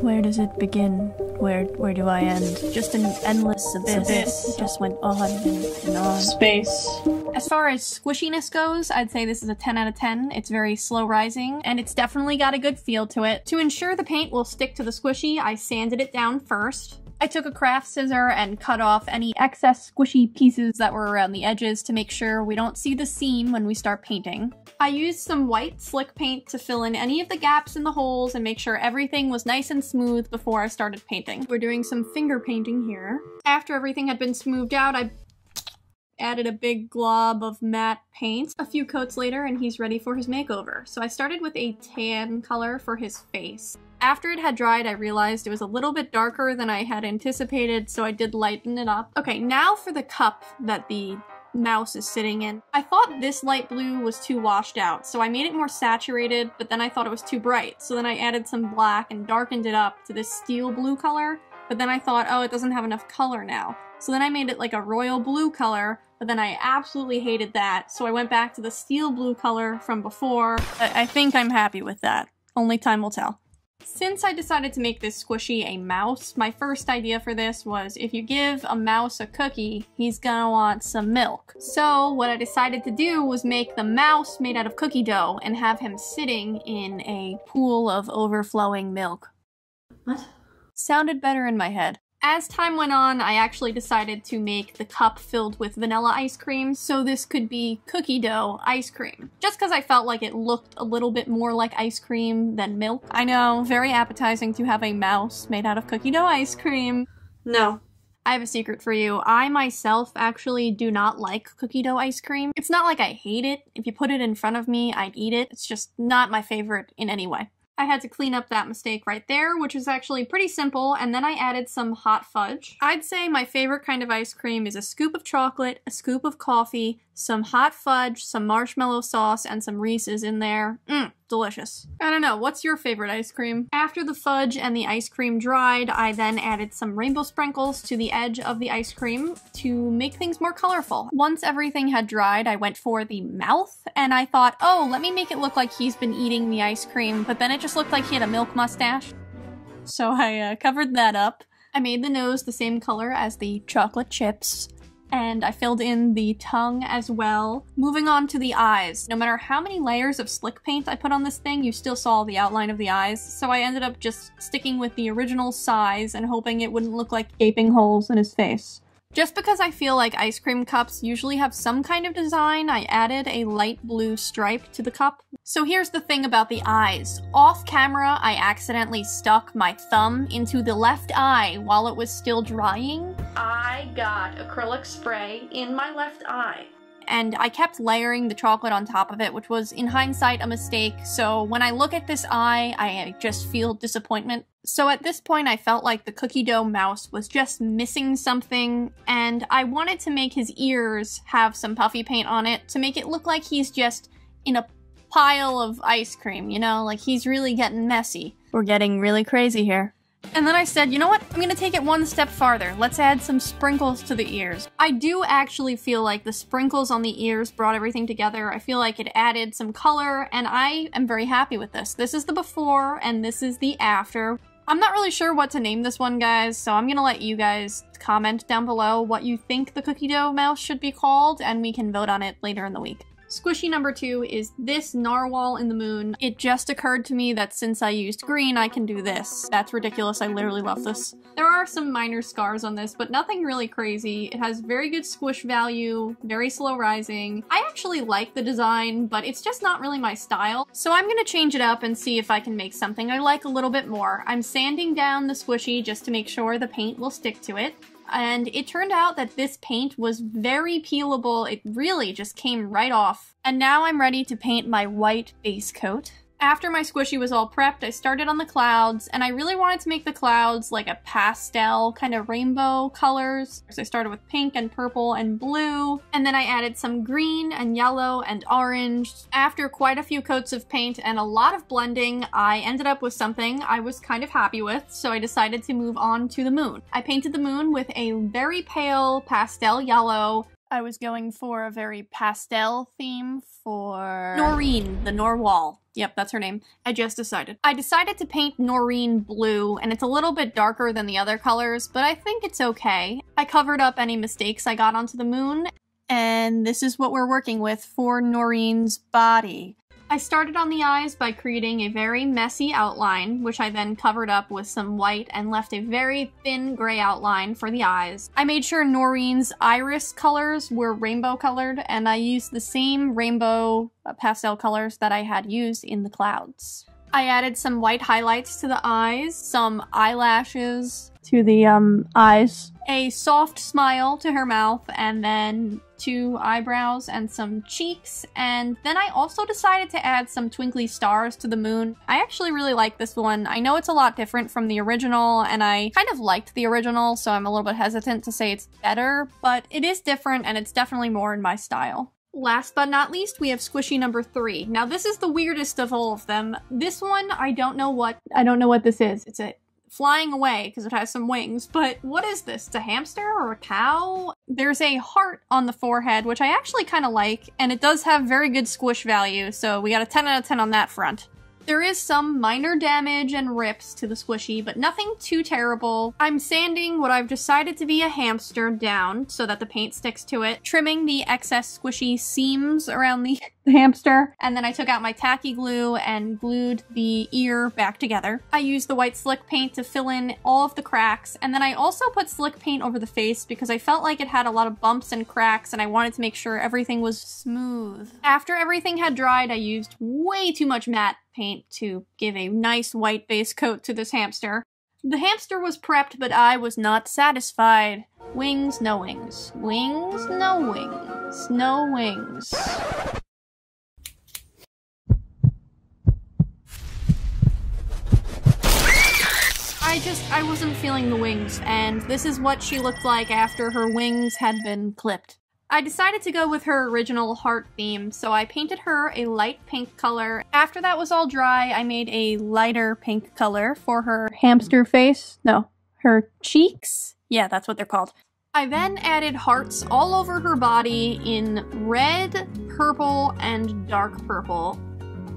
Where does it begin? Where do I end? Just an endless abyss. It just went on and on. Space. As far as squishiness goes, I'd say this is a 10 out of 10. It's very slow rising, and it's definitely got a good feel to it. To ensure the paint will stick to the squishy, I sanded it down first. I took a craft scissor and cut off any excess squishy pieces that were around the edges to make sure we don't see the seam when we start painting. I used some white slick paint to fill in any of the gaps in the holes and make sure everything was nice and smooth before I started painting. We're doing some finger painting here. After everything had been smoothed out, I added a big glob of matte paint. A few coats later and he's ready for his makeover. So I started with a tan color for his face. After it had dried, I realized it was a little bit darker than I had anticipated, so I did lighten it up. Okay, now for the cup that the mouse is sitting in. I thought this light blue was too washed out, so I made it more saturated, but then I thought it was too bright. So then I added some black and darkened it up to this steel blue color, but then I thought, oh, it doesn't have enough color now. So then I made it like a royal blue color, but then I absolutely hated that, so I went back to the steel blue color from before. I think I'm happy with that. Only time will tell. Since I decided to make this squishy a mouse, my first idea for this was if you give a mouse a cookie, he's gonna want some milk. So what I decided to do was make the mouse made out of cookie dough and have him sitting in a pool of overflowing milk. What? Sounded better in my head. As time went on, I actually decided to make the cup filled with vanilla ice cream, so this could be cookie dough ice cream. Just because I felt like it looked a little bit more like ice cream than milk. I know, very appetizing to have a mouse made out of cookie dough ice cream. No. I have a secret for you. I myself actually do not like cookie dough ice cream. It's not like I hate it. If you put it in front of me, I'd eat it. It's just not my favorite in any way. I had to clean up that mistake right there, which was actually pretty simple, and then I added some hot fudge. I'd say my favorite kind of ice cream is a scoop of chocolate, a scoop of coffee, some hot fudge, some marshmallow sauce, and some Reese's in there. Delicious. I don't know, what's your favorite ice cream? After the fudge and the ice cream dried, I then added some rainbow sprinkles to the edge of the ice cream to make things more colorful. Once everything had dried, I went for the mouth, and I thought, oh, let me make it look like he's been eating the ice cream, but then it just looked like he had a milk mustache. So I covered that up. I made the nose the same color as the chocolate chips, and I filled in the tongue as well. Moving on to the eyes. No matter how many layers of slick paint I put on this thing, you still saw the outline of the eyes, so I ended up just sticking with the original size and hoping it wouldn't look like gaping holes in his face. Just because I feel like ice cream cups usually have some kind of design, I added a light blue stripe to the cup. So here's the thing about the eyes. Off camera, I accidentally stuck my thumb into the left eye while it was still drying. I got acrylic spray in my left eye. And I kept layering the chocolate on top of it, which was, in hindsight, a mistake. So when I look at this eye, I just feel disappointment. So at this point, I felt like the cookie dough mouse was just missing something, and I wanted to make his ears have some puffy paint on it to make it look like he's just in a pile of ice cream, you know? Like he's really getting messy. We're getting really crazy here. And then I said, you know what? I'm gonna take it one step farther. Let's add some sprinkles to the ears. I do actually feel like the sprinkles on the ears brought everything together. I feel like it added some color, and I am very happy with this. This is the before, and this is the after. I'm not really sure what to name this one, guys, so I'm gonna let you guys comment down below what you think the cookie dough mouse should be called, and we can vote on it later in the week. Squishy number 2 is this narwhal in the moon. It just occurred to me that since I used green, I can do this. That's ridiculous. I literally love this. There are some minor scars on this, but nothing really crazy. It has very good squish value, very slow rising. I actually like the design, but it's just not really my style. So I'm gonna change it up and see if I can make something I like a little bit more. I'm sanding down the squishy just to make sure the paint will stick to it. And it turned out that this paint was very peelable. It really just came right off. And now I'm ready to paint my white base coat. After my squishy was all prepped, I started on the clouds, and I really wanted to make the clouds like a pastel kind of rainbow colors. So I started with pink and purple and blue, and then I added some green and yellow and orange. After quite a few coats of paint and a lot of blending, I ended up with something I was kind of happy with, so I decided to move on to the moon. I painted the moon with a very pale pastel yellow. I was going for a very pastel theme for Noreen, the Norwal. Yep, that's her name. I decided to paint Noreen blue, and it's a little bit darker than the other colors, but I think it's okay. I covered up any mistakes I got onto the moon, and this is what we're working with for Noreen's body. I started on the eyes by creating a very messy outline, which I then covered up with some white and left a very thin gray outline for the eyes. I made sure Noreen's iris colors were rainbow colored, and I used the same rainbow pastel colors that I had used in the clouds. I added some white highlights to the eyes, some eyelashes to the eyes, a soft smile to her mouth, and then 2 eyebrows and some cheeks, and then I also decided to add some twinkly stars to the moon. I actually really like this one. I know it's a lot different from the original, and I kind of liked the original, so I'm a little bit hesitant to say it's better, but it is different and it's definitely more in my style. Last but not least, we have Squishy number 3. Now this is the weirdest of all of them. This one, I don't know what this is. It's a flying away because it has some wings, but what is this? It's a hamster or a cow? There's a heart on the forehead, which I actually kind of like, and it does have very good squish value, so we got a 10 out of 10 on that front. There is some minor damage and rips to the squishy, but nothing too terrible. I'm sanding what I've decided to be a hamster down so that the paint sticks to it, trimming the excess squishy seams around the hamster, and then I took out my tacky glue and glued the ear back together. I used the white slick paint to fill in all of the cracks, and then I also put slick paint over the face because I felt like it had a lot of bumps and cracks, and I wanted to make sure everything was smooth. After everything had dried, I used way too much matte paint to give a nice white base coat to this hamster. The hamster was prepped, but I was not satisfied. Wings, no wings. Wings, no wings. No wings. I wasn't feeling the wings, and this is what she looked like after her wings had been clipped. I decided to go with her original heart theme, so I painted her a light pink color. After that was all dry, I made a lighter pink color for her hamster face. No, her cheeks? Yeah, that's what they're called. I then added hearts all over her body in red, purple, and dark purple.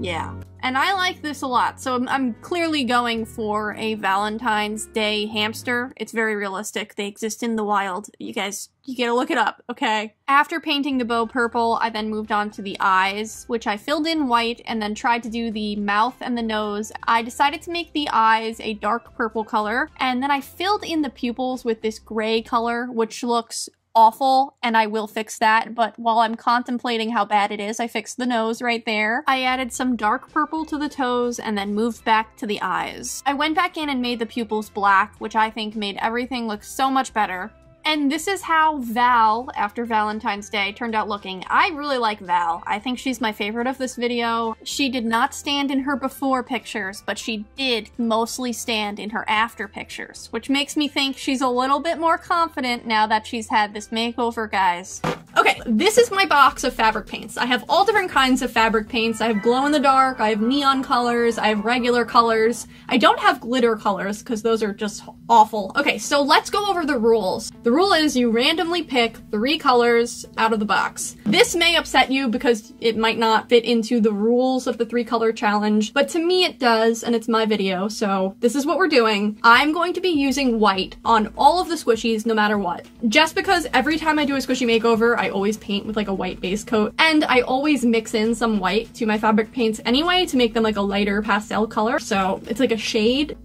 Yeah. And I like this a lot, so I'm clearly going for a Valentine's Day hamster. It's very realistic. They exist in the wild. You guys, you gotta look it up, okay? After painting the bow purple, I then moved on to the eyes, which I filled in white and then tried to do the mouth and the nose. I decided to make the eyes a dark purple color, and then I filled in the pupils with this gray color, which looks awful, and I will fix that, but while I'm contemplating how bad it is, I fixed the nose right there. I added some dark purple to the toes and then moved back to the eyes. I went back in and made the pupils black, which I think made everything look so much better. And this is how Val, after Valentine's Day, turned out looking. I really like Val. I think she's my favorite of this video. She did not stand in her before pictures, but she did mostly stand in her after pictures, which makes me think she's a little bit more confident now that she's had this makeover, guys. Okay, this is my box of fabric paints. I have all different kinds of fabric paints. I have glow in the dark, I have neon colors, I have regular colors. I don't have glitter colors because those are just awful. Okay, so let's go over the rules. The rule is you randomly pick 3 colors out of the box. This may upset you because it might not fit into the rules of the 3-color challenge, but to me it does, and it's my video, so this is what we're doing. I'm going to be using white on all of the squishies no matter what. Just because every time I do a squishy makeover, I always paint with like a white base coat, and I always mix in some white to my fabric paints anyway to make them like a lighter pastel color, so it's like a shade.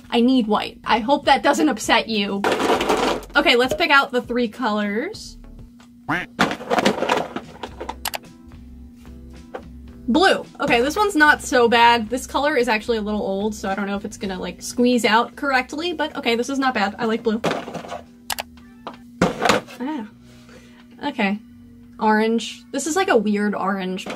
I need white. I hope that doesn't upset you. Okay, let's pick out the 3 colors. Blue. Okay, this one's not so bad. This color is actually a little old, so I don't know if it's gonna like squeeze out correctly, but okay, this is not bad. I like blue. Ah. Okay. Orange. This is like a weird orange.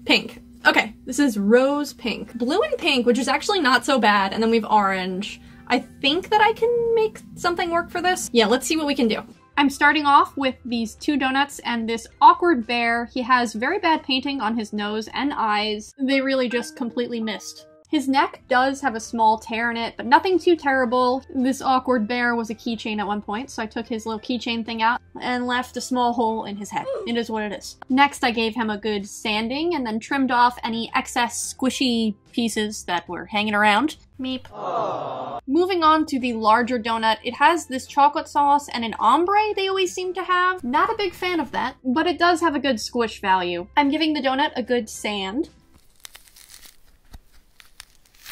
Pink. Okay, this is rose pink. Blue and pink, which is actually not so bad, and then we have orange. I think that I can make something work for this. Yeah, let's see what we can do. I'm starting off with these 2 donuts and this awkward bear. He has very bad painting on his nose and eyes. They really just completely missed. His neck does have a small tear in it, but nothing too terrible. This awkward bear was a keychain at one point, so I took his little keychain thing out and left a small hole in his head. It is what it is. Next, I gave him a good sanding and then trimmed off any excess squishy pieces that were hanging around. Meep. Aww. Moving on to the larger donut, it has this chocolate sauce and an ombre they always seem to have. Not a big fan of that, but it does have a good squish value. I'm giving the donut a good sand.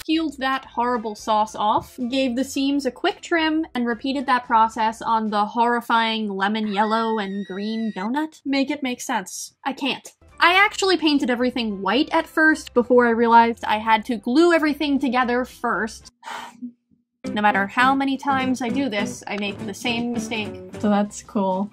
Peeled that horrible sauce off, gave the seams a quick trim, and repeated that process on the horrifying lemon yellow and green donut. Make it make sense. I can't. I actually painted everything white at first before I realized I had to glue everything together first. No matter how many times I do this, I make the same mistake. So that's cool.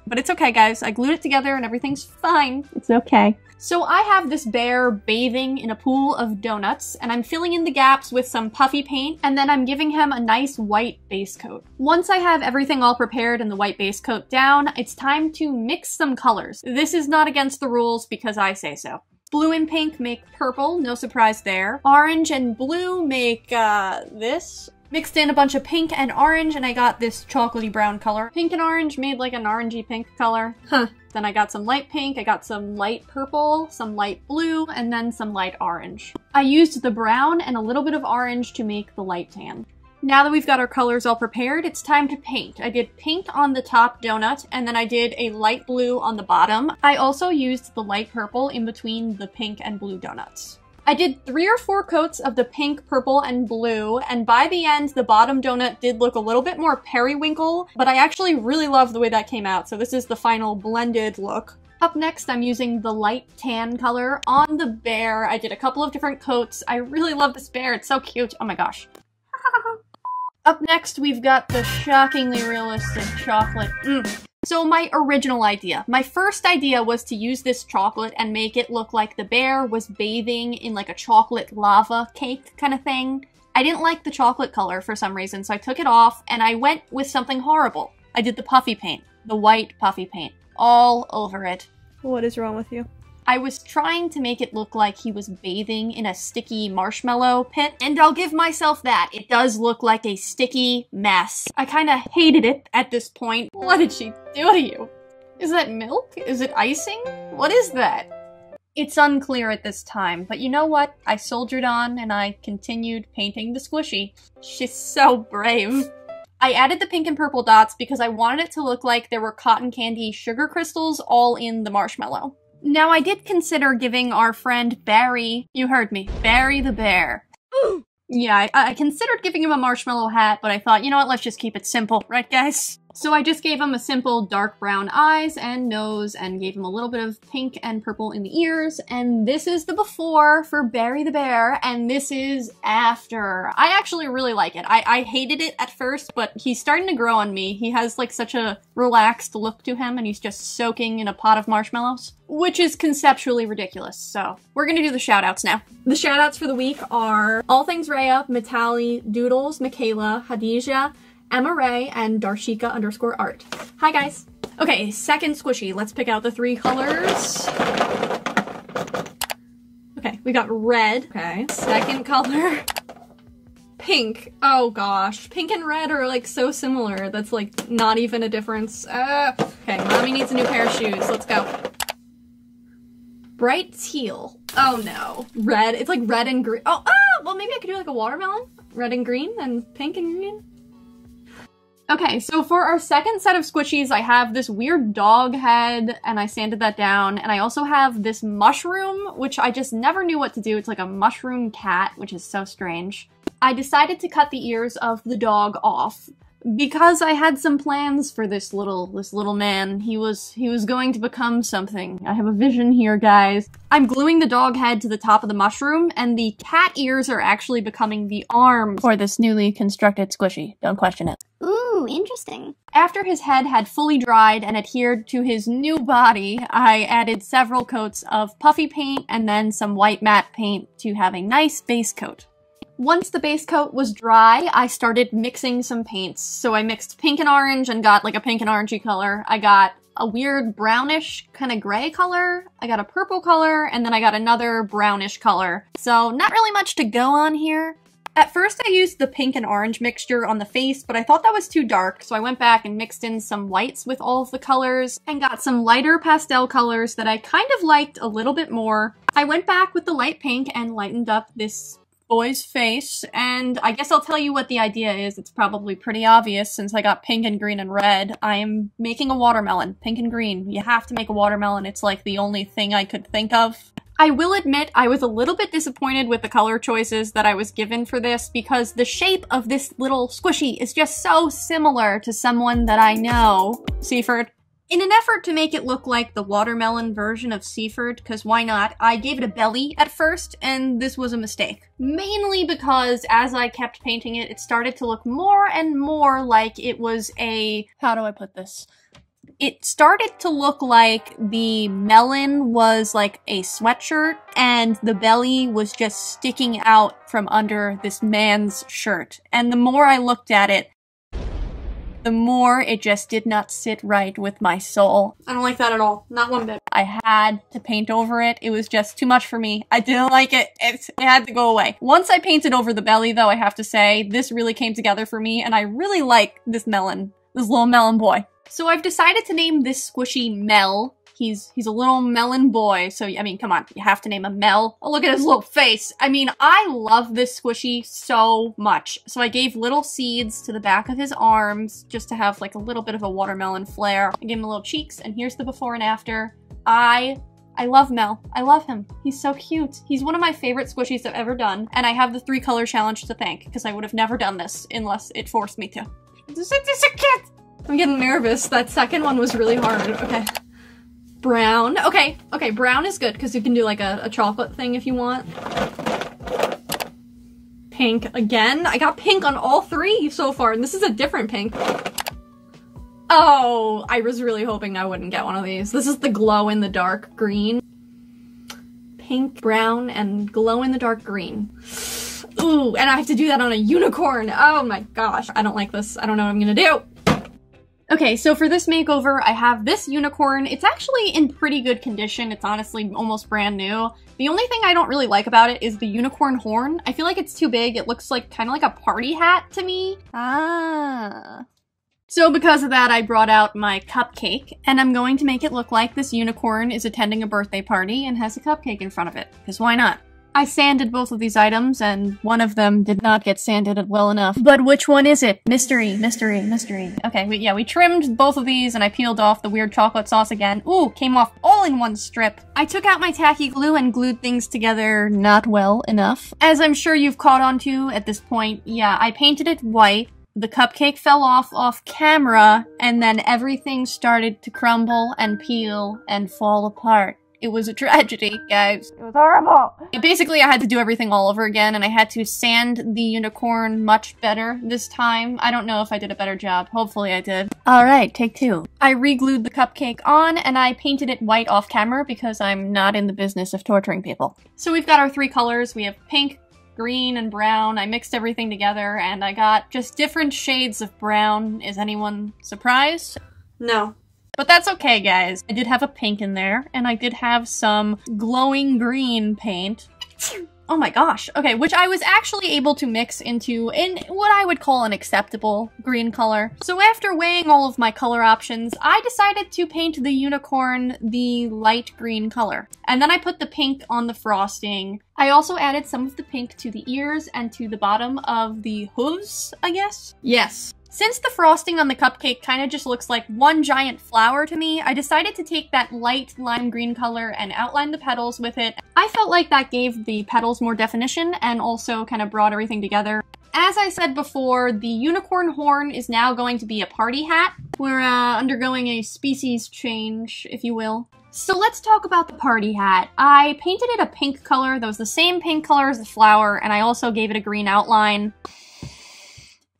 But it's okay, guys. I glued it together and everything's fine. It's okay. So I have this bear bathing in a pool of donuts, and I'm filling in the gaps with some puffy paint, and then I'm giving him a nice white base coat. Once I have everything all prepared and the white base coat down, it's time to mix some colors. This is not against the rules because I say so. Blue and pink make purple, no surprise there. Orange and blue make, this. Mixed in a bunch of pink and orange, and I got this chocolatey brown color. Pink and orange made like an orangey pink color. Huh. Then I got some light pink, I got some light purple, some light blue, and then some light orange. I used the brown and a little bit of orange to make the light tan. Now that we've got our colors all prepared, it's time to paint. I did pink on the top donut, and then I did a light blue on the bottom. I also used the light purple in between the pink and blue donuts. I did 3 or 4 coats of the pink, purple, and blue, and by the end, the bottom donut did look a little bit more periwinkle, but I actually really love the way that came out, so this is the final blended look. Up next, I'm using the light tan color on the bear. I did a couple of different coats. I really love this bear, it's so cute. Oh my gosh. Up next, we've got the shockingly realistic chocolate. So my original idea. My first idea was to use this chocolate and make it look like the bear was bathing in like a chocolate lava cake kind of thing. I didn't like the chocolate color for some reason, so I took it off and I went with something horrible. I did the puffy paint. The white puffy paint. All over it. What is wrong with you? I was trying to make it look like he was bathing in a sticky marshmallow pit, and I'll give myself that. It does look like a sticky mess. I kinda hated it at this point. What did she do to you? Is that milk? Is it icing? What is that? It's unclear at this time, but you know what? I soldiered on and I continued painting the squishy. She's so brave. I added the pink and purple dots because I wanted it to look like there were cotton candy sugar crystals all in the marshmallow. Now, I did consider giving our friend Barry, you heard me, Barry the bear. Yeah, I considered giving him a marshmallow hat, but I thought, you know what, let's just keep it simple, right guys? So I just gave him a simple dark brown eyes and nose and gave him a little bit of pink and purple in the ears. And this is the before for Barry the bear, and this is after. I actually really like it. I hated it at first, but he's starting to grow on me. He has like such a relaxed look to him, and he's just soaking in a pot of marshmallows, which is conceptually ridiculous. So we're gonna do the shoutouts now. The shoutouts for the week are All Things Rhea, Mitali, Doodles, Michaela, Hadija, Emma Ray, and Darshika_art. Hi guys! Okay, second squishy. Let's pick out the 3 colors. Okay, we got red. Okay, second color. Pink. Oh gosh. Pink and red are like so similar. That's like not even a difference. Okay, mommy needs a new pair of shoes. Let's go. Bright teal. Oh no. Red. It's like red and green. Oh, well maybe I could do like a watermelon. Red and green and pink and green. Okay, so for our second set of squishies, I have this weird dog head, and I sanded that down, and I also have this mushroom, which I just never knew what to do. It's like a mushroom cat, which is so strange. I decided to cut the ears of the dog off because I had some plans for this little man. He was going to become something. I have a vision here, guys. I'm gluing the dog head to the top of the mushroom, and the cat ears are actually becoming the arms for this newly constructed squishy. Don't question it. Ooh, interesting. After his head had fully dried and adhered to his new body, I added several coats of puffy paint and then some white matte paint to have a nice base coat. Once the base coat was dry, I started mixing some paints. So I mixed pink and orange and got like a pink and orangey color. I got a weird brownish kind of gray color. I got a purple color, and then I got another brownish color. So not really much to go on here. At first I used the pink and orange mixture on the face, but I thought that was too dark, so I went back and mixed in some whites with all of the colors and got some lighter pastel colors that I kind of liked a little bit more. I went back with the light pink and lightened up this boy's face, and I guess I'll tell you what the idea is. It's probably pretty obvious since I got pink and green and red. I'm making a watermelon. Pink and green. You have to make a watermelon. It's like the only thing I could think of. I will admit I was a little bit disappointed with the color choices that I was given for this because the shape of this little squishy is just so similar to someone that I know. Seaford. In an effort to make it look like the watermelon version of Seaford, because why not, I gave it a belly at first, and this was a mistake. Mainly because as I kept painting it, it started to look more and more like it was a... how do I put this? It started to look like the melon was like a sweatshirt, and the belly was just sticking out from under this man's shirt. And the more I looked at it, the more it just did not sit right with my soul. I don't like that at all. Not one bit. I had to paint over it. It was just too much for me. I didn't like it. It had to go away. Once I painted over the belly, though, I have to say, this really came together for me, and I really like this melon. This little melon boy. So I've decided to name this squishy Mel. He's a little melon boy, so, I mean, come on, you have to name him Mel. Oh, look at his little face. I mean, I love this squishy so much. So I gave little seeds to the back of his arms, just to have, like, a little bit of a watermelon flair. I gave him little cheeks, and here's the before and after. I love Mel. I love him. He's so cute. He's one of my favorite squishies I've ever done, and I have the 3 color challenge to thank, because I would have never done this unless it forced me to. It's a kid! I'm getting nervous. That second one was really hard. Okay. Brown. Okay, brown is good because you can do like a chocolate thing if you want. Pink again. I got pink on all 3 so far, and this is a different pink. Oh, I was really hoping I wouldn't get one of these. This is the glow-in-the-dark green. Pink, brown, and glow-in-the-dark green. Ooh, and I have to do that on a unicorn. Oh my gosh. I don't like this. I don't know what I'm gonna do. Okay, so for this makeover, I have this unicorn. It's actually in pretty good condition. It's honestly almost brand new. The only thing I don't really like about it is the unicorn horn. I feel like it's too big. It looks like kind of like a party hat to me. So because of that, I brought out my cupcake, and I'm going to make it look like this unicorn is attending a birthday party and has a cupcake in front of it, because why not? I sanded both of these items, and one of them did not get sanded well enough. But which one is it? Mystery, mystery, mystery. Okay, we trimmed both of these, and I peeled off the weird chocolate sauce again. Ooh, came off all in one strip. I took out my tacky glue and glued things together not well enough. As I'm sure you've caught on to at this point, yeah, I painted it white. The cupcake fell off camera, and then everything started to crumble and peel and fall apart. It was a tragedy, guys. It was horrible. Basically, I had to do everything all over again, and I had to sand the unicorn much better this time. I don't know if I did a better job. Hopefully I did. Alright, take 2. I re-glued the cupcake on, and I painted it white off camera because I'm not in the business of torturing people. So we've got our 3 colors. We have pink, green, and brown. I mixed everything together, and I got just different shades of brown. Is anyone surprised? No. But that's okay, guys. I did have a pink in there, and I did have some glowing green paint. Oh my gosh. Okay, which I was actually able to mix into what I would call an acceptable green color. So after weighing all of my color options, I decided to paint the unicorn the light green color. And then I put the pink on the frosting. I also added some of the pink to the ears and to the bottom of the hooves, I guess? Yes. Since the frosting on the cupcake kind of just looks like one giant flower to me, I decided to take that light lime green color and outline the petals with it. I felt like that gave the petals more definition and also kind of brought everything together. As I said before, the unicorn horn is now going to be a party hat. We're undergoing a species change, if you will. So let's talk about the party hat. I painted it a pink color that was the same pink color as the flower, and I also gave it a green outline.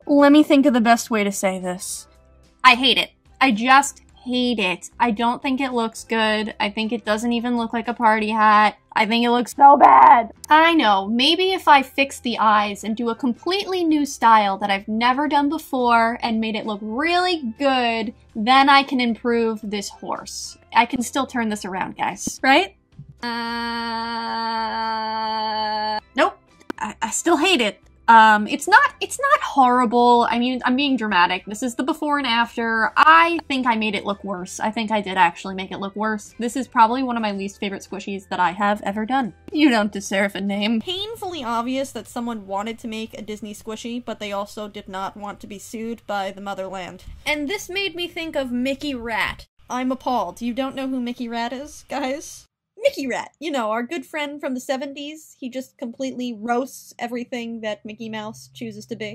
Let me think of the best way to say this. I hate it. I just hate it. I don't think it looks good. I think it doesn't even look like a party hat. I think it looks so bad. I know, maybe if I fix the eyes and do a completely new style that I've never done before and made it look really good, then I can improve this horse. I can still turn this around, guys. Right? Nope. I still hate it. It's not horrible. I mean, I'm being dramatic. This is the before and after. I think I made it look worse. I think I did actually make it look worse. This is probably one of my least favorite squishies that I have ever done. You don't deserve a name. Painfully obvious that someone wanted to make a Disney squishy, but they also did not want to be sued by the motherland. And this made me think of Mickey Rat. I'm appalled. You don't know who Mickey Rat is, guys? Mickey Rat, you know, our good friend from the 70s. He just completely roasts everything that Mickey Mouse chooses to be.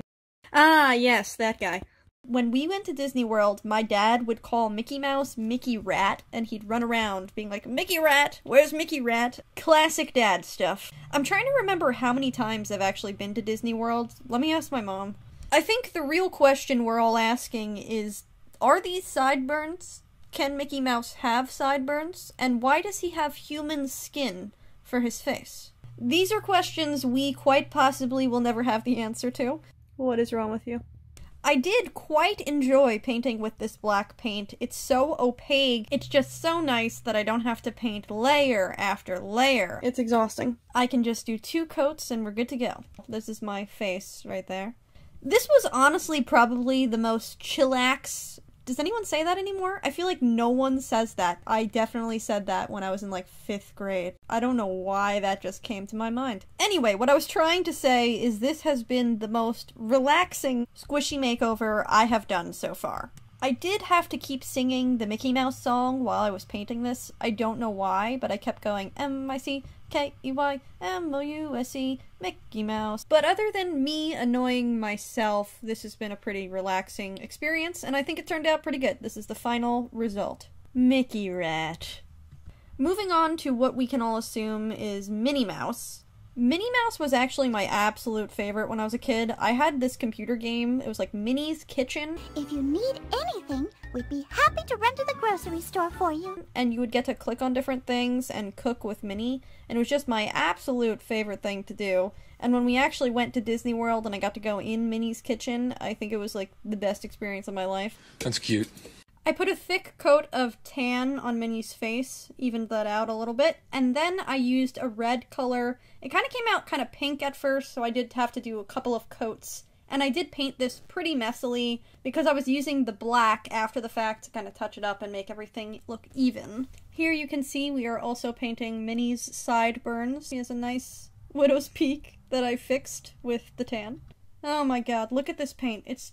Ah, yes, that guy. When we went to Disney World, my dad would call Mickey Mouse Mickey Rat, and he'd run around being like, Mickey Rat, where's Mickey Rat? Classic dad stuff. I'm trying to remember how many times I've actually been to Disney World. Let me ask my mom. I think the real question we're all asking is, are these sideburns? Can Mickey Mouse have sideburns? And why does he have human skin for his face? These are questions we quite possibly will never have the answer to. What is wrong with you? I did quite enjoy painting with this black paint. It's so opaque. It's just so nice that I don't have to paint layer after layer. It's exhausting. I can just do 2 coats and we're good to go. This is my face right there. This was honestly probably the most chillax. Does anyone say that anymore? I feel like no one says that. I definitely said that when I was in like 5th grade. I don't know why that just came to my mind. Anyway, what I was trying to say is this has been the most relaxing Squishy Makeover I have done so far. I did have to keep singing the Mickey Mouse song while I was painting this. I don't know why, but I kept going M-I-C-K-E-Y-M-O-U-S-E, Mickey Mouse. But other than me annoying myself, this has been a pretty relaxing experience, and I think it turned out pretty good. This is the final result. Mickey Rat. Moving on to what we can all assume is Minnie Mouse. Minnie Mouse was actually my absolute favorite when I was a kid. I had this computer game. It was like Minnie's Kitchen. If you need anything, we'd be happy to run to the grocery store for you. And you would get to click on different things and cook with Minnie. And it was just my absolute favorite thing to do. And when we actually went to Disney World and I got to go in Minnie's Kitchen, I think it was like the best experience of my life. That's cute. I put a thick coat of tan on Minnie's face, evened that out a little bit, and then I used a red color. It kind of came out kind of pink at first, so I did have to do a couple of coats. And I did paint this pretty messily because I was using the black after the fact to kind of touch it up and make everything look even. Here you can see we are also painting Minnie's sideburns. He has a nice widow's peak that I fixed with the tan. Oh my god, look at this paint. It's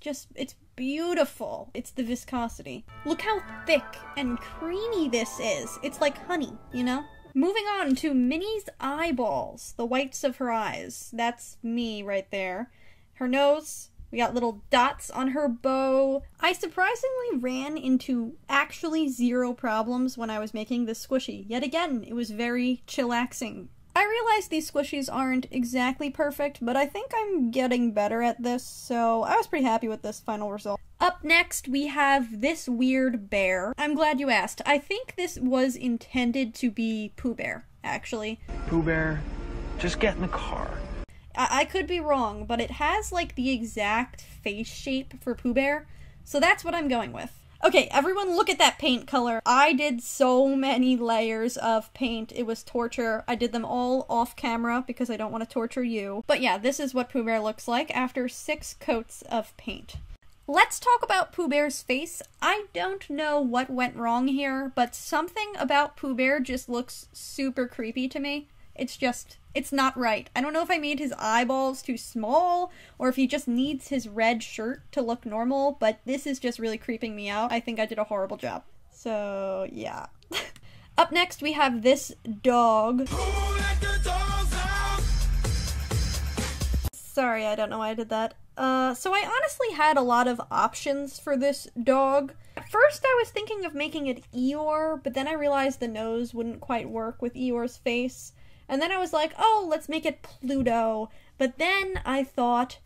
beautiful. It's the viscosity. Look how thick and creamy this is. It's like honey, you know? Moving on to Minnie's eyeballs, the whites of her eyes. That's me right there. Her nose, we got little dots on her bow. I surprisingly ran into actually 0 problems when I was making this squishy. Yet again, it was very chillaxing. I realize these squishies aren't exactly perfect, but I think I'm getting better at this, so I was pretty happy with this final result. Up next, we have this weird bear. I'm glad you asked. I think this was intended to be Pooh Bear, actually. Pooh Bear, just get in the car. I could be wrong, but it has like the exact face shape for Pooh Bear, so that's what I'm going with. Okay, everyone look at that paint color. I did so many layers of paint. It was torture. I did them all off camera because I don't want to torture you. But yeah, this is what Pooh Bear looks like after 6 coats of paint. Let's talk about Pooh Bear's face. I don't know what went wrong here, but something about Pooh Bear just looks super creepy to me. It's not right. I don't know if I made his eyeballs too small, or if he just needs his red shirt to look normal, but this is just really creeping me out. I think I did a horrible job. So, yeah. Up next, we have this dog. Sorry, I don't know why I did that. So I honestly had a lot of options for this dog. At first I was thinking of making it Eeyore, but then I realized the nose wouldn't quite work with Eeyore's face. And then I was like, oh, let's make it Pluto. But then I thought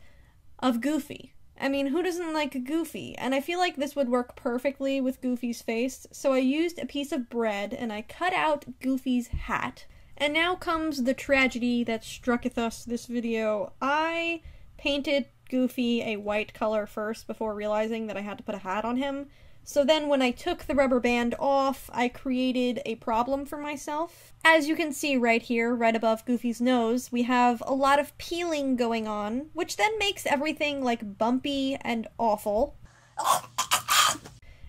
of Goofy. I mean, who doesn't like Goofy? And I feel like this would work perfectly with Goofy's face. So I used a piece of bread and I cut out Goofy's hat. And now comes the tragedy that strucketh us this video. I painted Goofy a white color first before realizing that I had to put a hat on him. So then when I took the rubber band off, I created a problem for myself. As you can see right here, right above Goofy's nose, we have a lot of peeling going on, which then makes everything like bumpy and awful.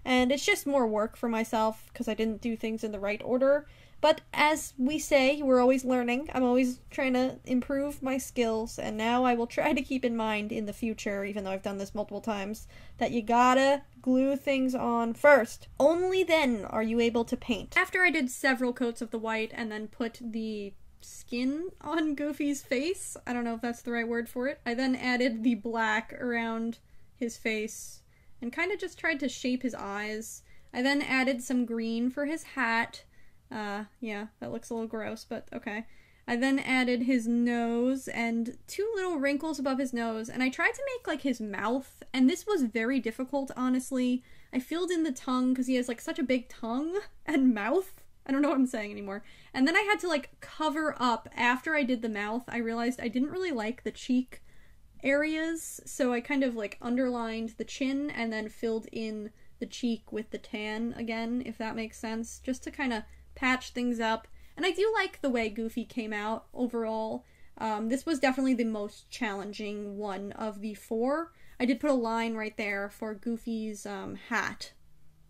And it's just more work for myself because I didn't do things in the right order. But as we say, we're always learning. I'm always trying to improve my skills, and now I will try to keep in mind in the future, even though I've done this multiple times, that you gotta glue things on first. Only then are you able to paint. After I did several coats of the white and then put the skin on Goofy's face, I don't know if that's the right word for it, I then added the black around his face and kind of just tried to shape his eyes. I then added some green for his hat. Yeah, that looks a little gross, but okay. I then added his nose and 2 little wrinkles above his nose, and I tried to make, like, his mouth, and this was very difficult, honestly. I filled in the tongue because he has, like, such a big tongue and mouth. I don't know what I'm saying anymore. And then I had to, like, cover up. After I did the mouth, I realized I didn't really like the cheek areas, so I kind of, like, underlined the chin and then filled in the cheek with the tan again, if that makes sense, just to kind of patch things up. And I do like the way Goofy came out overall. This was definitely the most challenging one of the 4. I did put a line right there for Goofy's hat.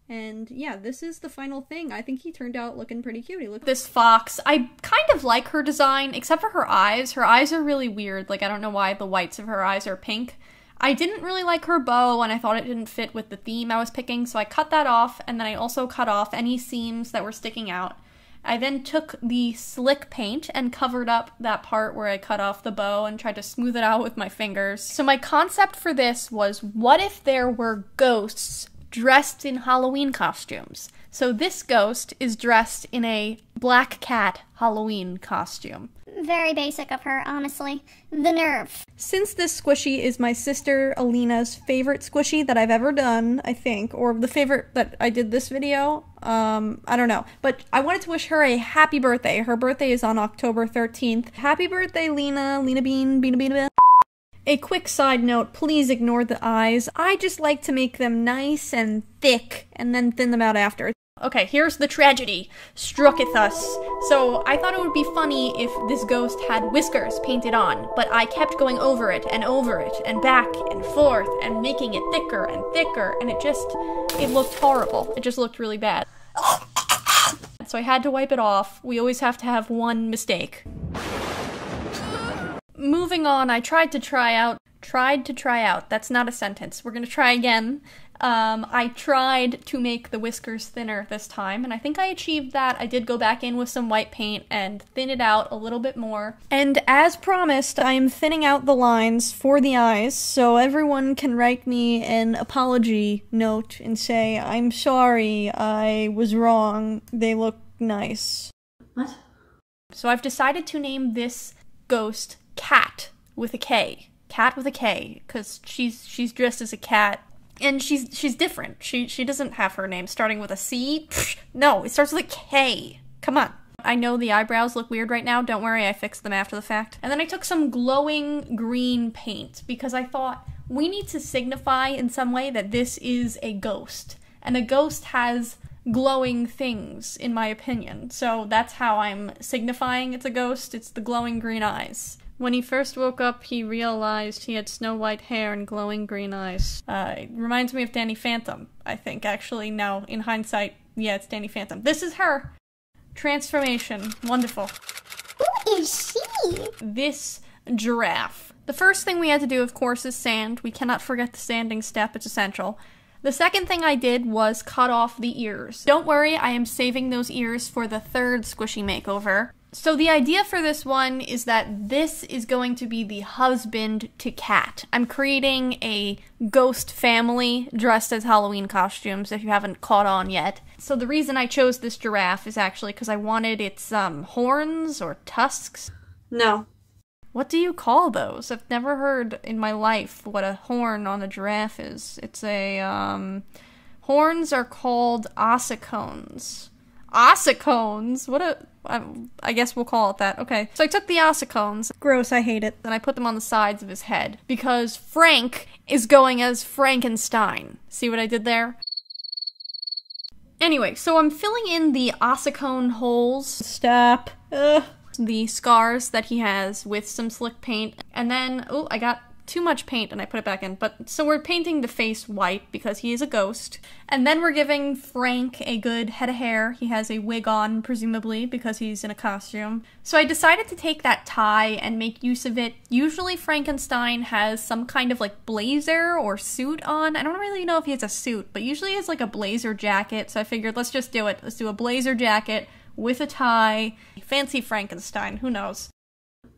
And yeah, this is the final thing. I think he turned out looking pretty cute. Look at this fox. I kind of like her design, except for her eyes. Her eyes are really weird. Like, I don't know why the whites of her eyes are pink. I didn't really like her bow, and I thought it didn't fit with the theme I was picking, so I cut that off, and then I also cut off any seams that were sticking out. I then took the slick paint and covered up that part where I cut off the bow and tried to smooth it out with my fingers. So my concept for this was, what if there were ghosts dressed in Halloween costumes? So this ghost is dressed in a black cat Halloween costume. Very basic of her, honestly. The nerve. Since this squishy is my sister Alina's favorite squishy that I've ever done, I think, or the favorite that I did this video, I don't know. But I wanted to wish her a happy birthday. Her birthday is on October 13th. Happy birthday, Lena. Lena Bean. Bean Bean Bean. A quick side note, please ignore the eyes. I just like to make them nice and thick and then thin them out after. Okay, here's the tragedy. Strucketh us. So I thought it would be funny if this ghost had whiskers painted on, but I kept going over it and back and forth and making it thicker, and it looked horrible. It just looked really bad. So I had to wipe it off. We always have to have one mistake. Moving on, I tried to try out. That's not a sentence. We're gonna try again. I tried to make the whiskers thinner this time, and I think I achieved that. I did go back in with some white paint and thin it out a little bit more. And as promised, I am thinning out the lines for the eyes, so everyone can write me an apology note and say, I'm sorry, I was wrong, they look nice. What? So I've decided to name this ghost Cat with a K. Cat with a K, because she's dressed as a cat. And she's different. She doesn't have her name starting with a C. Psh, no, it starts with a K. Come on. I know the eyebrows look weird right now. Don't worry, I fixed them after the fact. And then I took some glowing green paint because I thought we need to signify in some way that this is a ghost. and a ghost has glowing things, in my opinion. So that's how I'm signifying it's a ghost. It's the glowing green eyes. When he first woke up, he realized he had snow white hair and glowing green eyes. It reminds me of Danny Phantom, I think. Actually, now, in hindsight, yeah, it's Danny Phantom. This is her! Transformation. Wonderful. Who is she? This giraffe. The first thing we had to do, of course, is sand. We cannot forget the sanding step. It's essential. The second thing I did was cut off the ears. Don't worry, I am saving those ears for the third Squishy Makeover. So the idea for this one is that this is going to be the husband to Cat. I'm creating a ghost family dressed as Halloween costumes, if you haven't caught on yet. So the reason I chose this giraffe is actually because I wanted its horns or tusks. No. What do you call those? I've never heard in my life what a horn on a giraffe is. It's a, horns are called ossicones. Ossicones? What a... I guess we'll call it that. Okay. So I took the ossicones. Gross, I hate it. And I put them on the sides of his head. Because Frank is going as Frankenstein. See what I did there? Anyway, so I'm filling in the ossicone holes. Stop. Ugh. The scars that he has with some slick paint. And then, oh, I got too much paint and I put it back in. But so we're painting the face white because he is a ghost. And then we're giving Frank a good head of hair. He has a wig on, presumably, because he's in a costume. So I decided to take that tie and make use of it. Usually Frankenstein has some kind of like blazer or suit on. I don't really know if he has a suit, but usually it's like a blazer jacket. So I figured, let's just do it. Let's do a blazer jacket with a tie. Fancy Frankenstein, who knows?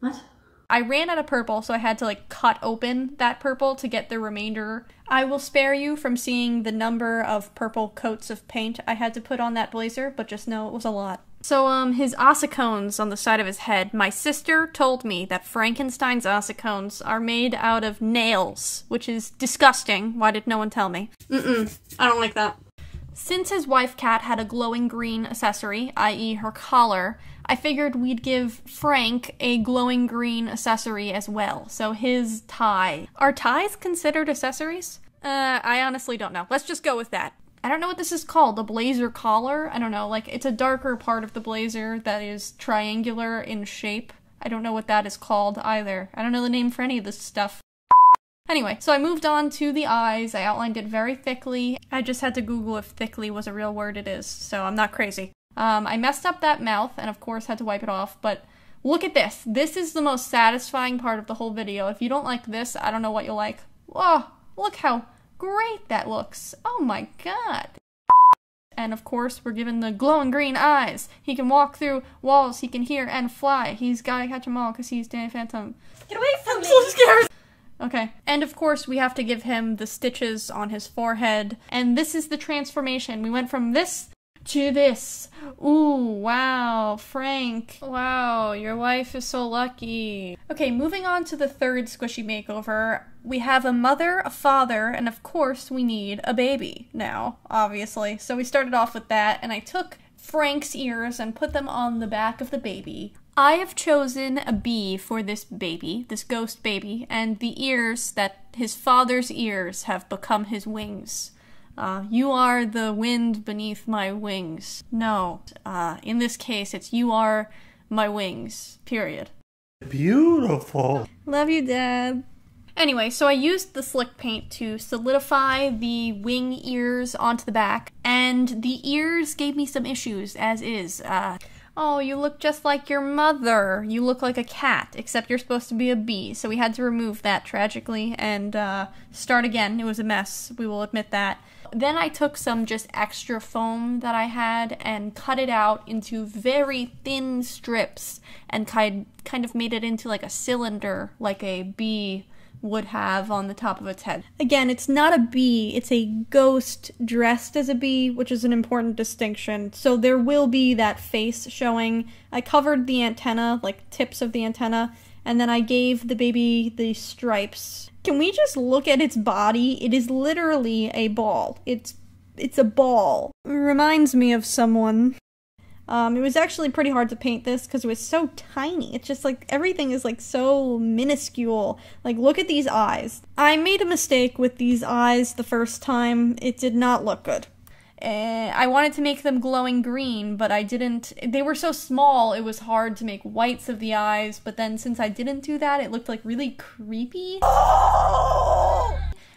What? I ran out of purple, so I had to like cut open that purple to get the remainder. I will spare you from seeing the number of purple coats of paint I had to put on that blazer, but just know it was a lot. So, his ossicones on the side of his head. My sister told me that Frankenstein's ossicones are made out of nails, which is disgusting. Why did no one tell me? I don't like that. Since his wife Cat had a glowing green accessory, i.e. her collar, I figured we'd give Frank a glowing green accessory as well. So his tie. Are ties considered accessories? I honestly don't know. Let's just go with that. I don't know what this is called. A blazer collar? I don't know. Like, it's a darker part of the blazer that is triangular in shape. I don't know what that is called either. I don't know the name for any of this stuff. Anyway, so I moved on to the eyes. I outlined it very thickly. I just had to Google if thickly was a real word. It is, so I'm not crazy. I messed up that mouth and of course had to wipe it off, but look at this. This is the most satisfying part of the whole video. If you don't like this, I don't know what you'll like. Whoa, look how great that looks. Oh my god. And of course, we're given the glowing green eyes. He can walk through walls, he can hear and fly. He's gotta catch them all because he's Danny Phantom. Get away from me! I'm so scared! Okay, and of course we have to give him the stitches on his forehead. And this is the transformation. We went from this to this. Ooh, wow, Frank. Wow, your wife is so lucky. Okay, moving on to the third Squishy Makeover. We have a mother, a father, and of course we need a baby now, obviously. So we started off with that, and I took Frank's ears and put them on the back of the baby. I have chosen a bee for this baby, this ghost baby, and the ears, that his father's ears have become his wings. You are the wind beneath my wings. No, in this case, it's you are my wings, period. Beautiful. Love you, Dad. Anyway, so I used the slick paint to solidify the wing ears onto the back, and the ears gave me some issues, as is. Oh, you look just like your mother. You look like a cat, except you're supposed to be a bee, so we had to remove that tragically and start again. It was a mess, we will admit that. Then I took some just extra foam that I had and cut it out into very thin strips and kind of made it into like a cylinder, like a bee would have on the top of its head. Again, it's not a bee, it's a ghost dressed as a bee, which is an important distinction. So there will be that face showing. I covered the antenna, like tips of the antenna, and then I gave the baby the stripes. Can we just look at its body? It is literally a ball. It's a ball. It reminds me of someone. It was actually pretty hard to paint this because it was so tiny. It's just like everything is like so minuscule. Like, look at these eyes. I made a mistake with these eyes the first time. It did not look good. I wanted to make them glowing green, but I didn't. They were so small, it was hard to make whites of the eyes, but then since I didn't do that, it looked like really creepy.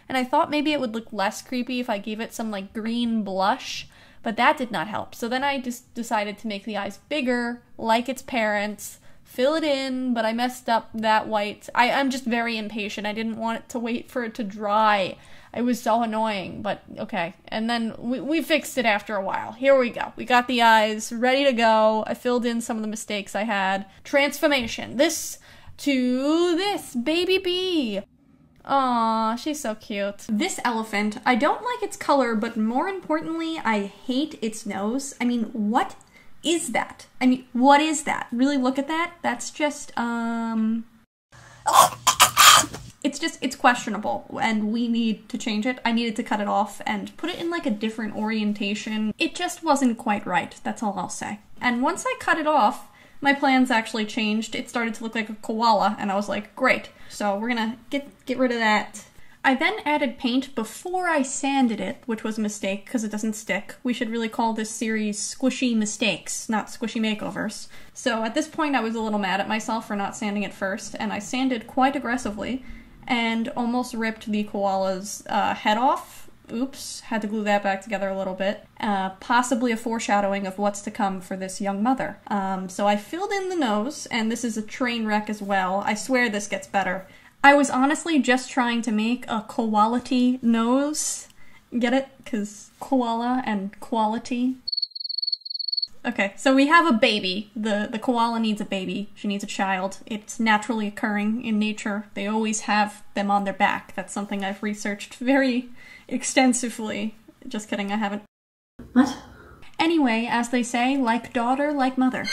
And I thought maybe it would look less creepy if I gave it some like green blush, but that did not help. So then I just decided to make the eyes bigger, like its parents, fill it in, but I messed up that white. I'm just very impatient. I didn't want it to wait for it to dry. It was so annoying, but okay. And then we fixed it after a while. Here we go. We got the eyes ready to go. I filled in some of the mistakes I had. Transformation. This to this. Baby bee. Aw, she's so cute. This elephant, I don't like its color, but more importantly, I hate its nose. I mean, what is that? I mean, what is that? Really look at that? That's just, it's questionable, and we need to change it. I needed to cut it off and put it in like a different orientation. It just wasn't quite right, that's all I'll say. And once I cut it off, my plans actually changed. It started to look like a koala, and I was like, great. So we're gonna get rid of that. I then added paint before I sanded it, which was a mistake because it doesn't stick. We should really call this series Squishy Mistakes, not Squishy Makeovers. So at this point I was a little mad at myself for not sanding it first, and I sanded quite aggressively and almost ripped the koala's head off. Oops, had to glue that back together a little bit. Possibly a foreshadowing of what's to come for this young mother. So I filled in the nose, and this is a train wreck as well. I swear this gets better. I was honestly just trying to make a quality nose. Get it? Because koala and quality. Okay, so we have a baby. The koala needs a baby. She needs a child. It's naturally occurring in nature. They always have them on their back. That's something I've researched very extensively. Just kidding, I haven't. What? Anyway, as they say, like daughter, like mother.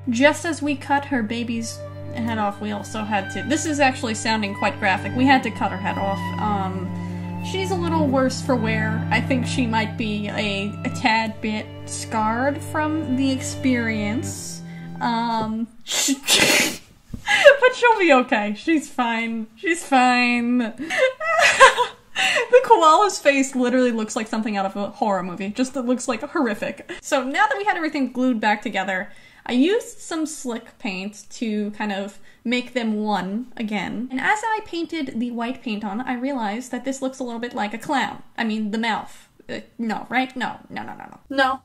Just as we cut her baby's head off, we also had to... This is actually sounding quite graphic. We had to cut her head off. She's a little worse for wear. I think she might be a tad bit scarred from the experience. But she'll be okay. She's fine. She's fine. The koala's face literally looks like something out of a horror movie. Just it looks like horrific. So now that we had everything glued back together, I used some slick paint to kind of make them one again. And as I painted the white paint on, I realized that this looks a little bit like a clown. I mean, the mouth. No, right? No. No.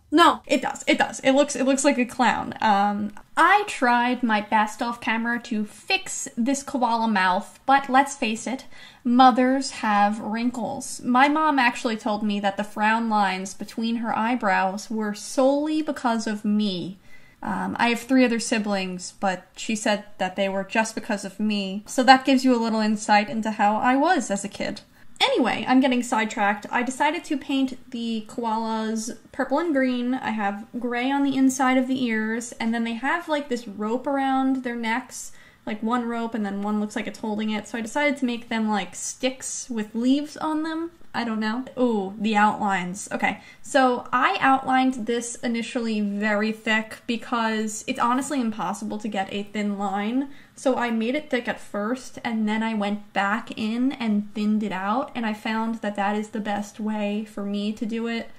It does. It looks like a clown. I tried my best off camera to fix this koala mouth, but let's face it, mothers have wrinkles. My mom actually told me that the frown lines between her eyebrows were solely because of me. I have 3 other siblings, but she said that they were just because of me. So that gives you a little insight into how I was as a kid. Anyway, I'm getting sidetracked. I decided to paint the koalas purple and green. I have gray on the inside of the ears, and then they have like this rope around their necks, like one rope and then one looks like it's holding it. So I decided to make them like sticks with leaves on them. I don't know. Ooh, the outlines. Okay, so I outlined this initially very thick because it's honestly impossible to get a thin line. So I made it thick at first, and then I went back in and thinned it out, and I found that that is the best way for me to do it.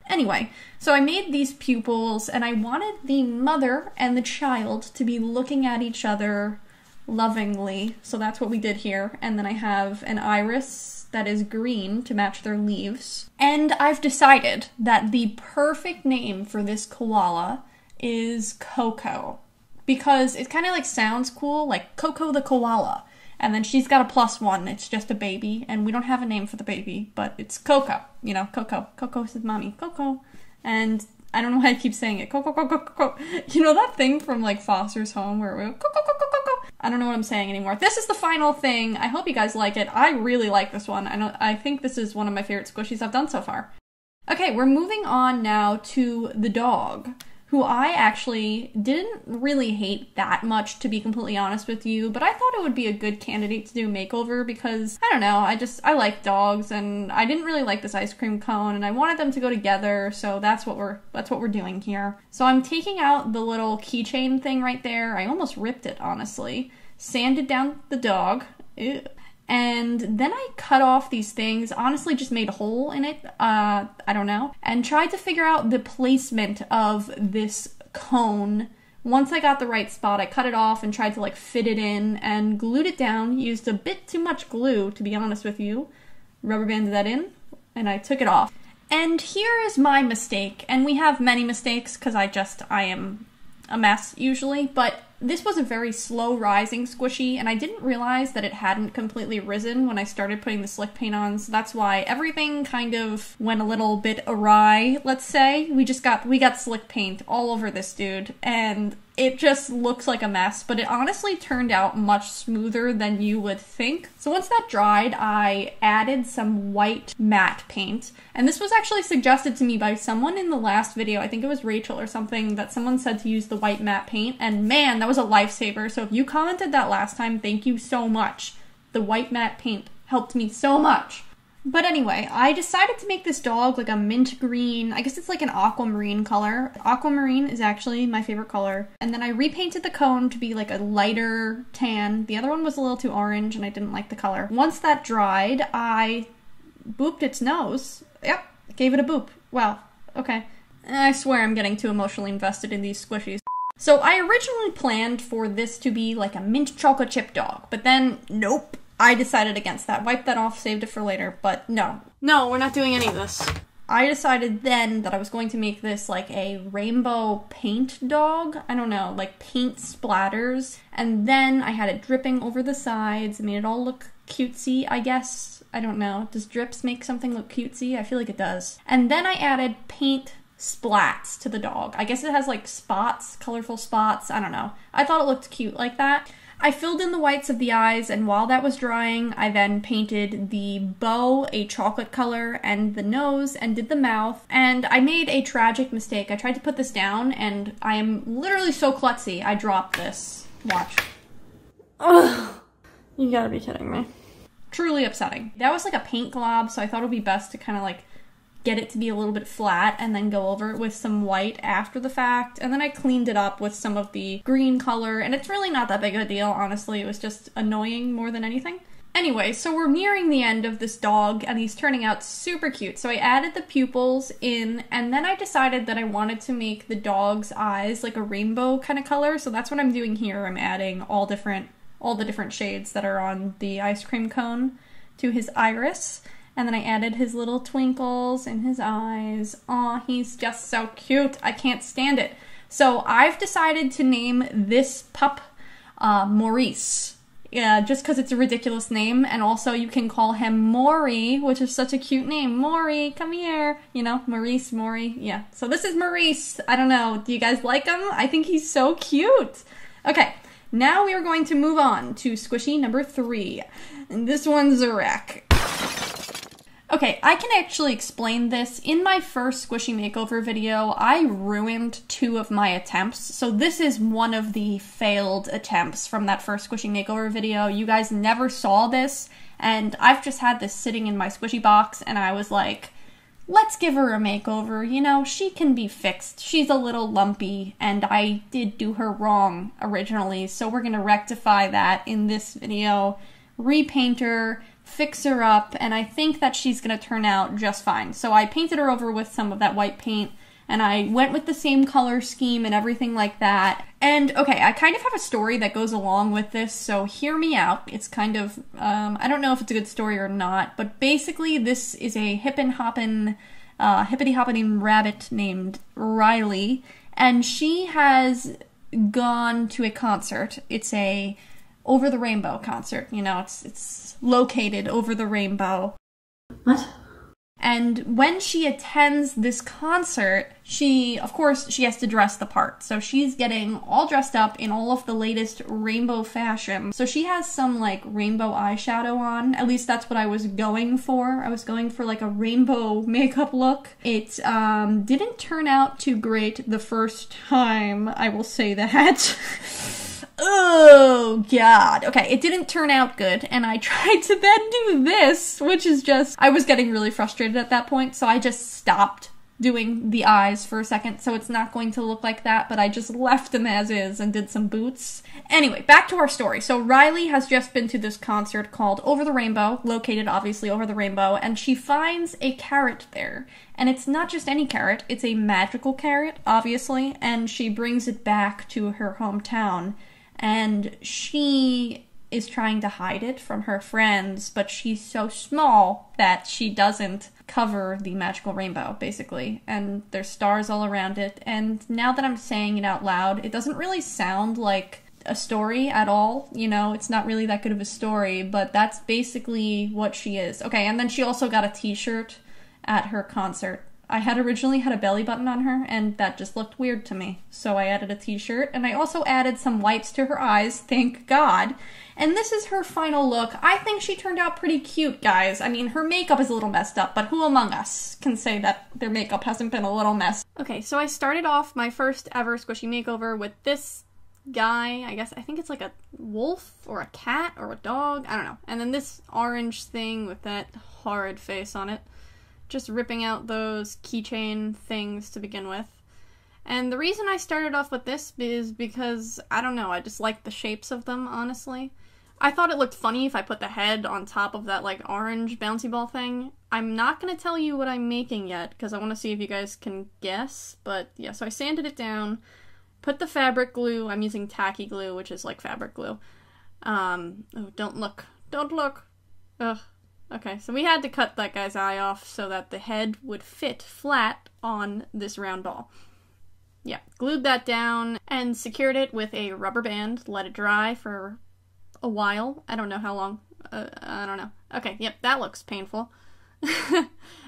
Anyway, so I made these pupils, and I wanted the mother and the child to be looking at each other lovingly. So that's what we did here. And then I have an iris that is green to match their leaves. And I've decided that the perfect name for this koala is Coco. Because it kind of like sounds cool, like Coco the koala. And then she's got a +1, it's just a baby, and we don't have a name for the baby, but it's Coco, you know, Coco. Coco says mommy, Coco. And I don't know why I keep saying it, Coco, Coco, Coco. You know that thing from like Foster's Home where we go, Coco, Coco, Coco. I don't know what I'm saying anymore. This is the final thing. I hope you guys like it. I really like this one. I think this is one of my favorite squishies I've done so far. Okay, we're moving on now to the dog, who I actually didn't really hate that much, to be completely honest with you, but I thought it would be a good candidate to do a makeover because, I don't know, I like dogs, and I didn't really like this ice cream cone, and I wanted them to go together, so that's what we're doing here. So I'm taking out the little keychain thing right there. I almost ripped it, honestly. Sanded down the dog. Ew. And then I cut off these things, honestly just made a hole in it, I don't know, and tried to figure out the placement of this cone. Once I got the right spot, I cut it off and tried to like fit it in and glued it down. Used a bit too much glue, to be honest with you. Rubber banded that in, and I took it off. And here is my mistake, and we have many mistakes because I am a mess usually, but this was a very slow rising squishy, and I didn't realize that it hadn't completely risen when I started putting the slick paint on, so that's why everything kind of went a little bit awry, let's say. We got slick paint all over this dude, and it just looks like a mess, but it honestly turned out much smoother than you would think. So once that dried, I added some white matte paint, and this was actually suggested to me by someone in the last video, I think it was Rachel or something, that someone said to use the white matte paint, and man, that was a lifesaver. So if you commented that last time, thank you so much. The white matte paint helped me so much. But anyway, I decided to make this dog like a mint green, I guess it's like an aquamarine color. Aquamarine is actually my favorite color. And then I repainted the cone to be like a lighter tan. The other one was a little too orange and I didn't like the color. Once that dried, I booped its nose. Yep, gave it a boop. Wow, okay. I swear I'm getting too emotionally invested in these squishies. So I originally planned for this to be like a mint chocolate chip dog, but then nope. I decided against that. Wiped that off, saved it for later, but no. No, we're not doing any of this. I decided then that I was going to make this like a rainbow paint dog. I don't know, like paint splatters. And then I had it dripping over the sides, made it all look cutesy, I guess. I don't know. Does drips make something look cutesy? I feel like it does. And then I added paint splats to the dog. I guess it has like spots, colorful spots. I don't know. I thought it looked cute like that. I filled in the whites of the eyes, and while that was drying, I then painted the bow a chocolate color and the nose and did the mouth, and I made a tragic mistake. I tried to put this down, and I am literally so klutzy, I dropped this. Watch. Ugh. You gotta be kidding me. Truly upsetting. That was like a paint glob, so I thought it would be best to kind of like get it to be a little bit flat and then go over it with some white after the fact. And then I cleaned it up with some of the green color, and it's really not that big of a deal, honestly. It was just annoying more than anything. Anyway, so we're nearing the end of this dog, and he's turning out super cute. So I added the pupils in, and then I decided that I wanted to make the dog's eyes like a rainbow kind of color. So that's what I'm doing here. I'm adding all the different shades that are on the ice cream cone to his iris. And then I added his little twinkles in his eyes. Aw, he's just so cute. I can't stand it. So I've decided to name this pup Maurice. Yeah, just because it's a ridiculous name. And also you can call him Maury, which is such a cute name. Maury, come here. You know, Maurice, Maury. Yeah, so this is Maurice. I don't know. Do you guys like him? I think he's so cute. Okay, now we are going to move on to squishy number 3. And this one's a wreck. Okay, I can actually explain this. In my first Squishy Makeover video, I ruined 2 of my attempts. So this is one of the failed attempts from that first Squishy Makeover video. You guys never saw this, and I've just had this sitting in my squishy box, and I was like, let's give her a makeover. You know, she can be fixed. She's a little lumpy, and I did do her wrong originally, so we're gonna rectify that in this video. Repaint her, fix her up, and I think that she's gonna turn out just fine. So I painted her over with some of that white paint, and I went with the same color scheme and everything like that. And okay, I kind of have a story that goes along with this, so hear me out. It's kind of, I don't know if it's a good story or not, but basically this is a hippity-hopping rabbit named Riley, and she has gone to a concert. It's a over the rainbow concert, you know, it's located over the rainbow. What? And when she attends this concert, of course, she has to dress the part. So she's getting all dressed up in all of the latest rainbow fashion. So she has some like rainbow eyeshadow on. At least that's what I was going for. I was going for like a rainbow makeup look. It didn't turn out too great the first time, I will say that. Oh, God. Okay, it didn't turn out good, and I tried to then do this, which is just, I was getting really frustrated at that point, so I just stopped doing the eyes for a second, so it's not going to look like that, but I just left them as is and did some boots. Anyway, back to our story. So Riley has just been to this concert called Over the Rainbow, located obviously over the rainbow, and she finds a carrot there. And it's not just any carrot, it's a magical carrot, obviously, and she brings it back to her hometown, and she is trying to hide it from her friends, but she's so small that she doesn't cover the magical rainbow, basically, and there's stars all around it, and now that I'm saying it out loud, it doesn't really sound like a story at all, you know, it's not really that good of a story, but that's basically what she is. Okay, and then she also got a t-shirt at her concert. I had originally had a belly button on her, and that just looked weird to me, so I added a t-shirt, and I also added some wipes to her eyes, thank God. And this is her final look. I think she turned out pretty cute, guys. I mean, her makeup is a little messed up, but who among us can say that their makeup hasn't been a little messed? Okay, so I started off my first ever Squishy makeover with this guy. I think it's like a wolf or a cat or a dog. I don't know. And then this orange thing with that horrid face on it. Just ripping out those keychain things to begin with. And the reason I started off with this is because, I don't know, I just like the shapes of them, honestly. I thought it looked funny if I put the head on top of that, like, orange bouncy ball thing. I'm not gonna tell you what I'm making yet, because I want to see if you guys can guess, but yeah, so I sanded it down, put the fabric glue, I'm using tacky glue, which is like fabric glue. Oh, don't look. Don't look! Ugh. Okay, so we had to cut that guy's eye off so that the head would fit flat on this round ball. Yeah, glued that down and secured it with a rubber band, let it dry for a while. I don't know how long. I don't know. Okay, yep, that looks painful.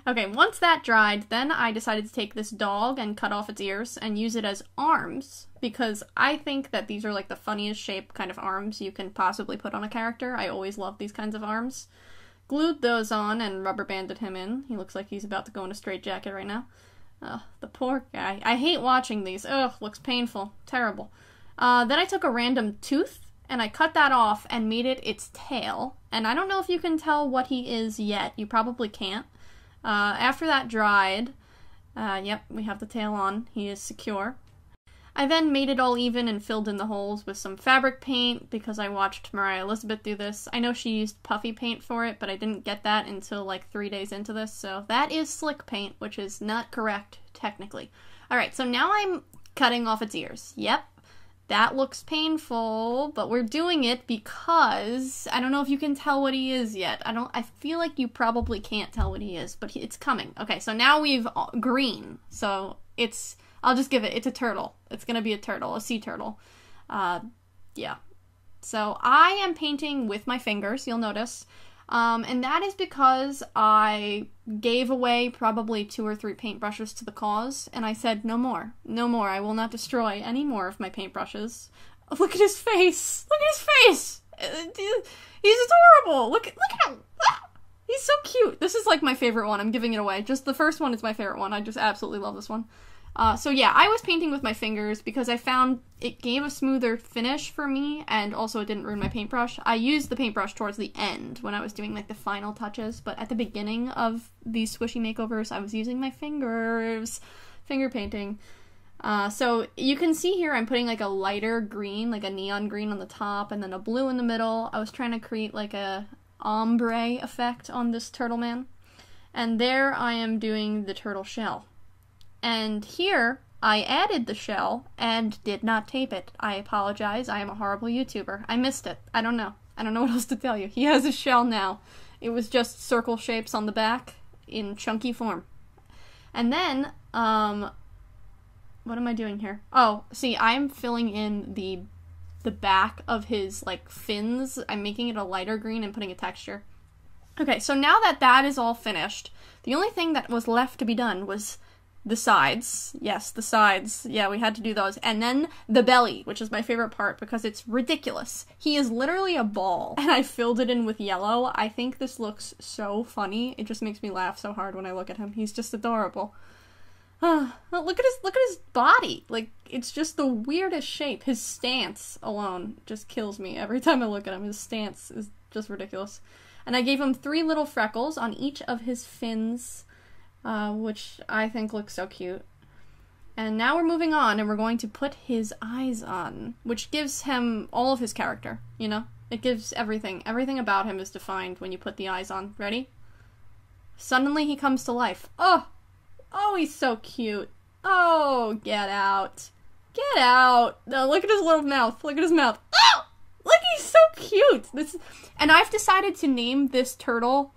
Okay, once that dried, then I decided to take this dog and cut off its ears and use it as arms, because I think that these are like the funniest shaped kind of arms you can possibly put on a character. I always love these kinds of arms. Glued those on and rubber banded him in. He looks like he's about to go in a straitjacket right now. Ugh, the poor guy. I hate watching these. Ugh, looks painful. Terrible. Then I took a random tooth and I cut that off and made it its tail. And I don't know if you can tell what he is yet. You probably can't. After that dried, yep, we have the tail on. He is secure. I then made it all even and filled in the holes with some fabric paint because I watched Mariah Elizabeth do this. I know she used puffy paint for it, but I didn't get that until like 3 days into this, so that is slick paint, which is not correct, technically. Alright, so now I'm cutting off its ears. Yep, that looks painful, but we're doing it because I don't know if you can tell what he is yet. I feel like you probably can't tell what he is, but it's coming. Okay, so now we've green, so I'll just give it's a turtle. It's gonna be a turtle, a sea turtle. Yeah. So I am painting with my fingers, you'll notice. And that is because I gave away probably 2 or 3 paintbrushes to the cause, and I said, no more. No more. I will not destroy any more of my paintbrushes. Oh, look at his face! Look at his face! He's adorable! Look at him! Ah! He's so cute! This is like my favorite one. I'm giving it away. Just the first one is my favorite one. I just absolutely love this one. So yeah, I was painting with my fingers because I found it gave a smoother finish for me, and also it didn't ruin my paintbrush. I used the paintbrush towards the end when I was doing like the final touches, but at the beginning of these Squishy makeovers, I was using my fingers, finger painting. So you can see here I'm putting like a lighter green, like a neon green on the top, and then a blue in the middle. I was trying to create like a ombre effect on this turtle man. And there I am doing the turtle shell. And here, I added the shell and did not tape it. I apologize. I am a horrible YouTuber. I missed it. I don't know. I don't know what else to tell you. He has a shell now. It was just circle shapes on the back in chunky form. And then, what am I doing here? Oh, see, I'm filling in the back of his, like, fins. I'm making it a lighter green and putting a texture. Okay, so now that that is all finished, the only thing that was left to be done was the sides. Yes, the sides. Yeah, we had to do those. And then the belly, which is my favorite part because it's ridiculous. He is literally a ball, and I filled it in with yellow. I think this looks so funny. It just makes me laugh so hard when I look at him. He's just adorable. Look at his body. Like, it's just the weirdest shape. His stance alone just kills me every time I look at him. His stance is just ridiculous. And I gave him 3 little freckles on each of his fins. which I think looks so cute. And now we're moving on, and we're going to put his eyes on, which gives him all of his character, you know? It gives everything. Everything about him is defined when you put the eyes on. Ready? Suddenly he comes to life. Oh! Oh, he's so cute. Oh, get out. Get out! No, look at his little mouth. Look at his mouth. Oh! Look, he's so cute! And I've decided to name this turtle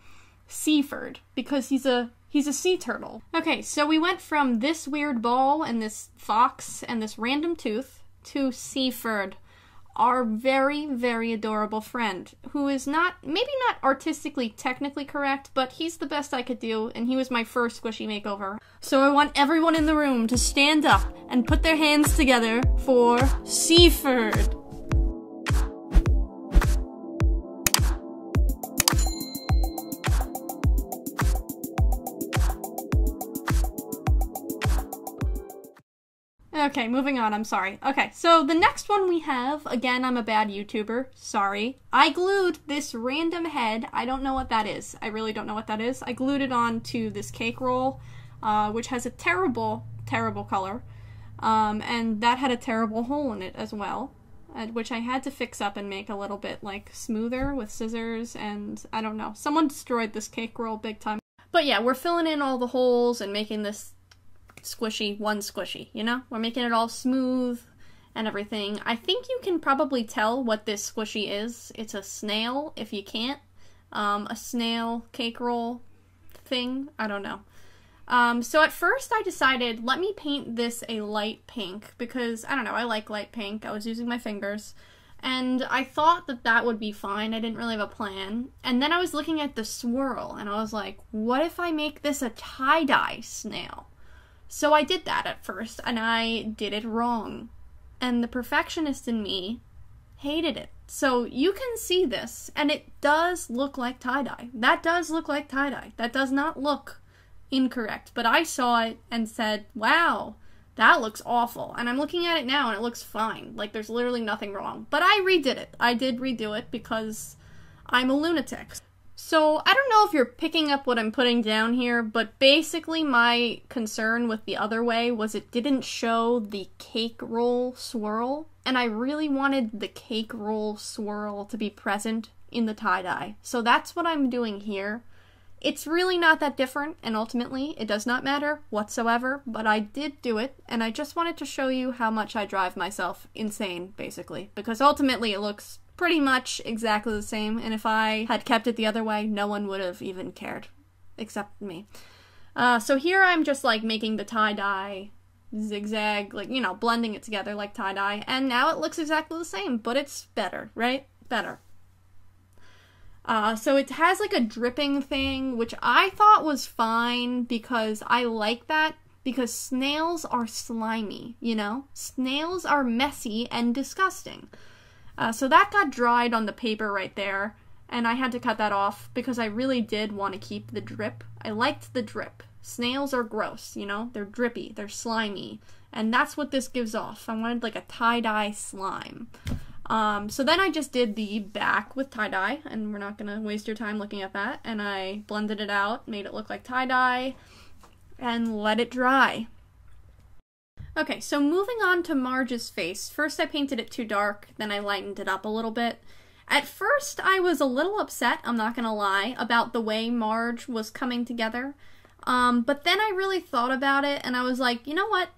Seaford, because he's a sea turtle. Okay, so we went from this weird ball and this fox and this random tooth to Seaford, our very, very adorable friend, who is maybe not artistically technically correct, but he's the best I could do, and he was my first Squishy makeover. So I want everyone in the room to stand up and put their hands together for Seaford. Okay, moving on, I'm sorry. Okay, so the next one we have, again, I'm a bad YouTuber, sorry. I glued this random head, I don't know what that is. I really don't know what that is. I glued it onto this cake roll, which has a terrible, terrible color. And that had a terrible hole in it as well, which I had to fix up and make a little bit, like, smoother with scissors, and I don't know. Someone destroyed this cake roll big time. But yeah, we're filling in all the holes and making this one squishy, you know? We're making it all smooth and everything. I think you can probably tell what this squishy is. It's a snail, if you can't. A snail cake roll thing. I don't know. So at first I decided, let me paint this a light pink, because, I don't know, I like light pink. I was using my fingers. And I thought that that would be fine. I didn't really have a plan. And then I was looking at the swirl, and I was like, what if I make this a tie-dye snail? So I did that at first, and I did it wrong. And the perfectionist in me hated it. So you can see this, and it does look like tie-dye. That does look like tie-dye. That does not look incorrect. But I saw it and said, wow, that looks awful. And I'm looking at it now, and it looks fine. Like, there's literally nothing wrong. But I redid it. I did redo it because I'm a lunatic. So, I don't know if you're picking up what I'm putting down here, but basically my concern with the other way was it didn't show the cake roll swirl, and I really wanted the cake roll swirl to be present in the tie-dye. So that's what I'm doing here. It's really not that different, and ultimately, it does not matter whatsoever, but I did do it, and I just wanted to show you how much I drive myself insane, basically, because ultimately it looks pretty much exactly the same, and if I had kept it the other way, no one would have even cared, except me. So here I'm just, like, making the tie-dye zigzag, like, you know, blending it together like tie-dye, and now it looks exactly the same, but it's better, right? Better. So it has, like, a dripping thing, which I thought was fine, because I like that, because snails are slimy, you know? Snails are messy and disgusting. So that got dried on the paper right there, and I had to cut that off because I really did want to keep the drip. I liked the drip. Snails are gross, you know? They're drippy, they're slimy, and that's what this gives off. I wanted like a tie-dye slime. So then I just did the back with tie-dye, and we're not gonna waste your time looking at that, and I blended it out, made it look like tie-dye, and let it dry. Okay, so moving on to Marge's face. First I painted it too dark, then I lightened it up a little bit. At first I was a little upset, I'm not gonna lie, about the way Marge was coming together. But then I really thought about it, and I was like, you know what?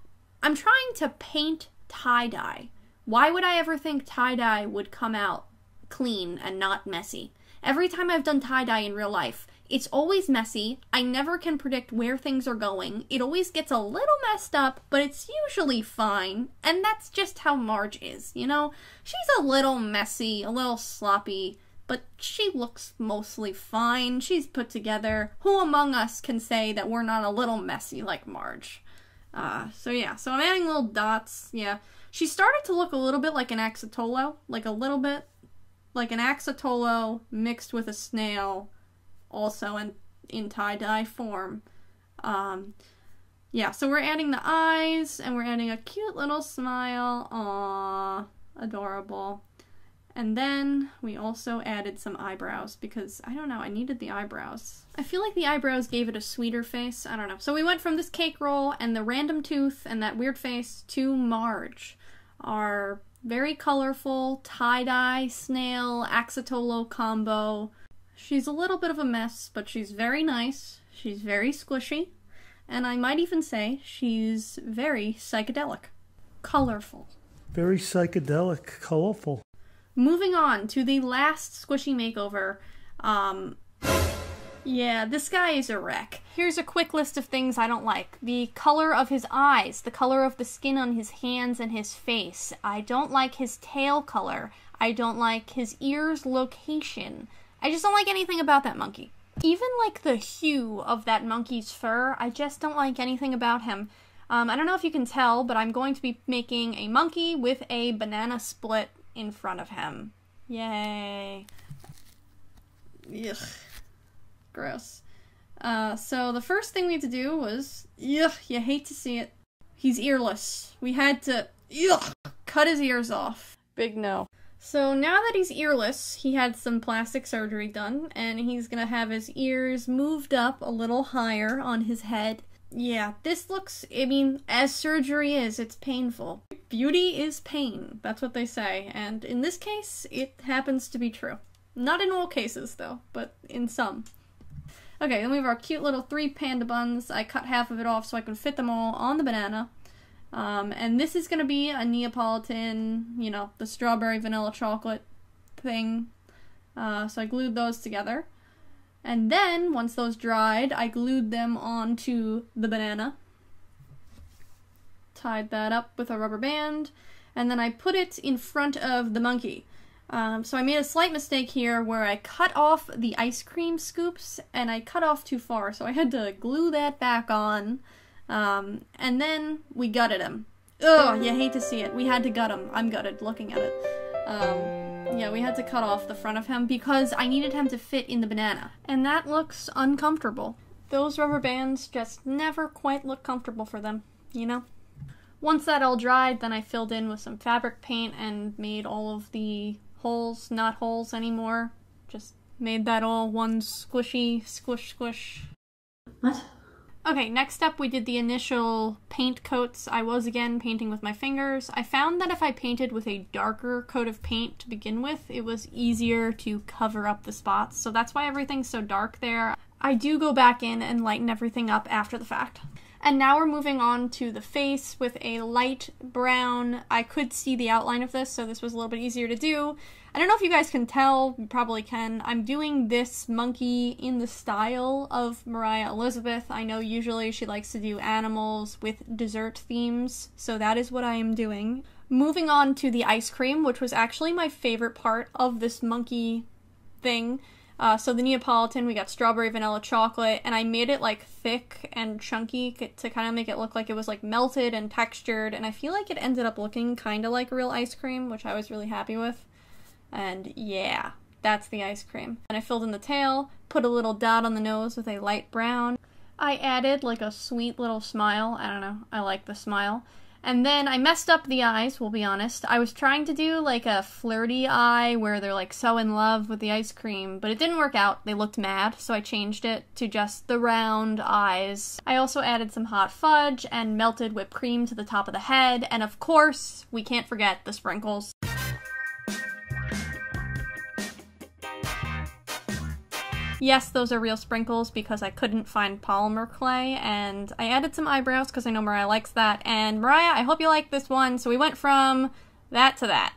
I'm trying to paint tie-dye. Why would I ever think tie-dye would come out clean and not messy? Every time I've done tie-dye in real life, it's always messy. I never can predict where things are going. It always gets a little messed up, but it's usually fine. And that's just how Marge is, you know? She's a little messy, a little sloppy, but she looks mostly fine. She's put together. Who among us can say that we're not a little messy like Marge? So yeah, so I'm adding little dots, yeah. She started to look a little bit like an axolotl, like a little bit like an axolotl mixed with a snail, also in tie-dye form. Yeah, so we're adding the eyes, and we're adding a cute little smile. Aww, adorable. And then we also added some eyebrows because, I don't know, I needed the eyebrows. I feel like the eyebrows gave it a sweeter face. I don't know. So we went from this cake roll and the random tooth and that weird face to Marge, our very colorful tie-dye snail axolotl combo. She's a little bit of a mess, but she's very nice. She's very squishy. And I might even say she's very psychedelic. Colorful. Very psychedelic, colorful. Moving on to the last Squishy Makeover. Yeah, this guy is a wreck. Here's a quick list of things I don't like. The color of his eyes, the color of the skin on his hands and his face. I don't like his tail color. I don't like his ears' location. I just don't like anything about that monkey. Even like the hue of that monkey's fur, I just don't like anything about him. I don't know if you can tell, but I'm going to be making a monkey with a banana split in front of him. Yay. Ugh. Gross. So the first thing we had to do was, ugh, you hate to see it. He's earless. We had to, ugh, cut his ears off. Big no. So now that he's earless, he had some plastic surgery done, and he's gonna have his ears moved up a little higher on his head. Yeah, this looks, I mean, as surgery is, it's painful. Beauty is pain, that's what they say, and in this case, it happens to be true. Not in all cases, though, but in some. Okay, then we have our cute little 3 panda buns. I cut half of it off so I can fit them all on the banana. And this is gonna be a Neapolitan, you know, the strawberry vanilla chocolate thing. So I glued those together. And then, once those dried, I glued them onto the banana. Tied that up with a rubber band. And then I put it in front of the monkey. So I made a slight mistake here where I cut off the ice cream scoops and I cut off too far, so I had to glue that back on. And then we gutted him. Ugh, you hate to see it. We had to gut him. I'm gutted looking at it. Yeah, we had to cut off the front of him because I needed him to fit in the banana. And that looks uncomfortable. Those rubber bands just never quite look comfortable for them, you know? Once that all dried, then I filled in with some fabric paint and made all of the holes not holes anymore. Just made that all one squishy squish squish. What? Okay, next up we did the initial paint coats. I was again painting with my fingers. I found that if I painted with a darker coat of paint to begin with, it was easier to cover up the spots, so that's why everything's so dark there. I do go back in and lighten everything up after the fact. And now we're moving on to the face with a light brown. I could see the outline of this, so this was a little bit easier to do. I don't know if you guys can tell, you probably can. I'm doing this monkey in the style of Mariah Elizabeth. I know usually she likes to do animals with dessert themes, so that is what I am doing. Moving on to the ice cream, which was actually my favorite part of this monkey thing. So the Neapolitan, we got strawberry vanilla chocolate, and I made it like thick and chunky to kind of make it look like it was like melted and textured, and I feel like it ended up looking kind of like real ice cream, which I was really happy with. And yeah, that's the ice cream. And I filled in the tail, put a little dot on the nose with a light brown. I added like a sweet little smile. I don't know, I like the smile. And then I messed up the eyes, we'll be honest. I was trying to do like a flirty eye where they're like so in love with the ice cream, but it didn't work out. They looked mad, so I changed it to just the round eyes. I also added some hot fudge and melted whipped cream to the top of the head, and of course, we can't forget the sprinkles. Yes, those are real sprinkles because I couldn't find polymer clay, and I added some eyebrows because I know Mariah likes that. And Mariah, I hope you like this one. So we went from that to that.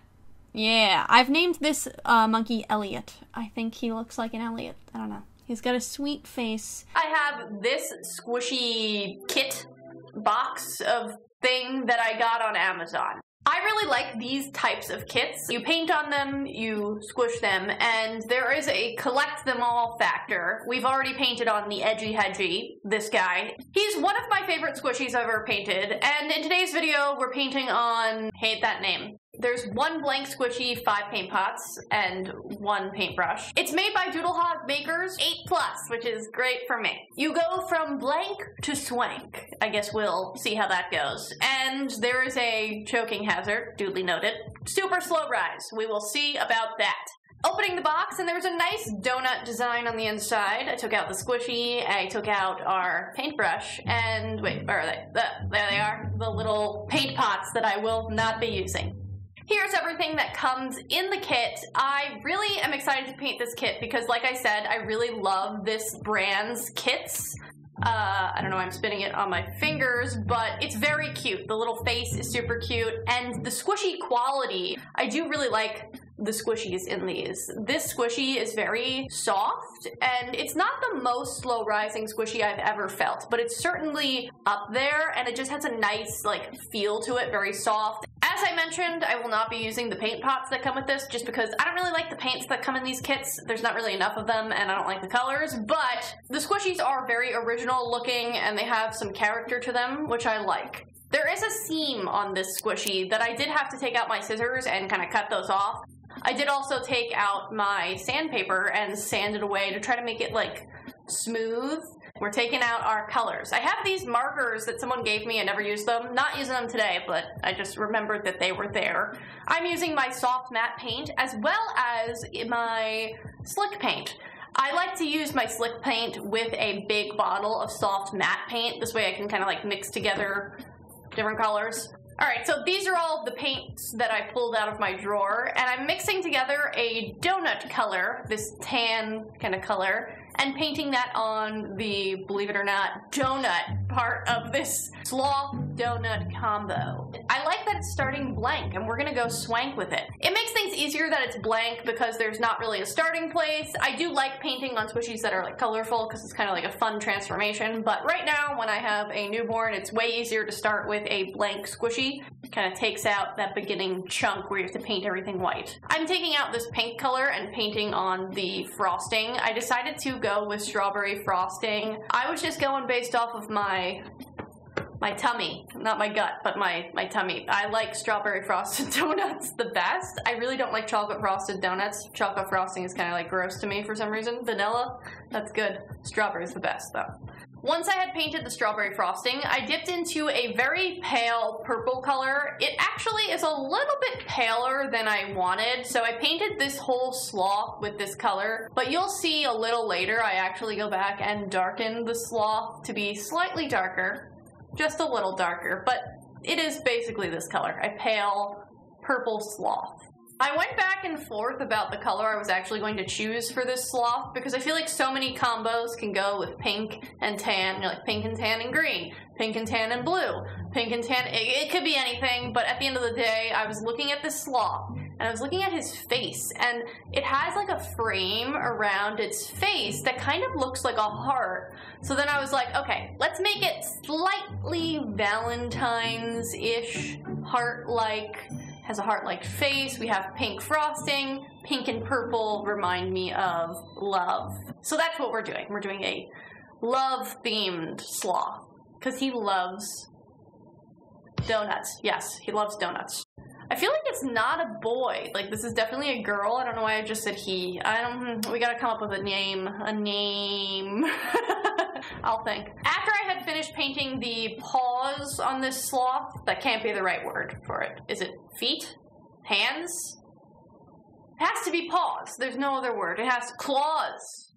Yeah, I've named this monkey Elliot. I think he looks like an Elliot. I don't know. He's got a sweet face. I have this squishy kit box of thing that I got on Amazon. I really like these types of kits. You paint on them, you squish them, and there is a collect them all factor. We've already painted on the Edgy Hedgy, this guy. He's one of my favorite squishies I've ever painted, and in today's video, we're painting on, hate that name, There's 1 blank squishy, 5 paint pots, and 1 paintbrush. It's made by Doodlehog Makers 8+, which is great for me. You go from blank to swank. I guess we'll see how that goes. And there is a choking hazard, duly noted. Super slow rise. We will see about that. Opening the box, and there was a nice donut design on the inside. I took out the squishy, I took out our paintbrush, and wait, where are they? There they are, the little paint pots that I will not be using. Here's everything that comes in the kit. I really am excited to paint this kit because, like I said, I really love this brand's kits. I don't know why I'm spinning it on my fingers, but it's very cute. The little face is super cute, and the squishy quality, I do really like the squishies in these. This squishy is very soft, and it's not the most slow rising squishy I've ever felt, but it's certainly up there, and it just has a nice, like, feel to it, very soft. As I mentioned, I will not be using the paint pots that come with this, just because I don't really like the paints that come in these kits. There's not really enough of them, and I don't like the colors, but the squishies are very original looking, and they have some character to them, which I like. There is a seam on this squishy that I did have to take out my scissors and kind of cut those off. I did also take out my sandpaper and sand it away to try to make it, like, smooth. We're taking out our colors. I have these markers that someone gave me. I never used them. Not using them today, but I just remembered that they were there. I'm using my soft matte paint as well as my slick paint. I like to use my slick paint with a big bottle of soft matte paint. This way I can kind of like mix together different colors. Alright, so these are all of the paints that I pulled out of my drawer, and I'm mixing together a donut color, this tan kind of color, and painting that on the, believe it or not, donut part of this Sloth donut combo. I like that it's starting blank, and we're gonna go swank with it. It makes things easier that it's blank because there's not really a starting place. I do like painting on squishies that are like colorful because it's kind of like a fun transformation, but right now when I have a newborn, it's way easier to start with a blank squishy. It kind of takes out that beginning chunk where you have to paint everything white. I'm taking out this pink color and painting on the frosting. I decided to go with strawberry frosting. I was just going based off of my tummy, not my gut, but my tummy. I like strawberry frosted donuts the best. I really don't like chocolate frosted donuts. Chocolate frosting is kind of like gross to me for some reason. Vanilla, that's good. Strawberry's the best though. Once I had painted the strawberry frosting, I dipped into a very pale purple color. It actually is a little bit paler than I wanted, so I painted this whole sloth with this color, but you'll see a little later I actually go back and darken the sloth to be slightly darker, just a little darker, but it is basically this color, a pale purple sloth. I went back and forth about the color I was actually going to choose for this sloth because I feel like so many combos can go with pink and tan, you know, like pink and tan and green, pink and tan and blue, pink and tan, it could be anything, but at the end of the day, I was looking at this sloth and I was looking at his face, and it has like a frame around its face that kind of looks like a heart. So then I was like, okay, let's make it slightly Valentine's-ish, heart-like. Has a heart-like face. We have pink frosting. Pink and purple remind me of love. So that's what we're doing. We're doing a love-themed sloth. Because he loves donuts. Yes, he loves donuts. I feel like it's not a boy. Like, this is definitely a girl. I don't know why I just said he. We gotta come up with a name. I'll think. After I had finished painting the paws on this sloth, that can't be the right word for it. Is it feet? Hands? It has to be paws. There's no other word. It has claws.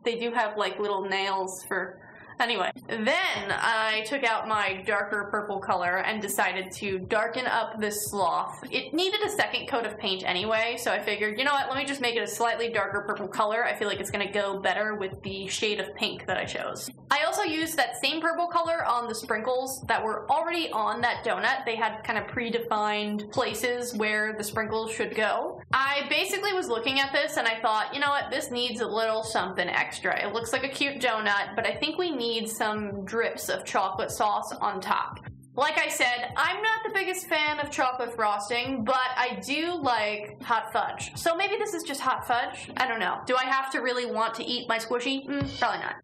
They do have like little nails for... Anyway, then I took out my darker purple color and decided to darken up this sloth. It needed a second coat of paint anyway, so I figured, you know what, let me just make it a slightly darker purple color. I feel like it's going to go better with the shade of pink that I chose. I also used that same purple color on the sprinkles that were already on that donut. They had kind of predefined places where the sprinkles should go. I basically was looking at this and I thought, you know what, this needs a little something extra. It looks like a cute donut, but I think we need some drips of chocolate sauce on top. Like I said, I'm not the biggest fan of chocolate frosting, but I do like hot fudge. So maybe this is just hot fudge? I don't know. Do I have to really want to eat my squishy? Probably not.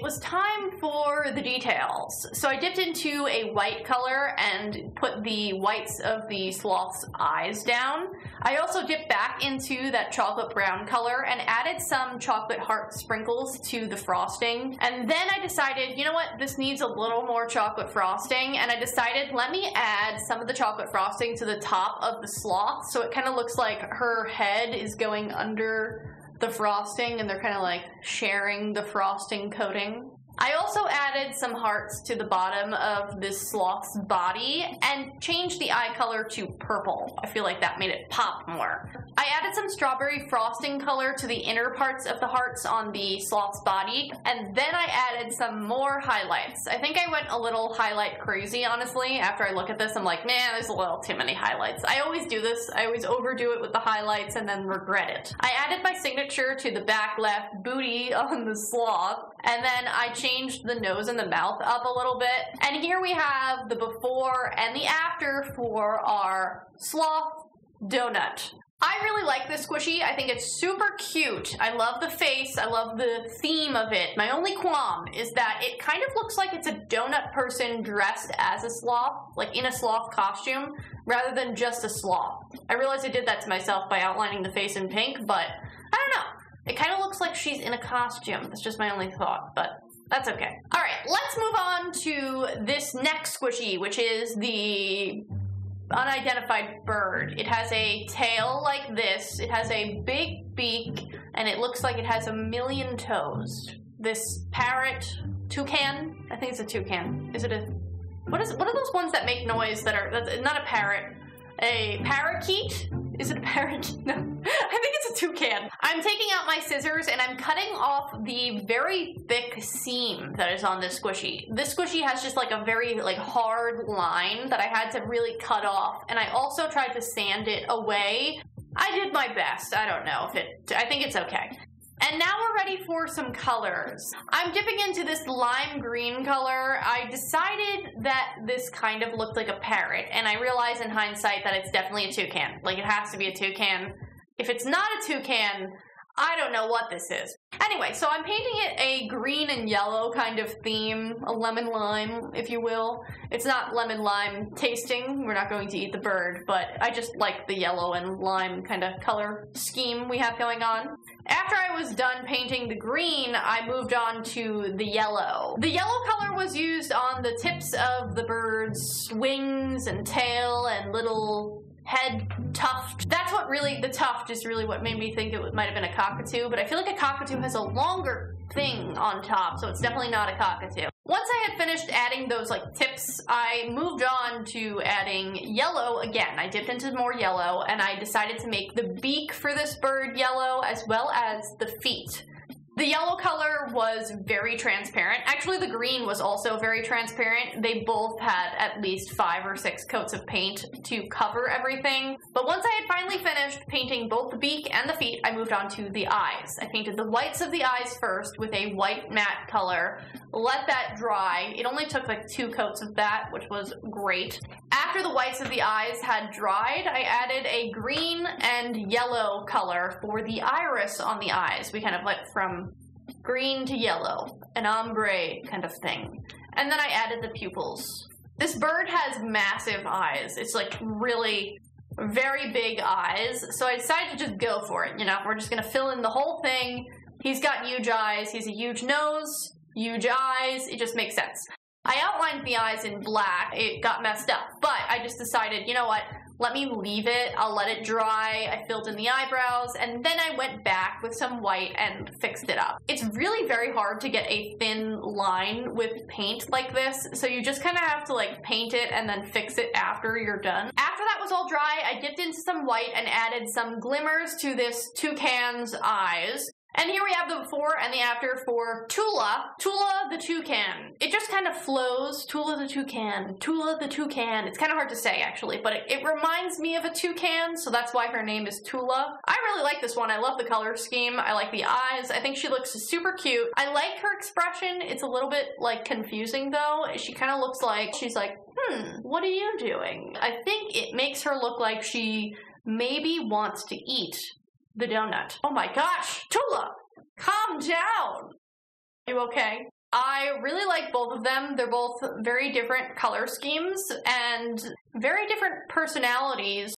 it was time for the details. So I dipped into a white color and put the whites of the sloth's eyes down. I also dipped back into that chocolate brown color and added some chocolate heart sprinkles to the frosting. And then I decided, you know what, this needs a little more chocolate frosting, and I decided let me add some of the chocolate frosting to the top of the sloth so it kind of looks like her head is going under the frosting and they're kind of like sharing the frosting coating. I also added some hearts to the bottom of this sloth's body and changed the eye color to purple. I feel like that made it pop more. I added some strawberry frosting color to the inner parts of the hearts on the sloth's body, and then I added some more highlights. I think I went a little highlight crazy, honestly. After I look at this, I'm like, man, there's a little too many highlights. I always do this. I always overdo it with the highlights and then regret it. I added my signature to the back left booty on the sloth, and then I changed the nose and the mouth up a little bit. And here we have the before and the after for our sloth donut. I really like this squishy. I think it's super cute. I love the face. I love the theme of it. My only qualm is that it kind of looks like it's a donut person dressed as a sloth, like in a sloth costume, rather than just a sloth. I realize I did that to myself by outlining the face in pink, but I don't know. It kind of looks like she's in a costume. That's just my only thought, but that's okay. All right, let's move on to this next squishy, which is the unidentified bird. It has a tail like this, it has a big beak, and it looks like it has a million toes. This parrot, toucan? I think it's a toucan. Is it a... What are those ones that make noise that are... That's not a parrot. A parakeet? Is it a parrot? No. I think it's a toucan. I'm taking out my scissors and I'm cutting off the very thick seam that is on this squishy. This squishy has just like a very hard line that I had to really cut off, and I also tried to sand it away. I did my best. I don't know if I think it's okay. And now we're ready for some colors. I'm dipping into this lime green color. I decided that this kind of looked like a parrot, and I realize in hindsight that it's definitely a toucan. Like, it has to be a toucan. If it's not a toucan, I don't know what this is. Anyway, so I'm painting it a green and yellow kind of theme, a lemon lime, if you will. It's not lemon lime tasting, we're not going to eat the bird, but I just like the yellow and lime kind of color scheme we have going on. After I was done painting the green, I moved on to the yellow. The yellow color was used on the tips of the bird's wings and tail and little head tuft. That's what really, the tuft is really what made me think it might have been a cockatoo, but I feel like a cockatoo has a longer thing on top, so it's definitely not a cockatoo. Once I had finished adding those tips, I moved on to adding yellow again. I dipped into more yellow, and I decided to make the beak for this bird yellow as well as the feet. The yellow color was very transparent. Actually, the green was also very transparent. They both had at least 5 or 6 coats of paint to cover everything. But once I had finally finished painting both the beak and the feet, I moved on to the eyes. I painted the whites of the eyes first with a white matte color. Let that dry. It only took 2 coats of that, which was great. After the whites of the eyes had dried, I added a green and yellow color for the iris on the eyes. We kind of went from green to yellow, an ombre kind of thing. And then I added the pupils. This bird has massive eyes. It's really very big eyes. So I decided to just go for it. We're just going to fill in the whole thing. He's got huge eyes. He's a huge nose, huge eyes. It just makes sense. I outlined the eyes in black. It got messed up, but I just decided, you know what? Let me leave it. I'll let it dry. I filled in the eyebrows, and then I went back with some white and fixed it up. It's really very hard to get a thin line with paint like this, so you just kind of have to paint it and then fix it after you're done. After that was all dry, I dipped into some white and added some glimmers to this toucan's eyes. And here we have the before and the after for Tula. Tula the toucan. It just kind of flows. Tula the toucan. Tula the toucan. It's kind of hard to say, actually, but it reminds me of a toucan, so that's why her name is Tula. I really like this one. I love the color scheme. I like the eyes. I think she looks super cute. I like her expression. It's a little bit, confusing, though. She kind of looks like she's what are you doing? I think it makes her look like she maybe wants to eat the donut. Oh my gosh, Tula, calm down. Are you okay? I really like both of them. They're both very different color schemes and very different personalities.